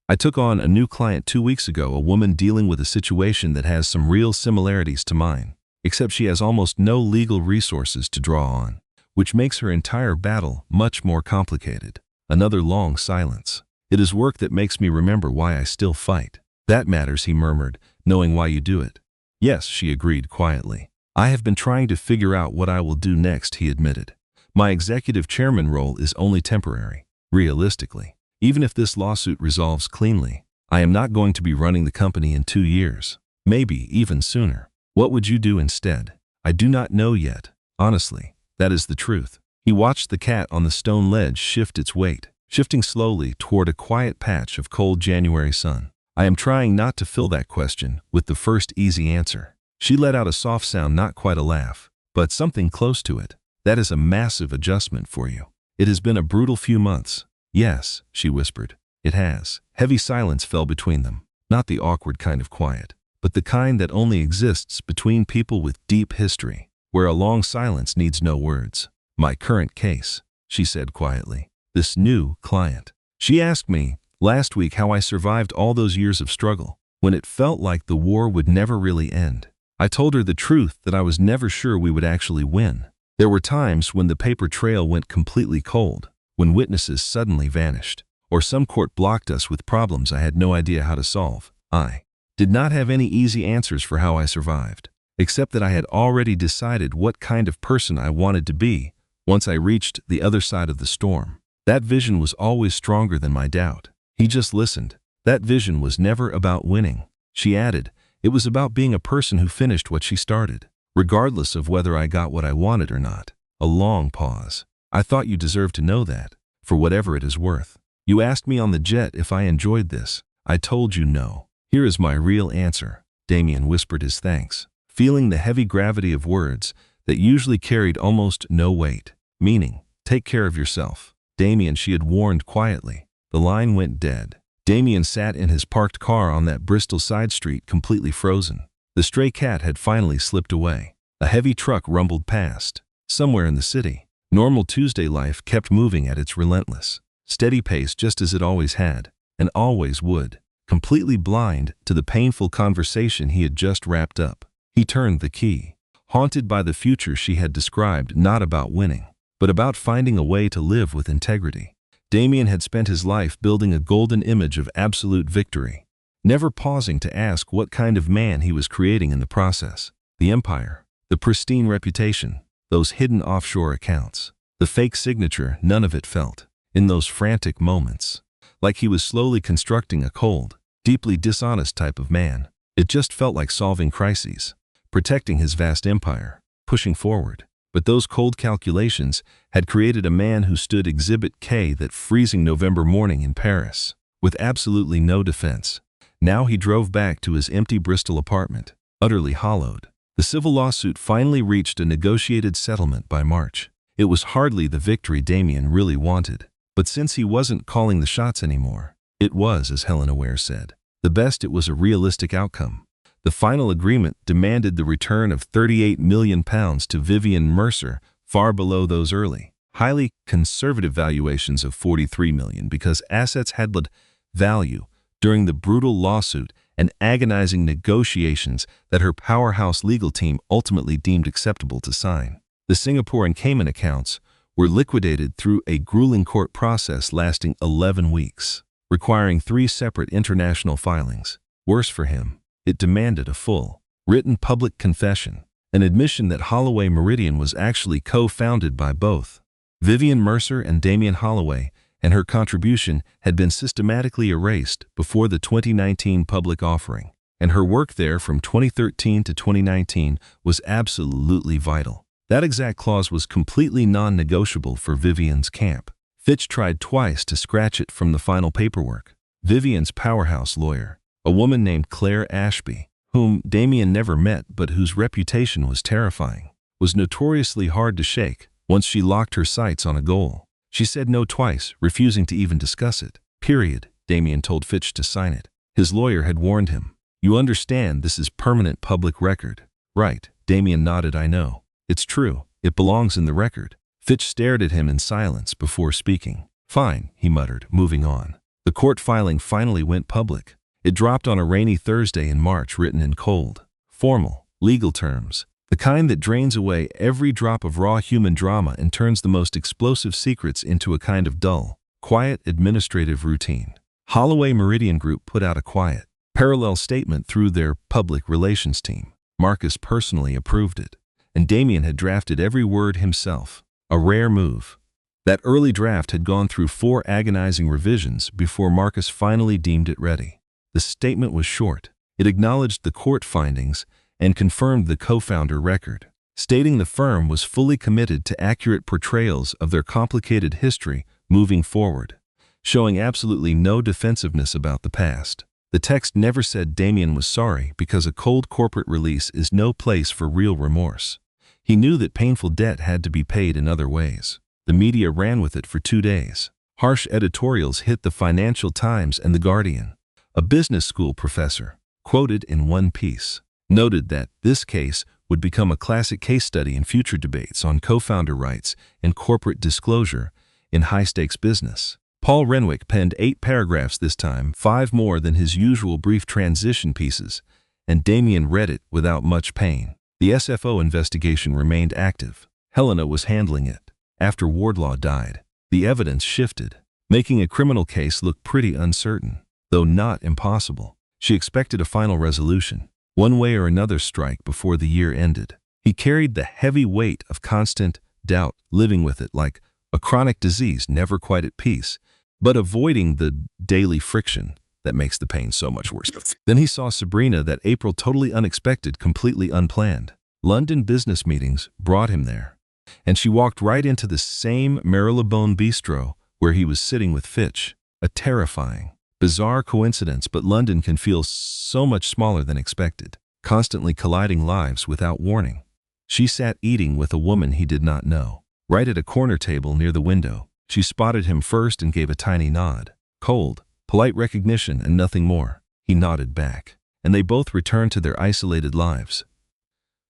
I took on a new client 2 weeks ago, a woman dealing with a situation that has some real similarities to mine, except she has almost no legal resources to draw on, which makes her entire battle much more complicated. Another long silence. It is work that makes me remember why I still fight. That matters, he murmured, knowing why you do it. Yes, she agreed quietly. I have been trying to figure out what I will do next, he admitted. My executive chairman role is only temporary. Realistically, even if this lawsuit resolves cleanly, I am not going to be running the company in 2 years. Maybe even sooner. What would you do instead? I do not know yet. Honestly, that is the truth. He watched the cat on the stone ledge shift its weight, shifting slowly toward a quiet patch of cold January sun. I am trying not to fill that question with the first easy answer. She let out a soft sound, not quite a laugh, but something close to it. That is a massive adjustment for you. It has been a brutal few months. Yes, she whispered. It has. Heavy silence fell between them. Not the awkward kind of quiet, but the kind that only exists between people with deep history, where a long silence needs no words. My current case, she said quietly. This new client. She asked me last week how I survived all those years of struggle, when it felt like the war would never really end. I told her the truth that I was never sure we would actually win. There were times when the paper trail went completely cold, when witnesses suddenly vanished, or some court blocked us with problems I had no idea how to solve. I did not have any easy answers for how I survived, except that I had already decided what kind of person I wanted to be once I reached the other side of the storm. That vision was always stronger than my doubt. He just listened. That vision was never about winning. She added, it was about being a person who finished what she started, regardless of whether I got what I wanted or not. A long pause. I thought you deserved to know that, for whatever it is worth. You asked me on the jet if I enjoyed this. I told you no. Here is my real answer. Damien whispered his thanks, feeling the heavy gravity of words that usually carried almost no weight. Meaning, take care of yourself. Damien, she had warned quietly. The line went dead. Damien sat in his parked car on that Bristol side street, completely frozen. The stray cat had finally slipped away. A heavy truck rumbled past. Somewhere in the city, normal Tuesday life kept moving at its relentless, steady pace, just as it always had, and always would, completely blind to the painful conversation he had just wrapped up. He turned the key, haunted by the future she had described, not about winning, but about finding a way to live with integrity. Damien had spent his life building a golden image of absolute victory, never pausing to ask what kind of man he was creating in the process. The empire, the pristine reputation, those hidden offshore accounts, the fake signature, none of it felt, in those frantic moments, like he was slowly constructing a cold, deeply dishonest type of man. It just felt like solving crises, protecting his vast empire, pushing forward. But those cold calculations had created a man who stood Exhibit K that freezing November morning in Paris, with absolutely no defense. Now he drove back to his empty Bristol apartment, utterly hollowed. The civil lawsuit finally reached a negotiated settlement by March. It was hardly the victory Damien really wanted. But since he wasn't calling the shots anymore, it was, as Helena Ware said, the best. It was a realistic outcome. The final agreement demanded the return of £38 million to Vivian Mercer, far below those early, highly conservative valuations of $43 million, because assets had little value during the brutal lawsuit and agonizing negotiations that her powerhouse legal team ultimately deemed acceptable to sign. The Singapore and Cayman accounts were liquidated through a grueling court process lasting 11 weeks, requiring 3 separate international filings. Worse for him, it demanded a full, written public confession, an admission that Holloway Meridian was actually co-founded by both Vivian Mercer and Damien Holloway, and her contribution had been systematically erased before the 2019 public offering, and her work there from 2013 to 2019 was absolutely vital. That exact clause was completely non-negotiable for Vivian's camp. Fitch tried twice to scratch it from the final paperwork. Vivian's powerhouse lawyer, a woman named Claire Ashby, whom Damien never met but whose reputation was terrifying, was notoriously hard to shake once she locked her sights on a goal. She said no twice, refusing to even discuss it. Period. Damien told Fitch to sign it. His lawyer had warned him. "You understand this is permanent public record." "Right." Damien nodded. "I know. It's true. It belongs in the record." Fitch stared at him in silence before speaking. "Fine," he muttered, moving on. The court filing finally went public. It dropped on a rainy Thursday in March, written in cold, formal, legal terms, the kind that drains away every drop of raw human drama and turns the most explosive secrets into a kind of dull, quiet administrative routine. Holloway Meridian Group put out a quiet, parallel statement through their public relations team. Marcus personally approved it, and Damien had drafted every word himself, a rare move. That early draft had gone through 4 agonizing revisions before Marcus finally deemed it ready. The statement was short. It acknowledged the court findings and confirmed the co-founder record, stating the firm was fully committed to accurate portrayals of their complicated history moving forward, showing absolutely no defensiveness about the past. The text never said Damien was sorry, because a cold corporate release is no place for real remorse. He knew that painful debt had to be paid in other ways. The media ran with it for 2 days. Harsh editorials hit the Financial Times and The Guardian. A business school professor, quoted in one piece, noted that this case would become a classic case study in future debates on co-founder rights and corporate disclosure in high-stakes business. Paul Renwick penned 8 paragraphs this time, 5 more than his usual brief transition pieces, and Damien read it without much pain. The SFO investigation remained active. Helena was handling it. After Wardlaw died, the evidence shifted, making a criminal case look pretty uncertain, though not impossible. She expected a final resolution, one way or another strike before the year ended. He carried the heavy weight of constant doubt, living with it like a chronic disease, never quite at peace, but avoiding the daily friction that makes the pain so much worse. Then he saw Sabrina that April, totally unexpected, completely unplanned. London business meetings brought him there, and she walked right into the same Marylebone bistro where he was sitting with Fitch. A terrifying, bizarre coincidence, but London can feel so much smaller than expected, constantly colliding lives without warning. She sat eating with a woman he did not know, right at a corner table near the window. She spotted him first and gave a tiny nod. Cold, polite recognition and nothing more. He nodded back, and they both returned to their isolated lives.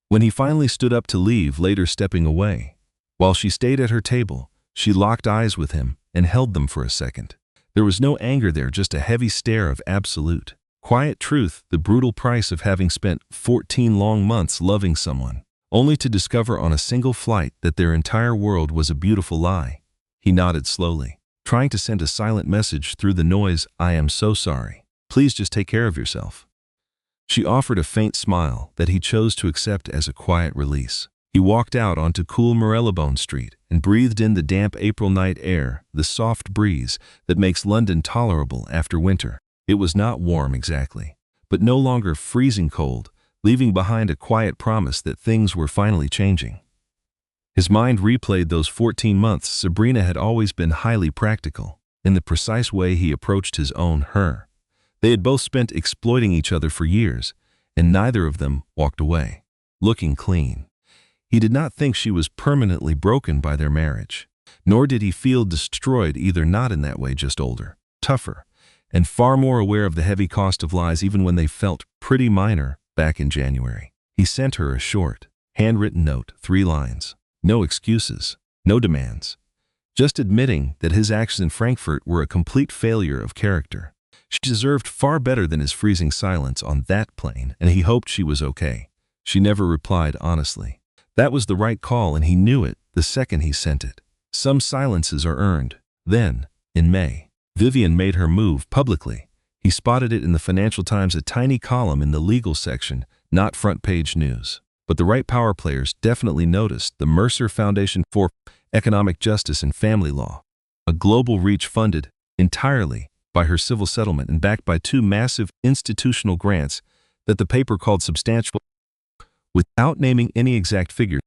When he finally stood up to leave, later stepping away, while she stayed at her table, she locked eyes with him and held them for a second. There was no anger there, just a heavy stare of absolute, quiet truth, the brutal price of having spent 14 long months loving someone, only to discover on a single flight that their entire world was a beautiful lie. He nodded slowly, trying to send a silent message through the noise. "I am so sorry. Please just take care of yourself." She offered a faint smile that he chose to accept as a quiet release. He walked out onto cool Marylebone Street and breathed in the damp April night air, the soft breeze that makes London tolerable after winter. It was not warm exactly, but no longer freezing cold, leaving behind a quiet promise that things were finally changing. His mind replayed those 14 months. Sabrina had always been highly practical, in the precise way he approached his own her. They had both spent exploiting each other for years, and neither of them walked away looking clean. He did not think she was permanently broken by their marriage, nor did he feel destroyed either, not in that way, just older, tougher, and far more aware of the heavy cost of lies even when they felt pretty minor. Back in January, he sent her a short, handwritten note, 3 lines. No excuses, no demands, just admitting that his actions in Frankfurt were a complete failure of character. She deserved far better than his freezing silence on that plane, and he hoped she was okay. She never replied honestly. That was the right call, and he knew it the second he sent it. Some silences are earned. Then, in May, Vivian made her move publicly. He spotted it in the Financial Times, a tiny column in the legal section, not front-page news. But the right power players definitely noticed. The Mercer Foundation for Economic Justice and Family Law, a global reach funded entirely by her civil settlement and backed by 2 massive institutional grants that the paper called substantial, without naming any exact figures.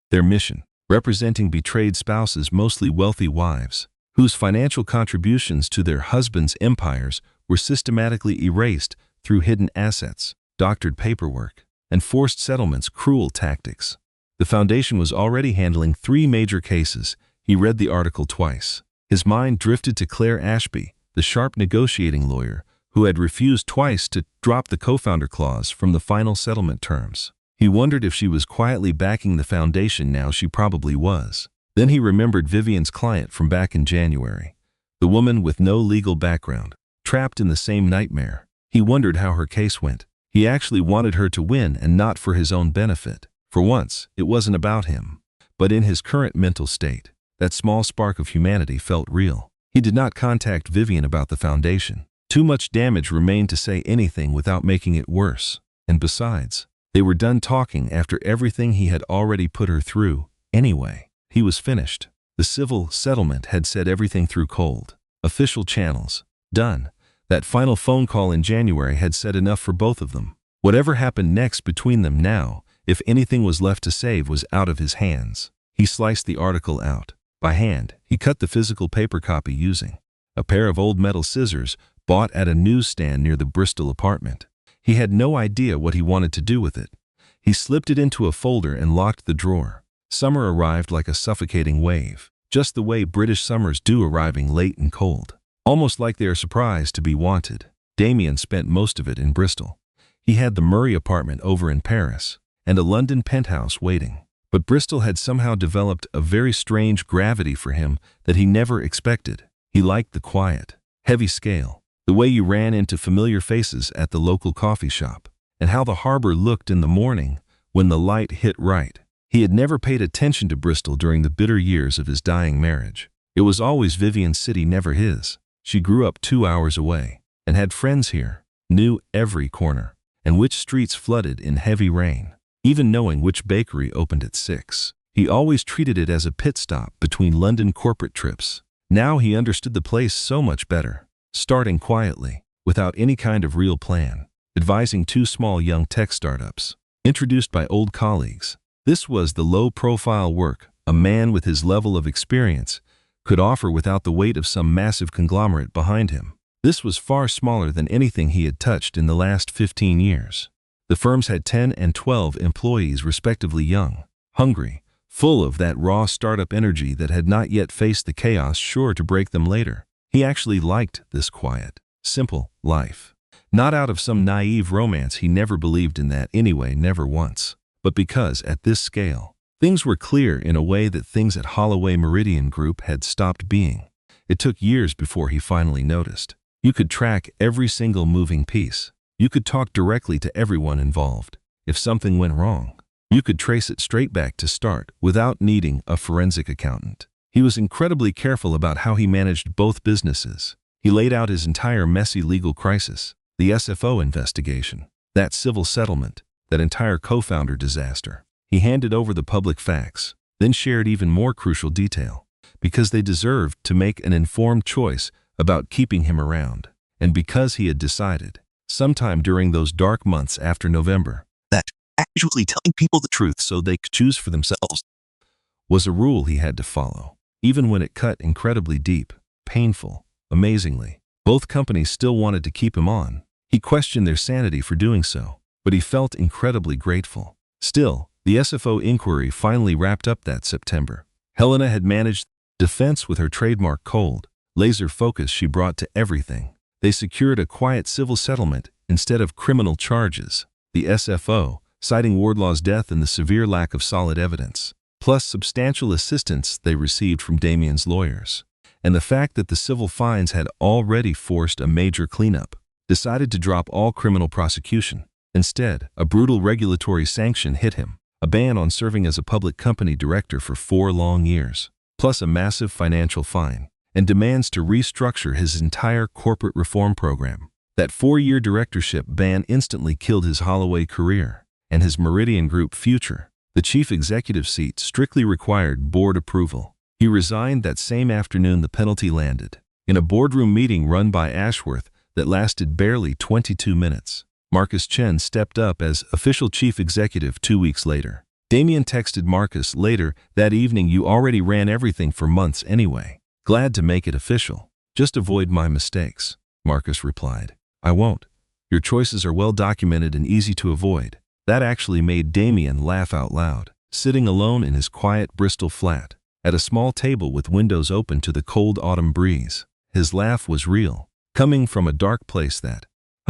Their mission, representing betrayed spouses, mostly wealthy wives, whose financial contributions to their husbands' empires were systematically erased through hidden assets, doctored paperwork, and forced settlements. Cruel tactics. The foundation was already handling 3 major cases. He read the article twice. His mind drifted to Claire Ashby, the sharp negotiating lawyer who had refused twice to drop the co-founder clause from the final settlement terms. He wondered if she was quietly backing the foundation now. She probably was. Then he remembered Vivian's client from back in January, the woman with no legal background, trapped in the same nightmare. He wondered how her case went. He actually wanted her to win, and not for his own benefit. For once, it wasn't about him. But in his current mental state, that small spark of humanity felt real. He did not contact Vivian about the foundation. Too much damage remained to say anything without making it worse. And besides, they were done talking after everything he had already put her through. Anyway, he was finished. The civil settlement had set everything through cold. Official channels. Done. That final phone call in January had said enough for both of them. Whatever happened next between them now, if anything was left to save, was out of his hands. He sliced the article out. By hand, he cut the physical paper copy using a pair of old metal scissors bought at a newsstand near the Bristol apartment. He had no idea what he wanted to do with it. He slipped it into a folder and locked the drawer. Summer arrived like a suffocating wave, just the way British summers do, arriving late and cold. Almost like they are surprised to be wanted. Damien spent most of it in Bristol. He had the Murray apartment over in Paris, and a London penthouse waiting. But Bristol had somehow developed a very strange gravity for him that he never expected. He liked the quiet, heavy scale, the way you ran into familiar faces at the local coffee shop, and how the harbor looked in the morning when the light hit right. He had never paid attention to Bristol during the bitter years of his dying marriage. It was always Vivian's city, never his. She grew up 2 hours away and had friends here, knew every corner, and which streets flooded in heavy rain, even knowing which bakery opened at 6. He always treated it as a pit stop between London corporate trips. Now he understood the place so much better, starting quietly, without any kind of real plan, advising 2 small young tech startups, introduced by old colleagues. This was the low-profile work a man with his level of experience could offer without the weight of some massive conglomerate behind him. This was far smaller than anything he had touched in the last 15 years. The firms had 10 and 12 employees respectively, young, hungry, full of that raw startup energy that had not yet faced the chaos sure to break them later. He actually liked this quiet, simple life. Not out of some naive romance, he never believed in that anyway, never once. But because, at this scale, things were clear in a way that things at Holloway Meridian Group had stopped being. It took years before he finally noticed. You could track every single moving piece. You could talk directly to everyone involved. If something went wrong, you could trace it straight back to start without needing a forensic accountant. He was incredibly careful about how he managed both businesses. He laid out his entire messy legal crisis, the SFO investigation, that civil settlement, that entire co-founder disaster. He handed over the public facts, then shared even more crucial detail, because they deserved to make an informed choice about keeping him around, and because he had decided, sometime during those dark months after November, that actually telling people the truth so they could choose for themselves was a rule he had to follow, even when it cut incredibly deep, painful, amazingly. Both companies still wanted to keep him on. He questioned their sanity for doing so, but he felt incredibly grateful. Still, the SFO inquiry finally wrapped up that September. Helena had managed defense with her trademark cold, laser focus she brought to everything. They secured a quiet civil settlement instead of criminal charges. The SFO, citing Wardlaw's death and the severe lack of solid evidence, plus substantial assistance they received from Damien's lawyers, and the fact that the civil fines had already forced a major cleanup, decided to drop all criminal prosecution. Instead, a brutal regulatory sanction hit him, a ban on serving as a public company director for 4 long years, plus a massive financial fine, and demands to restructure his entire corporate reform program. That 4-year directorship ban instantly killed his Holloway career and his Meridian Group future. The chief executive seat strictly required board approval. He resigned that same afternoon the penalty landed. In a boardroom meeting run by Ashworth that lasted barely 22 minutes, Marcus Chen stepped up as official chief executive 2 weeks later. Damien texted Marcus later that evening, "You already ran everything for months anyway. Glad to make it official. Just avoid my mistakes." Marcus replied, "I won't. Your choices are well documented and easy to avoid." That actually made Damien laugh out loud. Sitting alone in his quiet Bristol flat, at a small table with windows open to the cold autumn breeze, his laugh was real, coming from a dark place that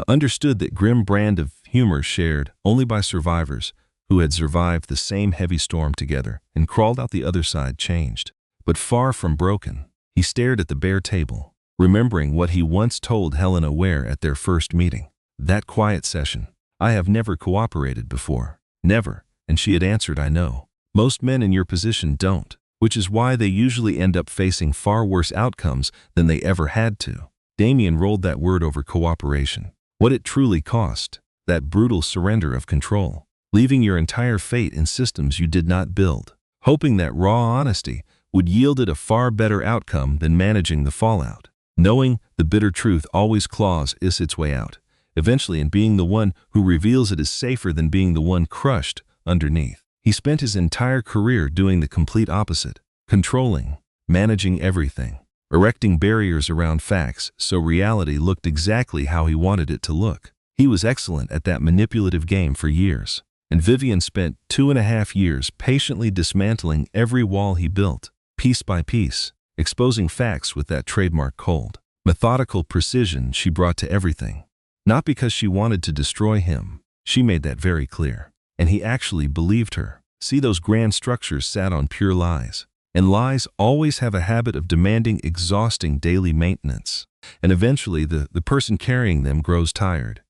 understood that grim brand of humor shared only by survivors who had survived the same heavy storm together and crawled out the other side changed, but far from broken. He stared at the bare table, remembering what he once told Helena Ware at their first meeting. That quiet session. "I have never cooperated before." "Never," and she had answered, "I know. Most men in your position don't, which is why they usually end up facing far worse outcomes than they ever had to." Damien rolled that word over cooperation. What it truly cost, that brutal surrender of control, leaving your entire fate in systems you did not build, hoping that raw honesty would yield it a far better outcome than managing the fallout, knowing the bitter truth always claws its way out, eventually, and being the one who reveals it is safer than being the one crushed underneath. He spent his entire career doing the complete opposite, controlling, managing everything, erecting barriers around facts so reality looked exactly how he wanted it to look. He was excellent at that manipulative game for years, and Vivian spent 2.5 years patiently dismantling every wall he built, piece by piece, exposing facts with that trademark cold, methodical precision she brought to everything. Not because she wanted to destroy him, she made that very clear, and he actually believed her. See, those grand structures sat on pure lies, and lies always have a habit of demanding exhausting daily maintenance, and eventually the person carrying them grows tired,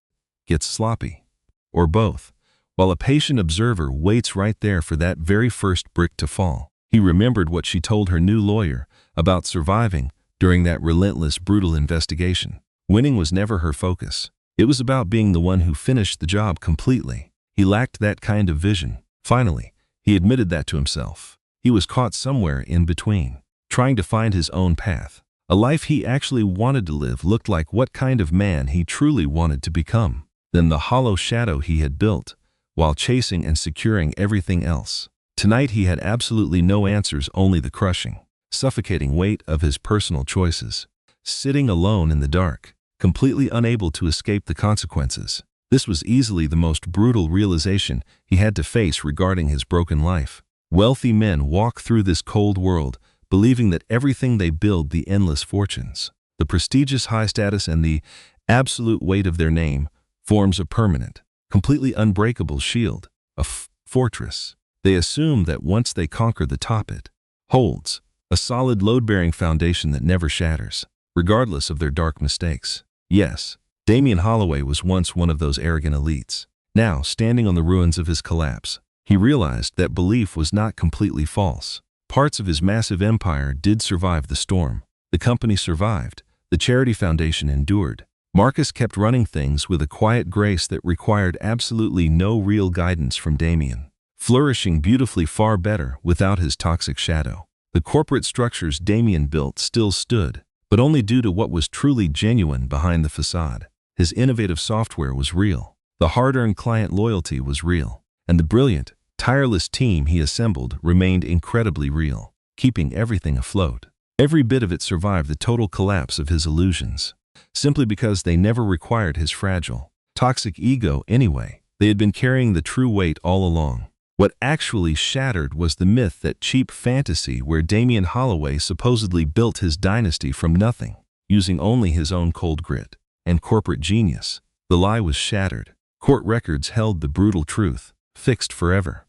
gets sloppy, or both, while a patient observer waits right there for that very first brick to fall. He remembered what she told her new lawyer about surviving during that relentless, brutal investigation. Winning was never her focus. It was about being the one who finished the job completely. He lacked that kind of vision. Finally, he admitted that to himself. He was caught somewhere in between, trying to find his own path. A life he actually wanted to live looked like what kind of man he truly wanted to become, than the hollow shadow he had built, while chasing and securing everything else. Tonight he had absolutely no answers, only the crushing, suffocating weight of his personal choices. Sitting alone in the dark, completely unable to escape the consequences. This was easily the most brutal realization he had to face regarding his broken life. Wealthy men walk through this cold world, believing that everything they build, the endless fortunes, the prestigious high status, and the absolute weight of their name, forms a permanent, completely unbreakable shield, a fortress. They assume that once they conquer the top, it holds a solid load-bearing foundation that never shatters, regardless of their dark mistakes. Yes, Damien Holloway was once one of those arrogant elites. Now, standing on the ruins of his collapse, he realized that belief was not completely false. Parts of his massive empire did survive the storm. The company survived. The charity foundation endured. Marcus kept running things with a quiet grace that required absolutely no real guidance from Damien, flourishing beautifully far better without his toxic shadow. The corporate structures Damien built still stood, but only due to what was truly genuine behind the facade. His innovative software was real, the hard-earned client loyalty was real, and the brilliant, tireless team he assembled remained incredibly real, keeping everything afloat. Every bit of it survived the total collapse of his illusions, simply because they never required his fragile, toxic ego anyway. They had been carrying the true weight all along. What actually shattered was the myth, that cheap fantasy where Damian Holloway supposedly built his dynasty from nothing, using only his own cold grit and corporate genius. The lie was shattered. Court records held the brutal truth, fixed forever.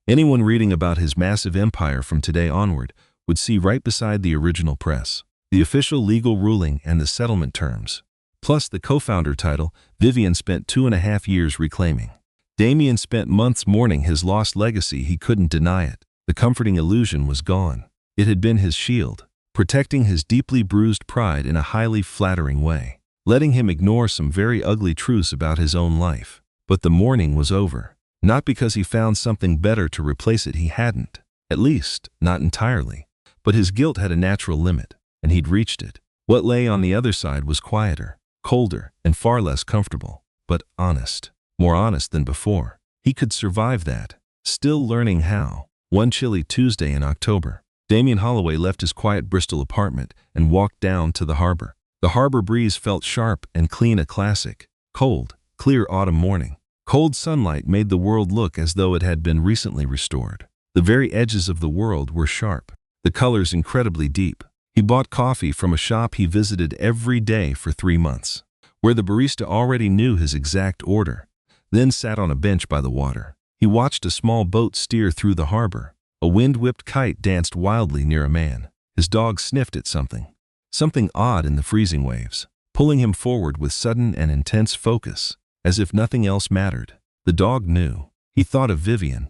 Anyone reading about his massive empire from today onward would see right beside the original press the official legal ruling and the settlement terms, plus the co-founder title Vivian spent 2.5 years reclaiming. Damian spent months mourning his lost legacy. He couldn't deny it. The comforting illusion was gone. It had been his shield, protecting his deeply bruised pride in a highly flattering way, letting him ignore some very ugly truths about his own life. But the mourning was over. Not because he found something better to replace it. He hadn't. At least, not entirely. But his guilt had a natural limit, and he'd reached it. What lay on the other side was quieter, colder, and far less comfortable, but honest. More honest than before. He could survive that. Still learning how. One chilly Tuesday in October, Damian Holloway left his quiet Bristol apartment and walked down to the harbor. The harbor breeze felt sharp and clean, a classic, cold, clear autumn morning. Cold sunlight made the world look as though it had been recently restored. The very edges of the world were sharp, the colors incredibly deep. He bought coffee from a shop he visited every day for 3 months, where the barista already knew his exact order, then sat on a bench by the water. He watched a small boat steer through the harbor. A wind-whipped kite danced wildly near a man. His dog sniffed at something odd in the freezing waves, pulling him forward with sudden and intense focus, as if nothing else mattered. The dog knew. He thought of Vivian.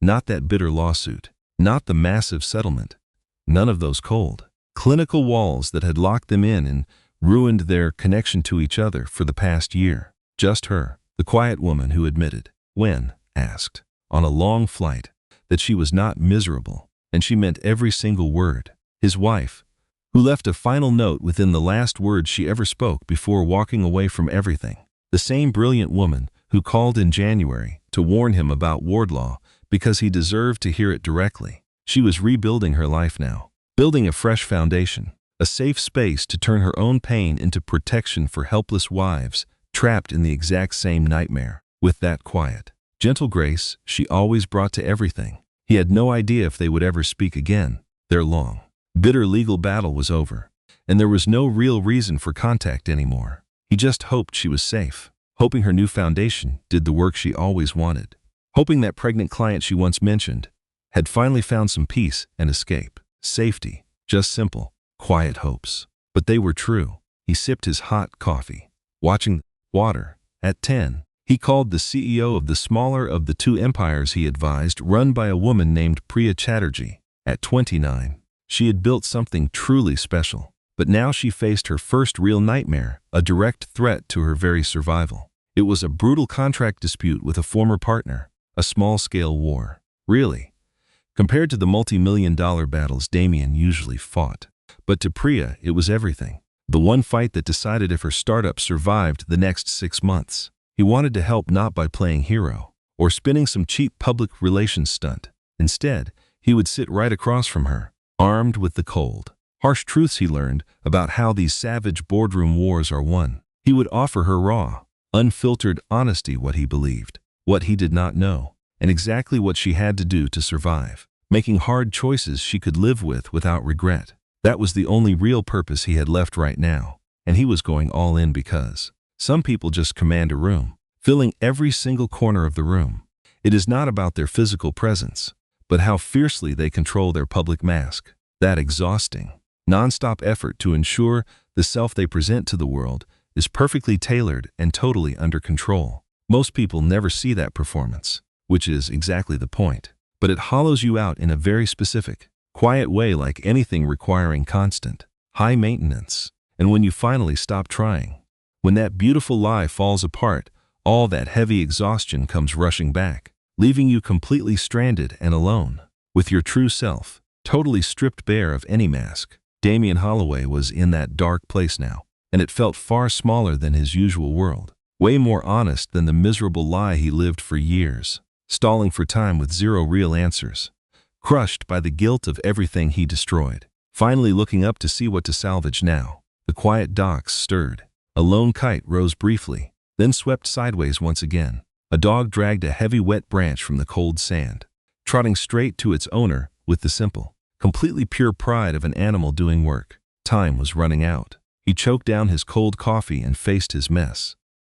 Not that bitter lawsuit. Not the massive settlement. None of those cold, clinical walls that had locked them in and ruined their connection to each other for the past year. Just her. The quiet woman who admitted, when asked, on a long flight, that she was not miserable, and she meant every single word. His wife, who left a final note within the last words she ever spoke before walking away from everything. The same brilliant woman who called in January to warn him about Wardlaw because he deserved to hear it directly. She was rebuilding her life now, building a fresh foundation, a safe space to turn her own pain into protection for helpless wives trapped in the exact same nightmare. With that quiet, gentle grace she always brought to everything. He had no idea if they would ever speak again. Their long, bitter legal battle was over, and there was no real reason for contact anymore. He just hoped she was safe, hoping her new foundation did the work she always wanted, hoping that pregnant client she once mentioned had finally found some peace and escape, safety, just simple, quiet hopes. But they were true. He sipped his hot coffee, watching water. At 10, he called the CEO of the smaller of the 2 empires he advised, run by a woman named Priya Chatterjee. At 29, she had built something truly special. But now she faced her first real nightmare, a direct threat to her very survival. It was a brutal contract dispute with a former partner, a small-scale war. Really, compared to the multi-million-dollar battles Damian usually fought. But to Priya, it was everything. The one fight that decided if her startup survived the next 6 months. He wanted to help not by playing hero or spinning some cheap public relations stunt. Instead, he would sit right across from her, armed with the cold, harsh truths he learned about how these savage boardroom wars are won. He would offer her raw, unfiltered honesty, what he believed, what he did not know, and exactly what she had to do to survive, making hard choices she could live with without regret. That was the only real purpose he had left right now, and he was going all in because some people just command a room, filling every single corner of the room. It is not about their physical presence, but how fiercely they control their public mask. That exhausting, non-stop effort to ensure the self they present to the world is perfectly tailored and totally under control. Most people never see that performance, which is exactly the point. But it hollows you out in a very specific, quiet way, like anything requiring constant, high maintenance. And when you finally stop trying, when that beautiful lie falls apart, all that heavy exhaustion comes rushing back, leaving you completely stranded and alone, with your true self, totally stripped bare of any mask. Damian Holloway was in that dark place now, and it felt far smaller than his usual world, way more honest than the miserable lie he lived for years. stalling for time with zero real answers, crushed by the guilt of everything he destroyed. Finally looking up to see what to salvage now, the quiet docks stirred. A lone kite rose briefly, then swept sideways once again. A dog dragged a heavy wet branch from the cold sand, trotting straight to its owner with the simple, completely pure pride of an animal doing work. Time was running out. He choked down his cold coffee and faced his mess.